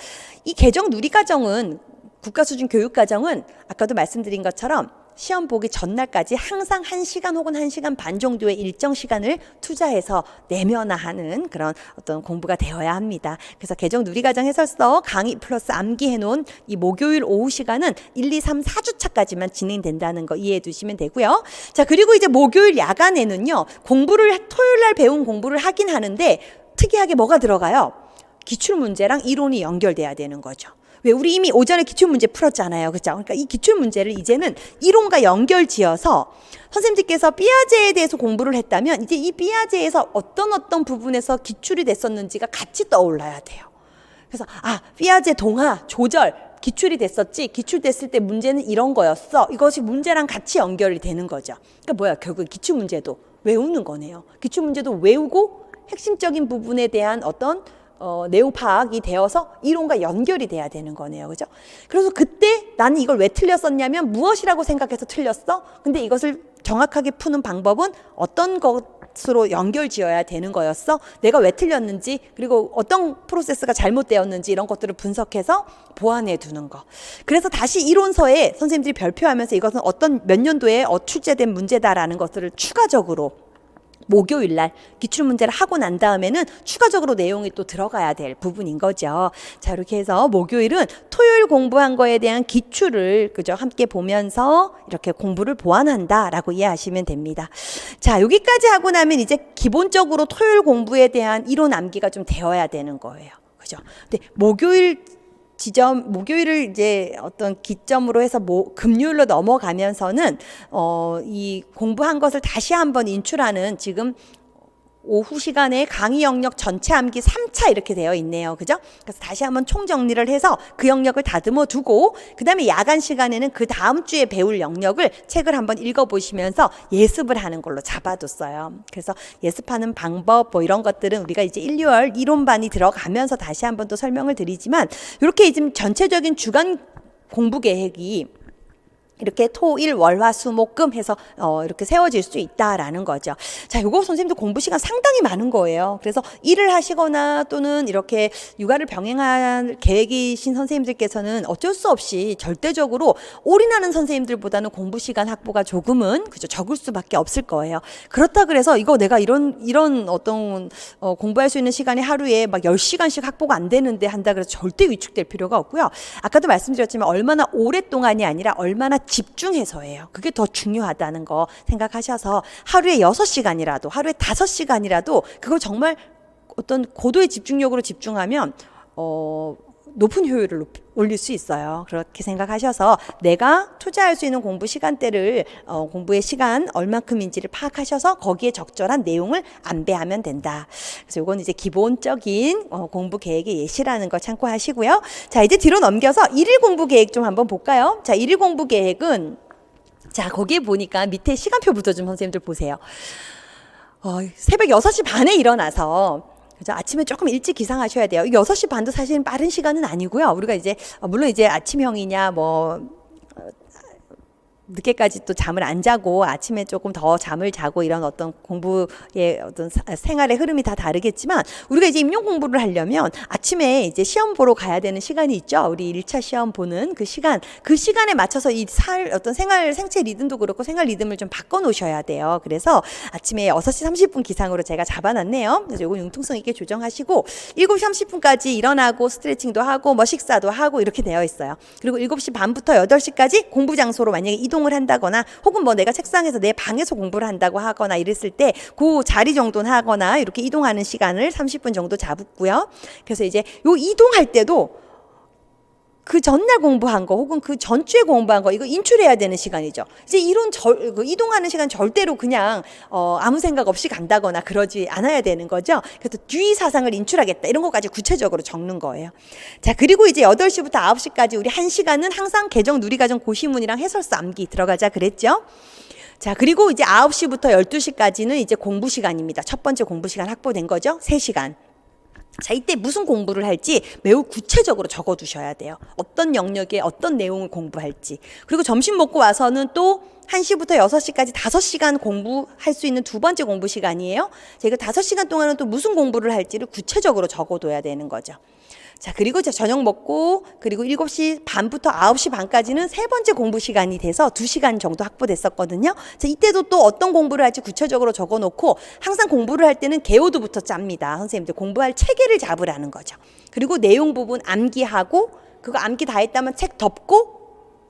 이 개정 누리과정은 국가수준 교육과정은 아까도 말씀드린 것처럼 시험 보기 전날까지 항상 1시간 혹은 1시간 반 정도의 일정 시간을 투자해서 내면화하는 그런 어떤 공부가 되어야 합니다. 그래서 개정 누리과정 해설서 강의 플러스 암기해 놓은 이 목요일 오후 시간은 1, 2, 3, 4주차까지만 진행된다는 거 이해해 두시면 되고요. 자, 그리고 이제 목요일 야간에는요. 공부를 토요일 날 배운 공부를 하긴 하는데 특이하게 뭐가 들어가요? 기출문제랑 이론이 연결돼야 되는 거죠. 왜 우리 이미 오전에 기출문제 풀었잖아요. 그렇죠? 그러니까 이 기출문제를 이제는 이론과 연결지어서 선생님들께서 삐아제에 대해서 공부를 했다면 이제 이 삐아제에서 어떤 부분에서 기출이 됐었는지가 같이 떠올라야 돼요. 그래서 삐아제 동화, 조절, 기출이 됐었지. 기출됐을 때 문제는 이런 거였어. 이것이 문제랑 같이 연결이 되는 거죠. 그러니까 뭐야? 결국 기출문제도 외우는 거네요. 기출문제도 외우고 핵심적인 부분에 대한 어떤 내용 파악이 되어서 이론과 연결이 돼야 되는 거네요. 그죠? 그래서 그때 나는 이걸 왜 틀렸었냐면 무엇이라고 생각해서 틀렸어? 근데 이것을 정확하게 푸는 방법은 어떤 것으로 연결 지어야 되는 거였어? 내가 왜 틀렸는지, 그리고 어떤 프로세스가 잘못되었는지 이런 것들을 분석해서 보완해 두는 거. 그래서 다시 이론서에 선생님들이 발표하면서 이것은 어떤 몇 년도에 출제된 문제다라는 것들을 추가적으로 목요일 날 기출문제를 하고 난 다음에는 추가적으로 내용이 또 들어가야 될 부분인 거죠. 자, 이렇게 해서 목요일은 토요일 공부한 거에 대한 기출을 그죠? 함께 보면서 이렇게 공부를 보완한다라고 이해하시면 됩니다. 자, 여기까지 하고 나면 이제 기본적으로 토요일 공부에 대한 이론 암기가 좀 되어야 되는 거예요. 그죠? 근데 목요일을 이제 어떤 기점으로 해서 금요일로 넘어가면서는 이 공부한 것을 다시 한번 인출하는 지금 오후 시간에 강의 영역 전체 암기 3차 이렇게 되어 있네요. 그죠? 그래서 다시 한번 총정리를 해서 그 영역을 다듬어 두고 그 다음에 야간 시간에는 그 다음 주에 배울 영역을 책을 한번 읽어보시면서 예습을 하는 걸로 잡아뒀어요. 그래서 예습하는 방법 뭐 이런 것들은 우리가 이제 1, 2월 이론반이 들어가면서 다시 한번 또 설명을 드리지만 이렇게 지금 전체적인 주간 공부 계획이 이렇게 토, 일, 월, 화, 수, 목, 금 해서 이렇게 세워질 수 있다라는 거죠. 자, 요거 선생님도 공부 시간 상당히 많은 거예요. 그래서 일을 하시거나 또는 이렇게 육아를 병행할 계획이신 선생님들께서는 어쩔 수 없이 절대적으로 올인하는 선생님들보다는 공부 시간 확보가 조금은 그죠 적을 수밖에 없을 거예요. 그렇다 그래서 이거 내가 이런 어떤 공부할 수 있는 시간이 하루에 막 10시간씩 확보가 안 되는데 한다 그래서 절대 위축될 필요가 없고요. 아까도 말씀드렸지만 얼마나 오랫동안이 아니라 얼마나 집중해서예요. 그게 더 중요하다는 거 생각하셔서 하루에 6시간이라도 하루에 5시간이라도 그걸 정말 어떤 고도의 집중력으로 집중하면 높은 효율을 올릴 수 있어요. 그렇게 생각하셔서 내가 투자할 수 있는 공부 시간대를 공부의 시간 얼마큼인지를 파악하셔서 거기에 적절한 내용을 안배하면 된다. 그래서 이건 이제 기본적인 공부 계획의 예시라는 걸 참고하시고요. 자, 이제 뒤로 넘겨서 일일 공부 계획 좀 한번 볼까요? 자, 일일 공부 계획은 자, 거기에 보니까 밑에 시간표부터 좀 선생님들 보세요. 새벽 6시 반에 일어나서 그죠? 아침에 조금 일찍 기상하셔야 돼요. 6시 반도 사실은 빠른 시간은 아니고요. 우리가 이제 물론 이제 아침형이냐 늦게까지 또 잠을 안 자고 아침에 조금 더 잠을 자고 이런 어떤 공부의 어떤 생활의 흐름이 다 다르겠지만 우리가 이제 임용 공부를 하려면 아침에 이제 시험 보러 가야 되는 시간이 있죠. 우리 1차 시험 보는 그 시간에 맞춰서 어떤 생체 리듬도 그렇고 생활 리듬을 좀 바꿔 놓으셔야 돼요. 그래서 아침에 6시 30분 기상으로 제가 잡아놨네요. 그래서 이거 융통성 있게 조정하시고 7시 30분까지 일어나고 스트레칭도 하고 식사도 하고 이렇게 되어 있어요. 그리고 7시 반부터 8시까지 공부 장소로 만약에 이동을 한다거나 혹은 내가 책상에서 내 방에서 공부를 한다고 하거나 이랬을 때 그 자리 정도는 하거나 이렇게 이동하는 시간을 30분 정도 잡고요. 그래서 이제 요 이동할 때도 그 전날 공부한 거 혹은 그 전주에 공부한 거 이거 인출해야 되는 시간이죠. 이제 이동하는 시간 절대로 그냥 아무 생각 없이 간다거나 그러지 않아야 되는 거죠. 그래서 뒤 사상을 인출하겠다 이런 것까지 구체적으로 적는 거예요. 자, 그리고 이제 8시부터 9시까지 우리 1시간은 항상 개정 누리과정 고시문이랑 해설서 암기 들어가자 그랬죠. 자, 그리고 이제 9시부터 12시까지는 이제 공부 시간입니다. 첫 번째 공부 시간 확보된 거죠. 3시간. 자, 이때 무슨 공부를 할지 매우 구체적으로 적어 두셔야 돼요. 어떤 영역에 어떤 내용을 공부할지. 그리고 점심 먹고 와서는 또 1시부터 6시까지 5시간 공부할 수 있는 두 번째 공부 시간이에요. 자, 이거 5시간 동안은 또 무슨 공부를 할지를 구체적으로 적어 둬야 되는 거죠. 자, 그리고 이제 저녁 먹고 그리고 7시 반부터 9시 반까지는 세 번째 공부 시간이 돼서 2시간 정도 확보됐었거든요. 자, 이때도 또 어떤 공부를 할지 구체적으로 적어 놓고 항상 공부를 할 때는 개요도부터 짭니다. 선생님들 공부할 체계를 잡으라는 거죠. 그리고 내용 부분 암기하고 그거 암기 다 했다면 책 덮고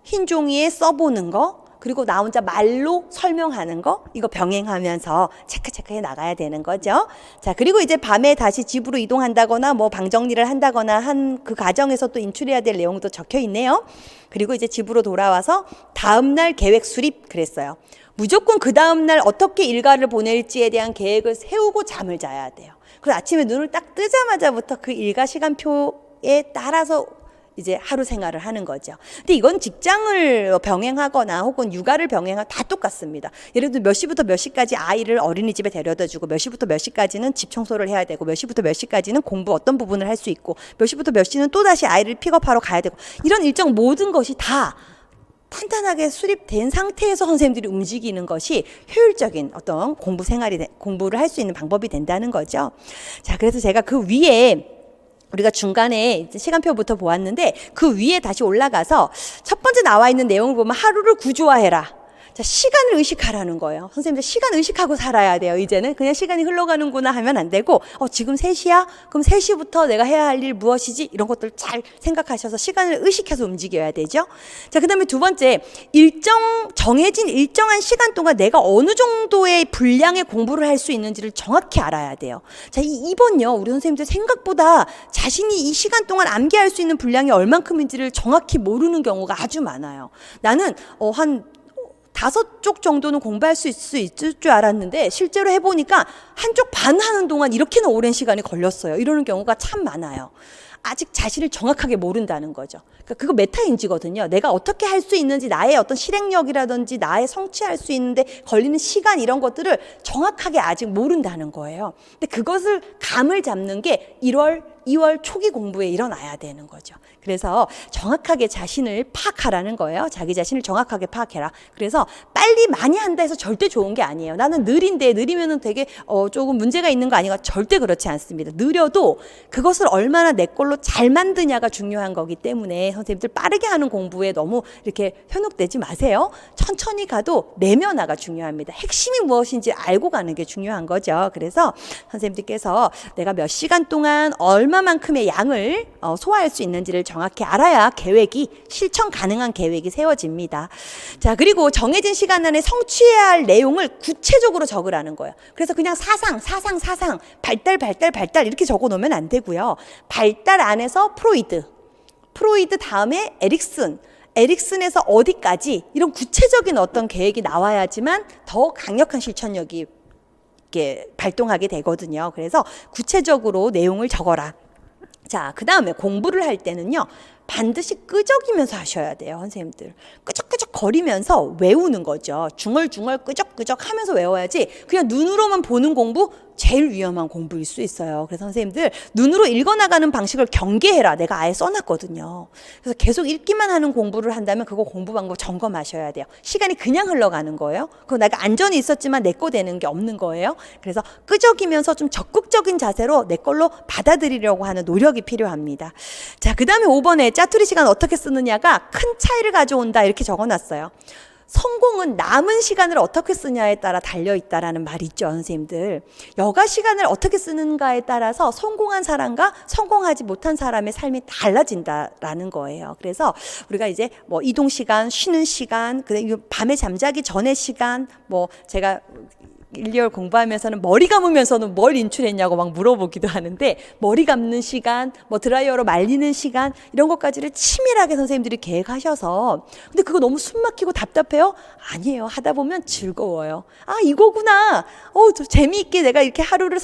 흰 종이에 써보는 거 그리고 나 혼자 말로 설명하는 거 이거 병행하면서 체크해 나가야 되는 거죠. 자, 그리고 이제 밤에 다시 집으로 이동한다거나 뭐 방 정리를 한다거나 한 그 과정에서 또 인출해야 될 내용도 적혀 있네요. 그리고 이제 집으로 돌아와서 다음날 계획 수립 그랬어요. 무조건 그 다음날 어떻게 일과를 보낼지에 대한 계획을 세우고 잠을 자야 돼요. 그래서 아침에 눈을 딱 뜨자마자부터 그 일과 시간표에 따라서 이제 하루 생활을 하는 거죠. 근데 이건 직장을 병행하거나 혹은 육아를 병행하거나 다 똑같습니다. 예를 들어 몇 시부터 몇 시까지 아이를 어린이집에 데려다 주고 몇 시부터 몇 시까지는 집 청소를 해야 되고 몇 시부터 몇 시까지는 공부 어떤 부분을 할 수 있고 몇 시부터 몇 시는 또다시 아이를 픽업하러 가야 되고 이런 일정 모든 것이 다 탄탄하게 수립된 상태에서 선생님들이 움직이는 것이 효율적인 어떤 공부를 할 수 있는 방법이 된다는 거죠. 자, 그래서 제가 그 위에 우리가 중간에 시간표부터 보았는데 그 위에 다시 올라가서 첫 번째 나와 있는 내용을 보면 하루를 구조화해라. 자, 시간을 의식하라는 거예요. 선생님들 시간 의식하고 살아야 돼요. 이제는 그냥 시간이 흘러가는구나 하면 안 되고 지금 3시야? 그럼 3시부터 내가 해야 할 일 무엇이지? 이런 것들 잘 생각하셔서 시간을 의식해서 움직여야 되죠. 자, 그 다음에 두 번째 정해진 일정한 시간 동안 내가 어느 정도의 분량의 공부를 할 수 있는지를 정확히 알아야 돼요. 자, 2번요. 우리 선생님들 생각보다 자신이 이 시간 동안 암기할 수 있는 분량이 얼만큼인지를 정확히 모르는 경우가 아주 많아요. 나는 한 5쪽 정도는 공부할 수 있을 줄 알았는데 실제로 해보니까 한쪽 반 하는 동안 이렇게나 오랜 시간이 걸렸어요. 이러는 경우가 참 많아요. 아직 자신을 정확하게 모른다는 거죠. 그러니까 그거 메타인지거든요. 내가 어떻게 할 수 있는지 나의 어떤 실행력이라든지 나의 성취할 수 있는데 걸리는 시간 이런 것들을 정확하게 아직 모른다는 거예요. 근데 그것을 감을 잡는 게 2월 초기 공부에 일어나야 되는 거죠. 그래서 정확하게 자신을 파악하라는 거예요. 자기 자신을 정확하게 파악해라. 그래서 빨리 많이 한다 해서 절대 좋은 게 아니에요. 나는 느리면은 되게 조금 문제가 있는 거 아닌가? 절대 그렇지 않습니다. 느려도 그것을 얼마나 내 걸로 잘 만드냐가 중요한 거기 때문에 선생님들 빠르게 하는 공부에 너무 이렇게 현혹되지 마세요. 천천히 가도 내면화가 중요합니다. 핵심이 무엇인지 알고 가는 게 중요한 거죠. 그래서 선생님들께서 내가 몇 시간 동안 얼마만큼의 양을 소화할 수 있는지를 정확히 알아야 실천 가능한 계획이 세워집니다. 자, 그리고 정해진 시간 안에 성취해야 할 내용을 구체적으로 적으라는 거예요. 그래서 그냥 사상, 발달 이렇게 적어 놓으면 안 되고요. 발달 안에서 프로이드 다음에 에릭슨에서 어디까지 이런 구체적인 어떤 계획이 나와야지만 더 강력한 실천력이 이렇게 발동하게 되거든요. 그래서 구체적으로 내용을 적어라. 자, 그 다음에 공부를 할 때는요, 반드시 끄적이면서 하셔야 돼요, 선생님들. 끄적끄적 거리면서 외우는 거죠. 중얼중얼 끄적끄적 하면서 외워야지 그냥 눈으로만 보는 공부 제일 위험한 공부일 수 있어요. 그래서 선생님들 눈으로 읽어나가는 방식을 경계해라. 내가 아예 써놨거든요. 그래서 계속 읽기만 하는 공부를 한다면 그거 공부 방법 점검하셔야 돼요. 시간이 그냥 흘러가는 거예요. 그거 내가 안전이 있었지만 내 거 되는 게 없는 거예요. 그래서 끄적이면서 좀 적극적인 자세로 내 걸로 받아들이려고 하는 노력이 필요합니다. 자, 그 다음에 5번에 짜투리 시간 어떻게 쓰느냐가 큰 차이를 가져온다 이렇게 적어놨어요. 성공은 남은 시간을 어떻게 쓰냐에 따라 달려있다라는 말이 있죠, 선생님들. 여가 시간을 어떻게 쓰는가에 따라서 성공한 사람과 성공하지 못한 사람의 삶이 달라진다라는 거예요. 그래서 우리가 이제 뭐 이동 시간, 쉬는 시간, 밤에 잠자기 전의 시간, 제가 1, 2월 공부하면서는 머리 감으면서는 뭘 인출했냐고 막 물어보기도 하는데, 머리 감는 시간, 뭐 드라이어로 말리는 시간, 이런 것까지를 치밀하게 선생님들이 계획하셔서. 근데 그거 너무 숨 막히고 답답해요? 아니에요. 하다 보면 즐거워요. 아, 이거구나. 재미있게 내가 이렇게 하루를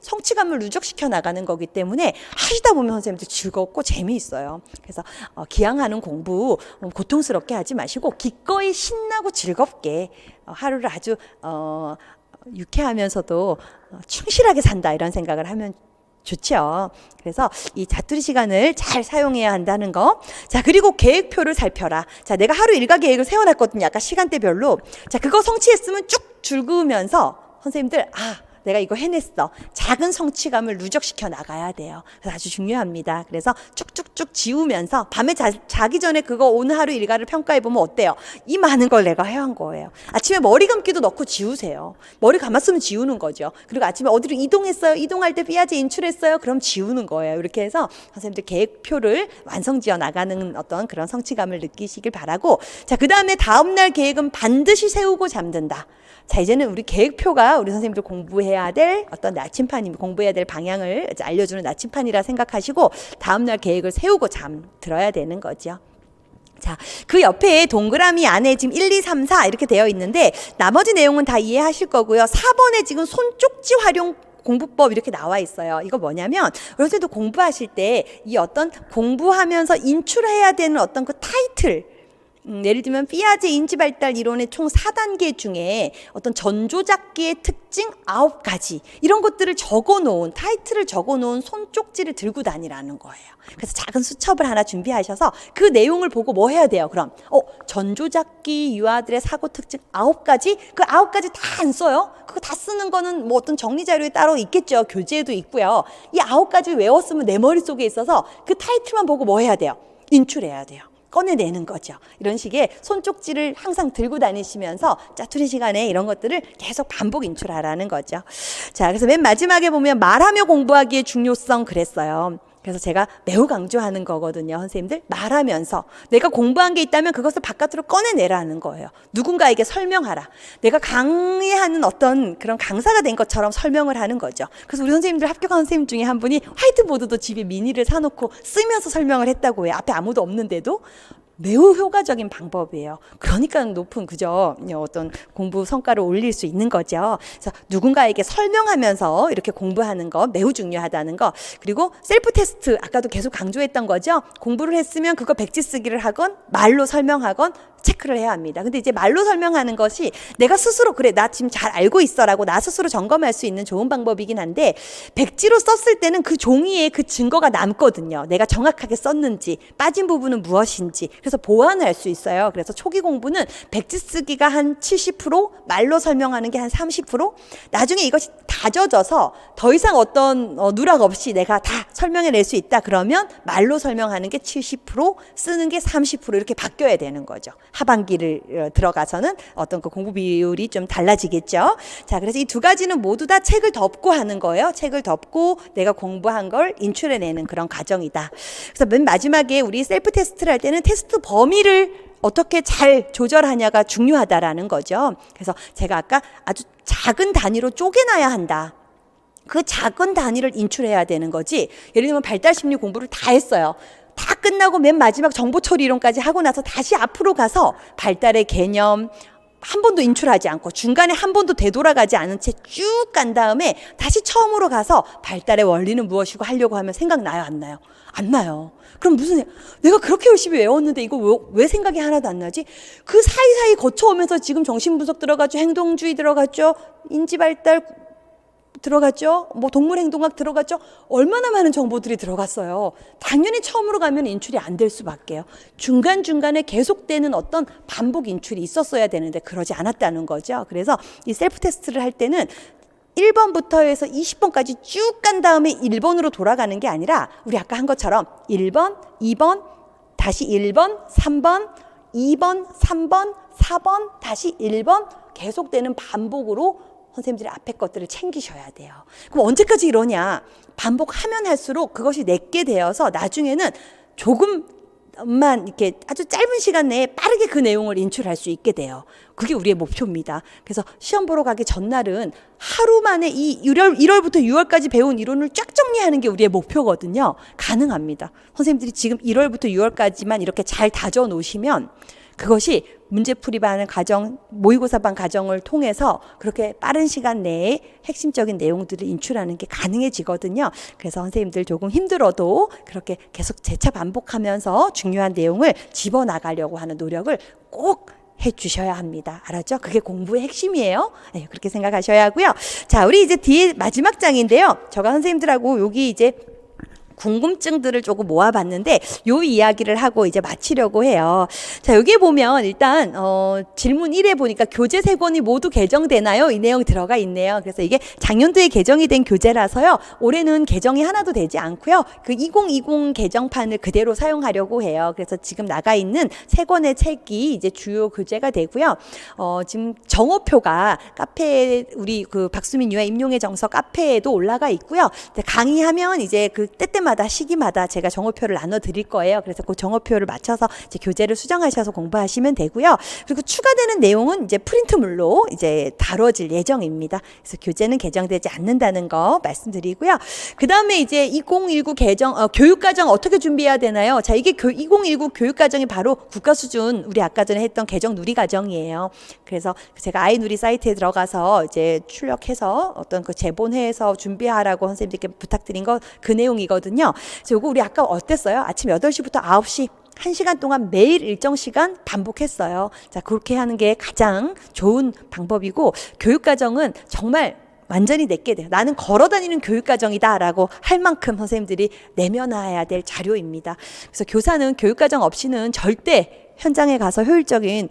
성취감을 누적시켜 나가는 거기 때문에 하시다 보면 선생님들 즐겁고 재미있어요. 그래서 기왕하는 공부 고통스럽게 하지 마시고 기꺼이 신나고 즐겁게 하루를 아주 유쾌하면서도 충실하게 산다, 이런 생각을 하면 좋죠. 그래서 이 자투리 시간을 잘 사용해야 한다는 거. 자, 그리고 계획표를 살펴라. 자, 내가 하루 일과 계획을 세워놨거든요. 아까 시간대별로. 자, 그거 성취했으면 쭉 줄그으면서 선생님들, 내가 이거 해냈어. 작은 성취감을 누적시켜 나가야 돼요. 그래서 아주 중요합니다. 그래서 쭉쭉쭉 지우면서 밤에 자기 전에 그거 오늘 하루 일과를 평가해보면 어때요? 이 많은 걸 내가 해한 거예요. 아침에 머리 감기도 넣고 지우세요. 머리 감았으면 지우는 거죠. 그리고 아침에 어디로 이동했어요. 이동할 때 삐아제 인출했어요. 그럼 지우는 거예요. 이렇게 해서 선생님들 계획표를 완성지어 나가는 어떤 그런 성취감을 느끼시길 바라고. 자, 그 다음에 다음날 계획은 반드시 세우고 잠든다. 자, 이제는 우리 계획표가 우리 선생님들 공부해야 될 어떤 나침판입니다. 공부해야 될 방향을 알려주는 나침판이라 생각하시고 다음날 계획을 세우고 잠들어야 되는 거죠. 자, 그 옆에 동그라미 안에 지금 1, 2, 3, 4 이렇게 되어 있는데 나머지 내용은 다 이해하실 거고요. 4번에 지금 손쪽지 활용 공부법 이렇게 나와 있어요. 이거 뭐냐면 여러분들도 공부하실 때 이 어떤 공부하면서 인출해야 되는 어떤 그 타이틀, 예를 들면 피아제 인지발달 이론의 총 4단계 중에 어떤 전조잡기의 특징 9가지 이런 것들을 적어놓은, 타이틀을 적어놓은 손쪽지를 들고 다니라는 거예요. 그래서 작은 수첩을 하나 준비하셔서 그 내용을 보고 뭐 해야 돼요? 그럼 전조잡기 유아들의 사고 특징 9가지, 그 9가지 다 안 써요? 그거 다 쓰는 거는 뭐 어떤 정리자료에 따로 있겠죠. 교재에도 있고요. 이 9가지 외웠으면 내 머릿속에 있어서 그 타이틀만 보고 뭐 해야 돼요? 인출해야 돼요. 꺼내내는 거죠. 이런 식의 손쪽지를 항상 들고 다니시면서 짜투리 시간에 이런 것들을 계속 반복 인출하라는 거죠. 자, 그래서 맨 마지막에 보면 말하며 공부하기의 중요성 그랬어요. 그래서 제가 매우 강조하는 거거든요. 선생님들, 말하면서 내가 공부한 게 있다면 그것을 바깥으로 꺼내내라는 거예요. 누군가에게 설명하라. 내가 강의하는 어떤 그런 강사가 된 것처럼 설명을 하는 거죠. 그래서 우리 선생님들, 합격한 선생님 중에 한 분이 화이트보드도 집에 미니를 사놓고 쓰면서 설명을 했다고 해요. 앞에 아무도 없는데도. 매우 효과적인 방법이에요. 그러니까 높은 어떤 공부 성과를 올릴 수 있는 거죠. 그래서 누군가에게 설명하면서 이렇게 공부하는 거 매우 중요하다는 거. 그리고 셀프 테스트, 아까도 계속 강조했던 거죠. 공부를 했으면 그거 백지 쓰기를 하건 말로 설명하건 체크를 해야 합니다. 근데 이제 말로 설명하는 것이 내가 스스로 그래, 나 지금 잘 알고 있어라고 나 스스로 점검할 수 있는 좋은 방법이긴 한데, 백지로 썼을 때는 그 종이에 그 증거가 남거든요. 내가 정확하게 썼는지, 빠진 부분은 무엇인지. 그래서 보완을 할 수 있어요. 그래서 초기 공부는 백지 쓰기가 한 70%, 말로 설명하는 게 한 30%, 나중에 이것이 다져져서 더 이상 어떤 누락 없이 내가 다 설명해낼 수 있다 그러면 말로 설명하는 게 70%, 쓰는 게 30% 이렇게 바뀌어야 되는 거죠. 하반기를 들어가서는 어떤 그 공부 비율이 좀 달라지겠죠. 자, 그래서 이 두 가지는 모두 다 책을 덮고 하는 거예요. 책을 덮고 내가 공부한 걸 인출해내는 그런 과정이다. 그래서 맨 마지막에 우리 셀프 테스트를 할 때는 테스트 범위를 어떻게 잘 조절하냐가 중요하다라는 거죠. 그래서 제가 아까 아주 작은 단위로 쪼개놔야 한다. 그 작은 단위를 인출해야 되는 거지. 예를 들면 발달심리 공부를 다 했어요. 다 끝나고 맨 마지막 정보처리 이론까지 하고 나서 다시 앞으로 가서 발달의 개념 한 번도 인출하지 않고 중간에 한 번도 되돌아가지 않은 채 쭉 간 다음에 다시 처음으로 가서 발달의 원리는 무엇이고 하려고 하면 생각나요? 안 나요? 안 나요. 그럼 내가 그렇게 열심히 외웠는데 이거 왜 생각이 하나도 안 나지? 그 사이사이 거쳐오면서 지금 정신분석 들어갔죠. 행동주의 들어갔죠. 인지발달 들어갔죠. 뭐 동물행동학 들어갔죠. 얼마나 많은 정보들이 들어갔어요. 당연히 처음으로 가면 인출이 안 될 수밖에요. 중간중간에 계속되는 어떤 반복 인출이 있었어야 되는데 그러지 않았다는 거죠. 그래서 이 셀프 테스트를 할 때는 1번부터 해서 20번까지 쭉 간 다음에 1번으로 돌아가는 게 아니라 우리 아까 한 것처럼 1번, 2번, 다시 1번, 3번, 2번, 3번, 4번, 다시 1번 계속되는 반복으로 선생님들이 앞에 것들을 챙기셔야 돼요. 그럼 언제까지 이러냐? 반복하면 할수록 그것이 내게 되어서 나중에는 조금 만 이렇게 아주 짧은 시간 내에 빠르게 그 내용을 인출할 수 있게 돼요. 그게 우리의 목표입니다. 그래서 시험 보러 가기 전날은 하루 만에 이 1월부터 6월까지 배운 이론을 쫙 정리하는 게 우리의 목표거든요. 가능합니다. 선생님들이 지금 1월부터 6월까지만 이렇게 잘 다져 놓으시면 그것이 문제풀이반 과정, 모의고사반 과정을 통해서 그렇게 빠른 시간 내에 핵심적인 내용들을 인출하는 게 가능해지거든요. 그래서 선생님들 조금 힘들어도 그렇게 계속 재차 반복하면서 중요한 내용을 집어나가려고 하는 노력을 꼭 해주셔야 합니다. 알았죠? 그게 공부의 핵심이에요. 네, 그렇게 생각하셔야 하고요. 자, 우리 이제 뒤에 마지막 장인데요. 저가 선생님들하고 여기 이제 궁금증들을 조금 모아봤는데 요 이야기를 하고 이제 마치려고 해요. 자, 여기 보면 일단 질문 1에 보니까 교재 3권이 모두 개정되나요? 이 내용 들어가 있네요. 그래서 이게 작년도에 개정이 된 교재라서요. 올해는 개정이 하나도 되지 않고요. 그 2020 개정판을 그대로 사용하려고 해요. 그래서 지금 나가 있는 3권의 책이 이제 주요 교재가 되고요. 지금 정오표가 카페에 우리 그 박수민 유아 임용의 정서 카페에도 올라가 있고요. 강의하면 이제 그 때때마다 시기마다 제가 정오표를 나눠 드릴 거예요. 그래서 그 정오표를 맞춰서 이제 교재를 수정하셔서 공부하시면 되고요. 그리고 추가되는 내용은 이제 프린트물로 이제 다뤄질 예정입니다. 그래서 교재는 개정되지 않는다는 거 말씀드리고요. 그 다음에 이제 2019 개정, 교육과정 어떻게 준비해야 되나요? 자, 이게 2019 교육과정이 바로 국가수준, 우리 아까 전에 했던 개정 누리과정이에요. 그래서 제가 아이누리 사이트에 들어가서 이제 출력해서 어떤 그 재본회에서 준비하라고 선생님들께 부탁드린 거 그 내용이거든요. 그래서 요거 우리 아까 어땠어요? 아침 8시부터 9시 1시간 동안 매일 일정 시간 반복했어요. 자, 그렇게 하는 게 가장 좋은 방법이고 교육과정은 정말 완전히 내게 돼요. 나는 걸어다니는 교육과정이다라고 할 만큼 선생님들이 내면화해야 될 자료입니다. 그래서 교사는 교육과정 없이는 절대 현장에 가서 효율적인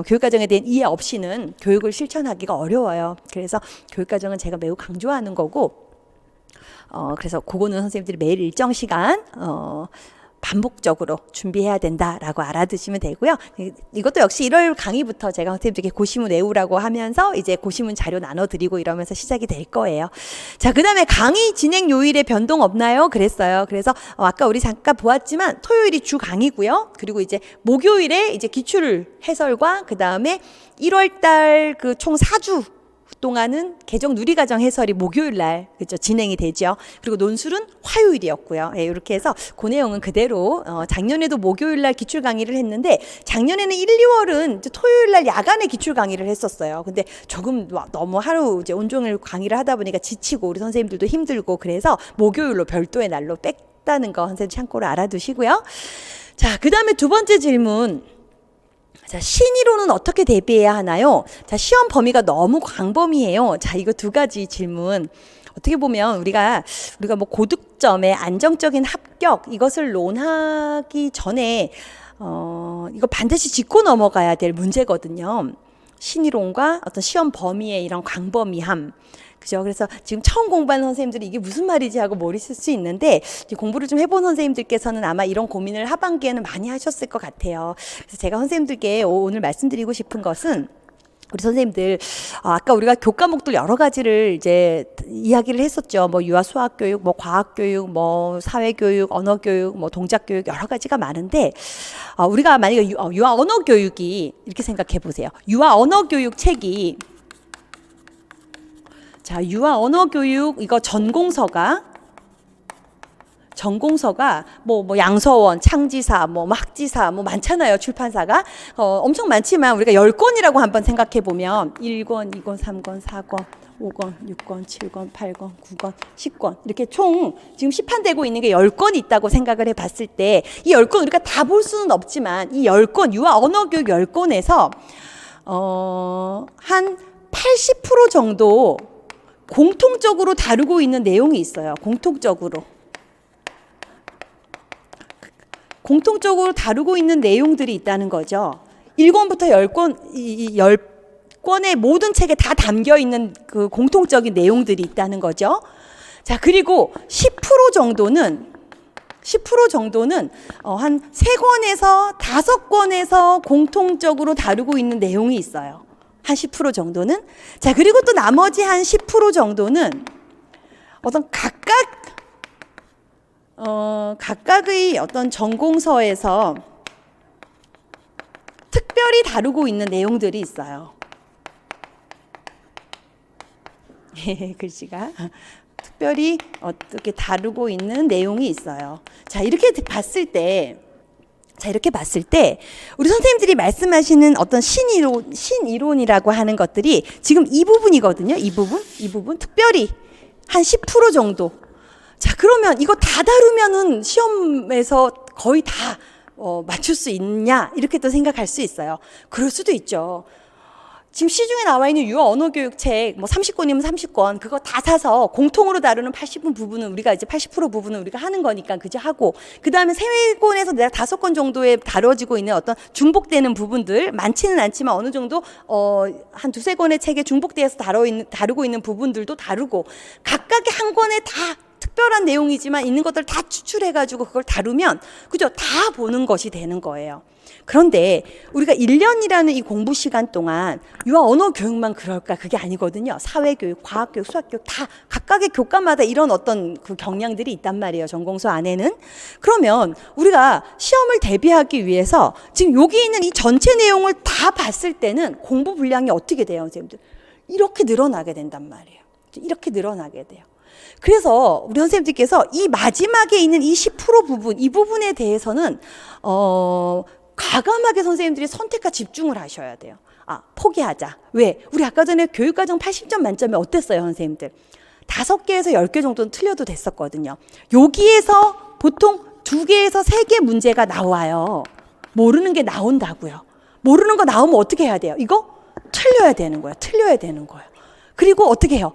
교육과정에 대한 이해 없이는 교육을 실천하기가 어려워요. 그래서 교육과정은 제가 매우 강조하는 거고 그래서 그거는 선생님들이 매일 일정 시간 반복적으로 준비해야 된다라고 알아두시면 되고요. 이것도 역시 1월 강의부터 제가 선생님들께 고시문 외우라고 하면서 이제 고시문 자료 나눠드리고 이러면서 시작이 될 거예요. 자, 그 다음에 강의 진행 요일에 변동 없나요? 그랬어요. 그래서 아까 우리 잠깐 보았지만 토요일이 주 강의고요. 그리고 이제 목요일에 이제 기출 해설과 그 다음에 1월 달 그 총 4주 동안은 개정 누리과정 해설이 목요일 날 그죠 진행이 되죠. 그리고 논술은 화요일이었고요. 예, 이렇게 해서 그 내용은 그대로 작년에도 목요일 날 기출 강의를 했는데 작년에는 1, 2월은 토요일 날 야간에 기출 강의를 했었어요. 근데 조금 너무 하루 이제 온종일 강의를 하다 보니까 지치고 우리 선생님들도 힘들고 그래서 목요일로 별도의 날로 뺐다는 거 선생님 참고로 알아두시고요. 자, 그 다음에 두 번째 질문. 자, 신이론은 어떻게 대비해야 하나요? 자, 시험 범위가 너무 광범위해요. 자, 이거 두 가지 질문. 어떻게 보면 우리가 뭐 고득점의 안정적인 합격 이것을 논하기 전에 이거 반드시 짚고 넘어가야 될 문제거든요. 신이론과 어떤 시험 범위의 이런 광범위함. 그죠? 그래서 지금 처음 공부하는 선생님들이 이게 무슨 말이지 하고 머리 쓸 수 있는데 공부를 좀 해본 선생님들께서는 아마 이런 고민을 하반기에는 많이 하셨을 것 같아요. 그래서 제가 선생님들께 오늘 말씀드리고 싶은 것은 우리 선생님들 아까 우리가 교과목들 여러 가지를 이제 이야기를 했었죠. 뭐 유아 수학 교육, 뭐 과학 교육, 뭐 사회 교육, 언어 교육, 뭐 동작 교육 여러 가지가 많은데 우리가 만약에 유아 언어 교육이 이렇게 생각해 보세요. 유아 언어 교육 책이 자, 유아 언어 교육 이거 전공서가 뭐 양서원, 창지사, 뭐 학지사 뭐 많잖아요. 출판사가 엄청 많지만 우리가 10권이라고 한번 생각해 보면 1권, 2권, 3권, 4권, 5권, 6권, 7권, 8권, 9권, 10권 이렇게 총 지금 시판되고 있는 게 10권이 있다고 생각을 해봤을 때 이 10권 우리가 다 볼 수는 없지만 이 10권 유아 언어 교육 10권에서 한 80% 정도 공통적으로 다루고 있는 내용이 있어요. 공통적으로 다루고 있는 내용들이 있다는 거죠. 1권부터 10권, 이 10권의 모든 책에 다 담겨 있는 그 공통적인 내용들이 있다는 거죠. 자, 그리고 10% 정도는 한 3권에서 5권에서 공통적으로 다루고 있는 내용이 있어요. 한 10% 정도는. 자, 그리고 또 나머지 한 10% 정도는 어떤 각각 각각의 어떤 전공서에서 특별히 다루고 있는 내용들이 있어요. 글씨가 특별히 어떻게 다루고 있는 내용이 있어요. 자, 이렇게 봤을 때 우리 선생님들이 말씀하시는 어떤 신이론이라고 하는 것들이 지금 이 부분이거든요. 이 부분 특별히 한 10% 정도. 자, 그러면 이거 다 다루면은 시험에서 거의 다 맞출 수 있냐 이렇게 또 생각할 수 있어요. 그럴 수도 있죠. 지금 시중에 나와 있는 유아 언어 교육 책 뭐 30권이면 30권 그거 다 사서 공통으로 다루는 80분 부분은 우리가 이제 80% 부분은 우리가 하는 거니까 그죠 하고 그다음에 3권에서 내가 5권 정도에 다뤄지고 있는 어떤 중복되는 부분들 많지는 않지만 어느 정도 한 2-3권의 책에 중복되어서 다루고 있는 부분들도 다루고 각각의 한 권에 다 특별한 내용이지만 있는 것들 다 추출해가지고 그걸 다루면 그죠 다 보는 것이 되는 거예요. 그런데 우리가 1년이라는 이 공부 시간 동안 유아 언어 교육만 그럴까? 그게 아니거든요. 사회교육, 과학교육, 수학교육 다 각각의 교과마다 이런 어떤 그 경향들이 있단 말이에요. 전공서 안에는. 그러면 우리가 시험을 대비하기 위해서 지금 여기 있는 이 전체 내용을 다 봤을 때는 공부 분량이 어떻게 돼요, 선생님들? 이렇게 늘어나게 된단 말이에요. 이렇게 늘어나게 돼요. 그래서 우리 선생님들께서 이 마지막에 있는 이 10% 부분, 이 부분에 대해서는 과감하게 선생님들이 선택과 집중을 하셔야 돼요. 포기하자. 왜? 우리 아까 전에 교육과정 80점 만점에 어땠어요, 선생님들? 5개에서 10개 정도는 틀려도 됐었거든요. 여기에서 보통 2개에서 3개 문제가 나와요. 모르는 게 나온다고요. 모르는 거 나오면 어떻게 해야 돼요? 이거 틀려야 되는 거예요. 틀려야 되는 거예요. 그리고 어떻게 해요?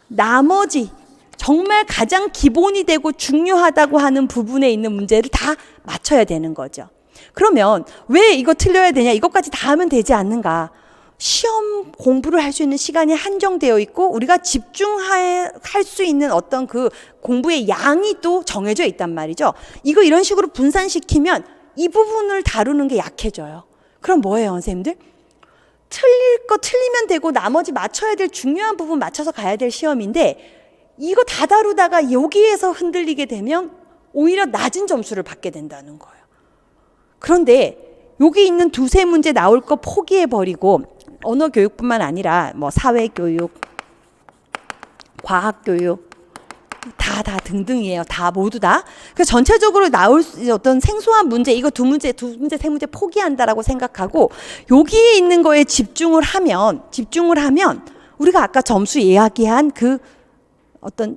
나머지 정말 가장 기본이 되고 중요하다고 하는 부분에 있는 문제를 다 맞춰야 되는 거죠. 그러면 왜 이거 틀려야 되냐? 이것까지 다 하면 되지 않는가? 시험 공부를 할 수 있는 시간이 한정되어 있고 우리가 집중할 수 있는 어떤 그 공부의 양이 또 정해져 있단 말이죠. 이거 이런 식으로 분산시키면 이 부분을 다루는 게 약해져요. 그럼 뭐예요, 선생님들? 틀릴 거 틀리면 되고 나머지 맞춰야 될 중요한 부분 맞춰서 가야 될 시험인데 이거 다 다루다가 여기에서 흔들리게 되면 오히려 낮은 점수를 받게 된다는 거예요. 그런데 여기 있는 2-3문제 나올 거 포기해버리고 언어 교육뿐만 아니라 뭐 사회교육, 과학교육 다 등등이에요. 다 모두 다. 그래서 전체적으로 나올 어떤 생소한 문제 이거 2문제, 3문제 포기한다라고 생각하고 여기에 있는 거에 집중을 하면 우리가 아까 점수 이야기한 그 어떤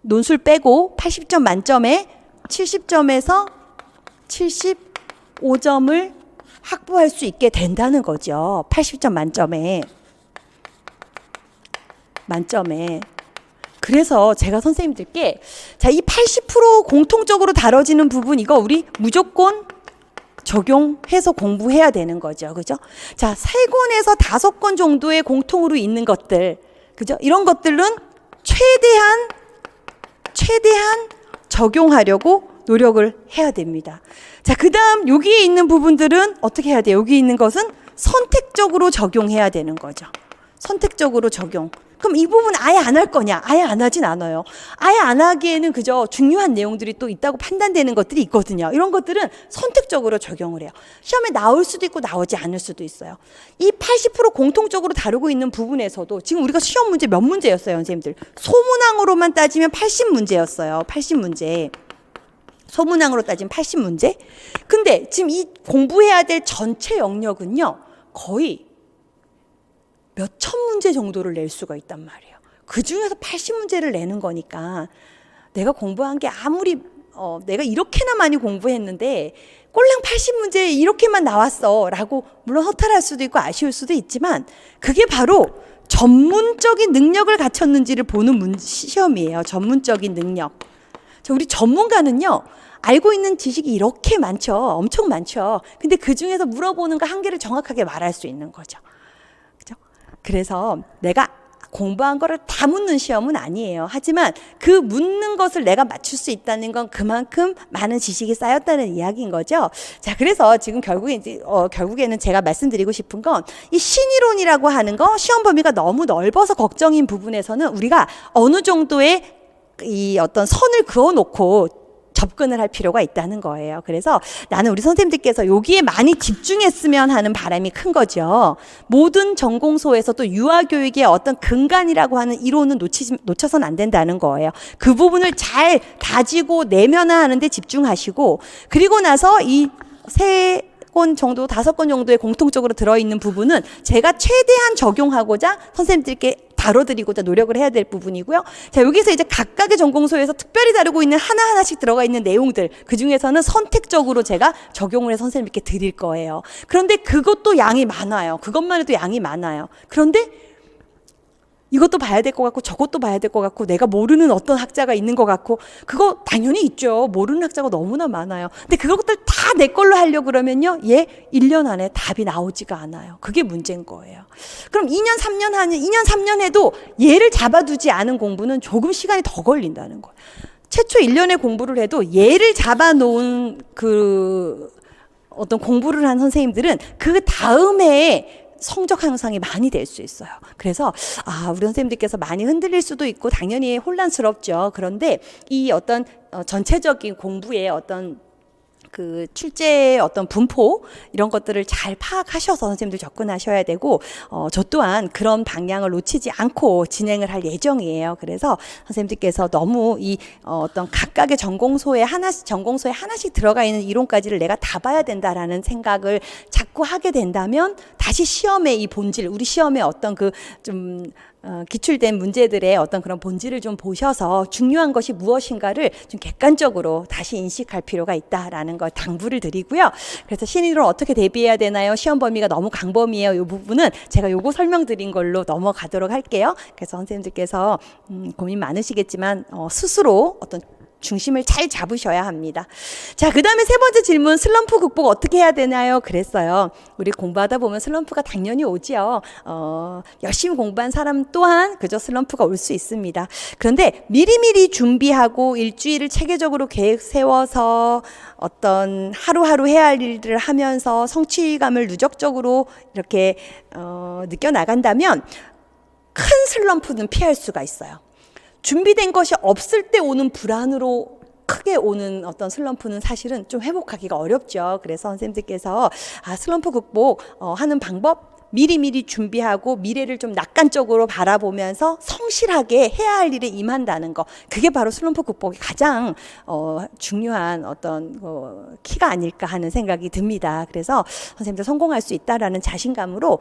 논술 빼고 80점 만점에 70점에서 75점을 확보할 수 있게 된다는 거죠. 80점 만점에. 그래서 제가 선생님들께 자, 이 80% 공통적으로 다뤄지는 부분 이거 우리 무조건 적용해서 공부해야 되는 거죠. 그죠? 자, 3권에서 5권 정도의 공통으로 있는 것들. 그죠? 이런 것들은 최대한 적용하려고 노력을 해야 됩니다. 자, 그다음 여기에 있는 부분들은 어떻게 해야 돼요? 여기 있는 것은 선택적으로 적용해야 되는 거죠. 선택적으로 적용. 그럼 이 부분 아예 안 할 거냐? 아예 안 하진 않아요. 아예 안 하기에는 그저 중요한 내용들이 또 있다고 판단되는 것들이 있거든요. 이런 것들은 선택적으로 적용을 해요. 시험에 나올 수도 있고 나오지 않을 수도 있어요. 이 80% 공통적으로 다루고 있는 부분에서도 지금 우리가 시험 문제 몇 문제였어요, 선생님들? 소문항으로만 따지면 80문제였어요. 80문제. 소문항으로 따지면 80문제. 근데 지금 이 공부해야 될 전체 영역은요. 거의 몇천 문제 정도를 낼 수가 있단 말이에요. 그 중에서 80문제를 내는 거니까 내가 공부한 게 아무리 내가 이렇게나 많이 공부했는데 꼴랑 80문제 이렇게만 나왔어 라고 물론 허탈할 수도 있고 아쉬울 수도 있지만 그게 바로 전문적인 능력을 갖췄는지를 보는 시험이에요. 전문적인 능력. 우리 전문가는요. 알고 있는 지식이 이렇게 많죠. 엄청 많죠. 근데 그 중에서 물어보는 거 한 개를 정확하게 말할 수 있는 거죠. 그래서 내가 공부한 거를 다 묻는 시험은 아니에요. 하지만 그 묻는 것을 내가 맞출 수 있다는 건 그만큼 많은 지식이 쌓였다는 이야기인 거죠. 자, 그래서 지금 결국에는 제가 말씀드리고 싶은 건 이 신이론이라고 하는 거 시험 범위가 너무 넓어서 걱정인 부분에서는 우리가 어느 정도의 이 어떤 선을 그어놓고 접근을 할 필요가 있다는 거예요. 그래서 나는 우리 선생님들께서 여기에 많이 집중했으면 하는 바람이 큰 거죠. 모든 전공소에서 또 유아교육의 어떤 근간이라고 하는 이론은 놓쳐서는 안 된다는 거예요. 그 부분을 잘 다지고 내면화하는 데 집중하시고, 그리고 나서 이 세 권 정도, 5권 정도의 공통적으로 들어있는 부분은 제가 최대한 적용하고자 선생님들께 다뤄드리고자 노력을 해야 될 부분이고요. 자, 여기서 이제 각각의 전공소에서 특별히 다루고 있는 하나하나씩 들어가 있는 내용들, 그 중에서는 선택적으로 제가 적용을 해서 선생님께 드릴 거예요. 그런데 그것도 양이 많아요. 그것만 해도 양이 많아요. 그런데 이것도 봐야 될 것 같고 저것도 봐야 될 것 같고 내가 모르는 어떤 학자가 있는 것 같고, 그거 당연히 있죠. 모르는 학자가 너무나 많아요. 근데 그것들 다 내 걸로 하려고 그러면요, 1년 안에 답이 나오지가 않아요. 그게 문제인 거예요. 그럼 2년 3년 해도 얘를 잡아두지 않은 공부는 조금 시간이 더 걸린다는 거예요. 최초 1년의 공부를 해도 얘를 잡아놓은 그 어떤 공부를 한 선생님들은 그 다음 해에 성적 향상이 많이 될 수 있어요. 그래서 우리 선생님들께서 많이 흔들릴 수도 있고 당연히 혼란스럽죠. 그런데 이 어떤 전체적인 공부의 어떤 그 출제의 어떤 분포, 이런 것들을 잘 파악하셔서 선생님들 접근하셔야 되고, 저 또한 그런 방향을 놓치지 않고 진행을 할 예정이에요. 그래서 선생님들께서 너무 이 어떤 각각의 전공소에 하나씩 들어가 있는 이론까지를 내가 다 봐야 된다라는 생각을 자꾸 하게 된다면 다시 시험의 이 본질, 우리 시험의 어떤 그 좀 기출된 문제들의 어떤 그런 본질을 좀 보셔서 중요한 것이 무엇인가를 좀 객관적으로 다시 인식할 필요가 있다라는 걸 당부를 드리고요. 그래서 신인으로 어떻게 대비해야 되나요? 시험 범위가 너무 강범위예요. 이 부분은 제가 요거 설명드린 걸로 넘어가도록 할게요. 그래서 선생님들께서 고민 많으시겠지만 스스로 어떤 중심을 잘 잡으셔야 합니다. 자, 그 다음에 세 번째 질문, 슬럼프 극복 어떻게 해야 되나요? 그랬어요. 우리 공부하다 보면 슬럼프가 당연히 오지요. 열심히 공부한 사람 또한 그저 슬럼프가 올 수 있습니다. 그런데 미리미리 준비하고 일주일을 체계적으로 계획 세워서 어떤 하루하루 해야 할 일들을 하면서 성취감을 누적적으로 이렇게 느껴나간다면 큰 슬럼프는 피할 수가 있어요. 준비된 것이 없을 때 오는 불안으로 크게 오는 어떤 슬럼프는 사실은 좀 회복하기가 어렵죠. 그래서 선생님들께서 슬럼프 극복 하는 방법, 미리미리 준비하고 미래를 좀 낙관적으로 바라보면서 성실하게 해야 할 일에 임한다는 거, 그게 바로 슬럼프 극복의 가장 중요한 어떤 키가 아닐까 하는 생각이 듭니다. 그래서 선생님들 성공할 수 있다라는 자신감으로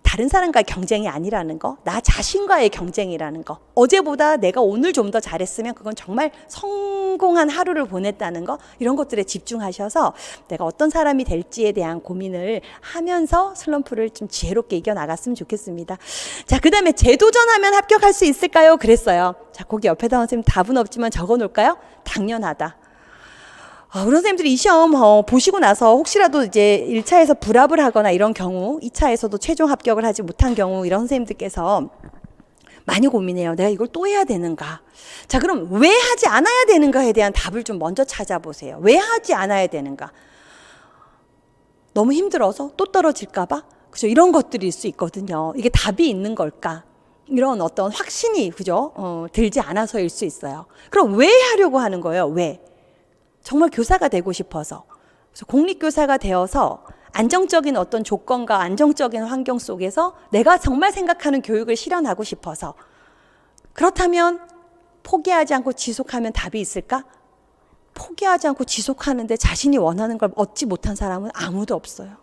다른 사람과의 경쟁이 아니라는 거, 나 자신과의 경쟁이라는 거, 어제보다 내가 오늘 좀 더 잘했으면 그건 정말 성공한 하루를 보냈다는 거, 이런 것들에 집중하셔서 내가 어떤 사람이 될지에 대한 고민을 하면서 슬럼프를 좀 지혜롭게 이겨나갔으면 좋겠습니다. 자, 그 다음에 재도전하면 합격할 수 있을까요? 그랬어요. 자, 거기 옆에다 선생님 답은 없지만 적어놓을까요? 당연하다. 우리 선생님들이 이 시험 보시고 나서 혹시라도 이제 1차에서 불합을 하거나 이런 경우, 2차에서도 최종 합격을 하지 못한 경우, 이런 선생님들께서 많이 고민해요. 내가 이걸 또 해야 되는가? 자, 그럼 왜 하지 않아야 되는가에 대한 답을 좀 먼저 찾아보세요. 왜 하지 않아야 되는가? 너무 힘들어서 또 떨어질까 봐? 그죠? 이런 것들일 수 있거든요. 이게 답이 있는 걸까? 이런 어떤 확신이, 그죠? 들지 않아서일 수 있어요. 그럼 왜 하려고 하는 거예요? 왜? 정말 교사가 되고 싶어서, 그래서 공립교사가 되어서 안정적인 어떤 조건과 안정적인 환경 속에서 내가 정말 생각하는 교육을 실현하고 싶어서. 그렇다면 포기하지 않고 지속하면 답이 있을까? 포기하지 않고 지속하는데 자신이 원하는 걸 얻지 못한 사람은 아무도 없어요.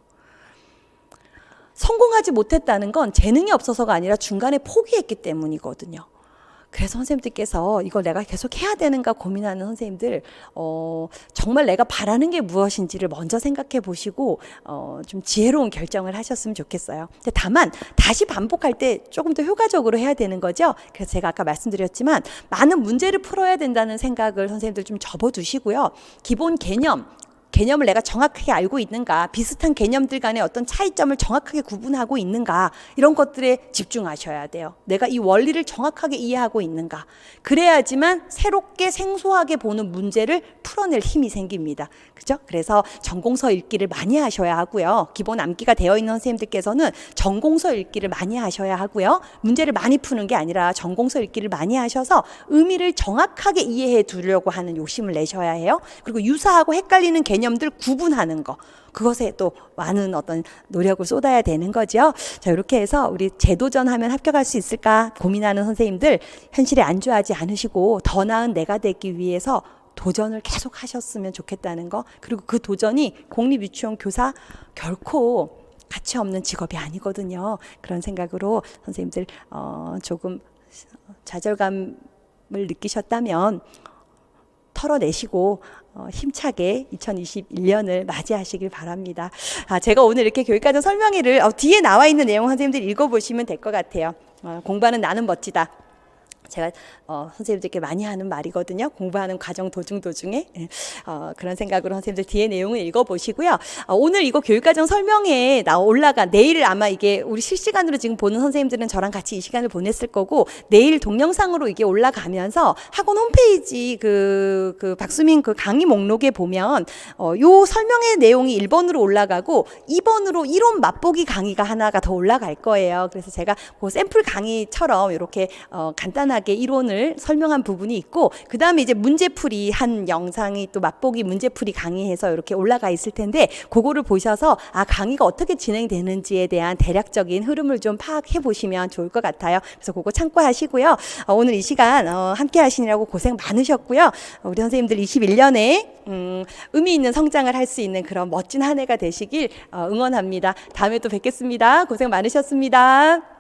성공하지 못했다는 건 재능이 없어서가 아니라 중간에 포기했기 때문이거든요. 그래서 선생님들께서 이걸 내가 계속 해야 되는가 고민하는 선생님들, 정말 내가 바라는 게 무엇인지를 먼저 생각해 보시고 좀 지혜로운 결정을 하셨으면 좋겠어요. 근데 다만 다시 반복할 때 조금 더 효과적으로 해야 되는 거죠. 그래서 제가 아까 말씀드렸지만 많은 문제를 풀어야 된다는 생각을 선생님들 좀 접어두시고요. 기본 개념을 내가 정확하게 알고 있는가, 비슷한 개념들 간의 어떤 차이점을 정확하게 구분하고 있는가, 이런 것들에 집중하셔야 돼요. 내가 이 원리를 정확하게 이해하고 있는가. 그래야지만 새롭게 생소하게 보는 문제를 풀어낼 힘이 생깁니다. 그죠? 그래서 전공서 읽기를 많이 하셔야 하고요. 기본 암기가 되어 있는 선생님들께서는 전공서 읽기를 많이 하셔야 하고요. 문제를 많이 푸는 게 아니라 전공서 읽기를 많이 하셔서 의미를 정확하게 이해해 두려고 하는 욕심을 내셔야 해요. 그리고 유사하고 헷갈리는 개념들 구분하는 거. 그것에 또 많은 어떤 노력을 쏟아야 되는 거죠. 자, 이렇게 해서 우리 재도전하면 합격할 수 있을까 고민하는 선생님들 현실에 안주하지 않으시고 더 나은 내가 되기 위해서 도전을 계속 하셨으면 좋겠다는 거. 그리고 그 도전이 공립유치원 교사 결코 가치 없는 직업이 아니거든요. 그런 생각으로 선생님들 조금 좌절감을 느끼셨다면 털어내시고 힘차게 2021년을 맞이하시길 바랍니다. 제가 오늘 이렇게 교육과정 설명회를 뒤에 나와 있는 내용 선생님들 읽어보시면 될 것 같아요. 공부하는 나는 멋지다. 제가 선생님들께 많이 하는 말이거든요. 공부하는 과정 도중에 그런 생각으로 선생님들 뒤에 내용을 읽어보시고요. 오늘 이거 교육과정 설명회에 올라가 내일 아마 이게 우리 실시간으로 지금 보는 선생님들은 저랑 같이 이 시간을 보냈을 거고 내일 동영상으로 이게 올라가면서 학원 홈페이지 그 박수민 그 강의 목록에 보면 요 설명회 내용이 1번으로 올라가고 2번으로 이론 맛보기 강의가 하나가 더 올라갈 거예요. 그래서 제가 그 샘플 강의처럼 이렇게 간단하게 이론을 설명한 부분이 있고 그 다음에 이제 문제풀이 한 영상이 또 맛보기 문제풀이 강의해서 이렇게 올라가 있을 텐데 그거를 보셔서 강의가 어떻게 진행되는지에 대한 대략적인 흐름을 좀 파악해 보시면 좋을 것 같아요. 그래서 그거 참고하시고요. 오늘 이 시간 함께 하시느라고 고생 많으셨고요. 우리 선생님들 21년에 의미 있는 성장을 할 수 있는 그런 멋진 한 해가 되시길 응원합니다. 다음에 또 뵙겠습니다. 고생 많으셨습니다.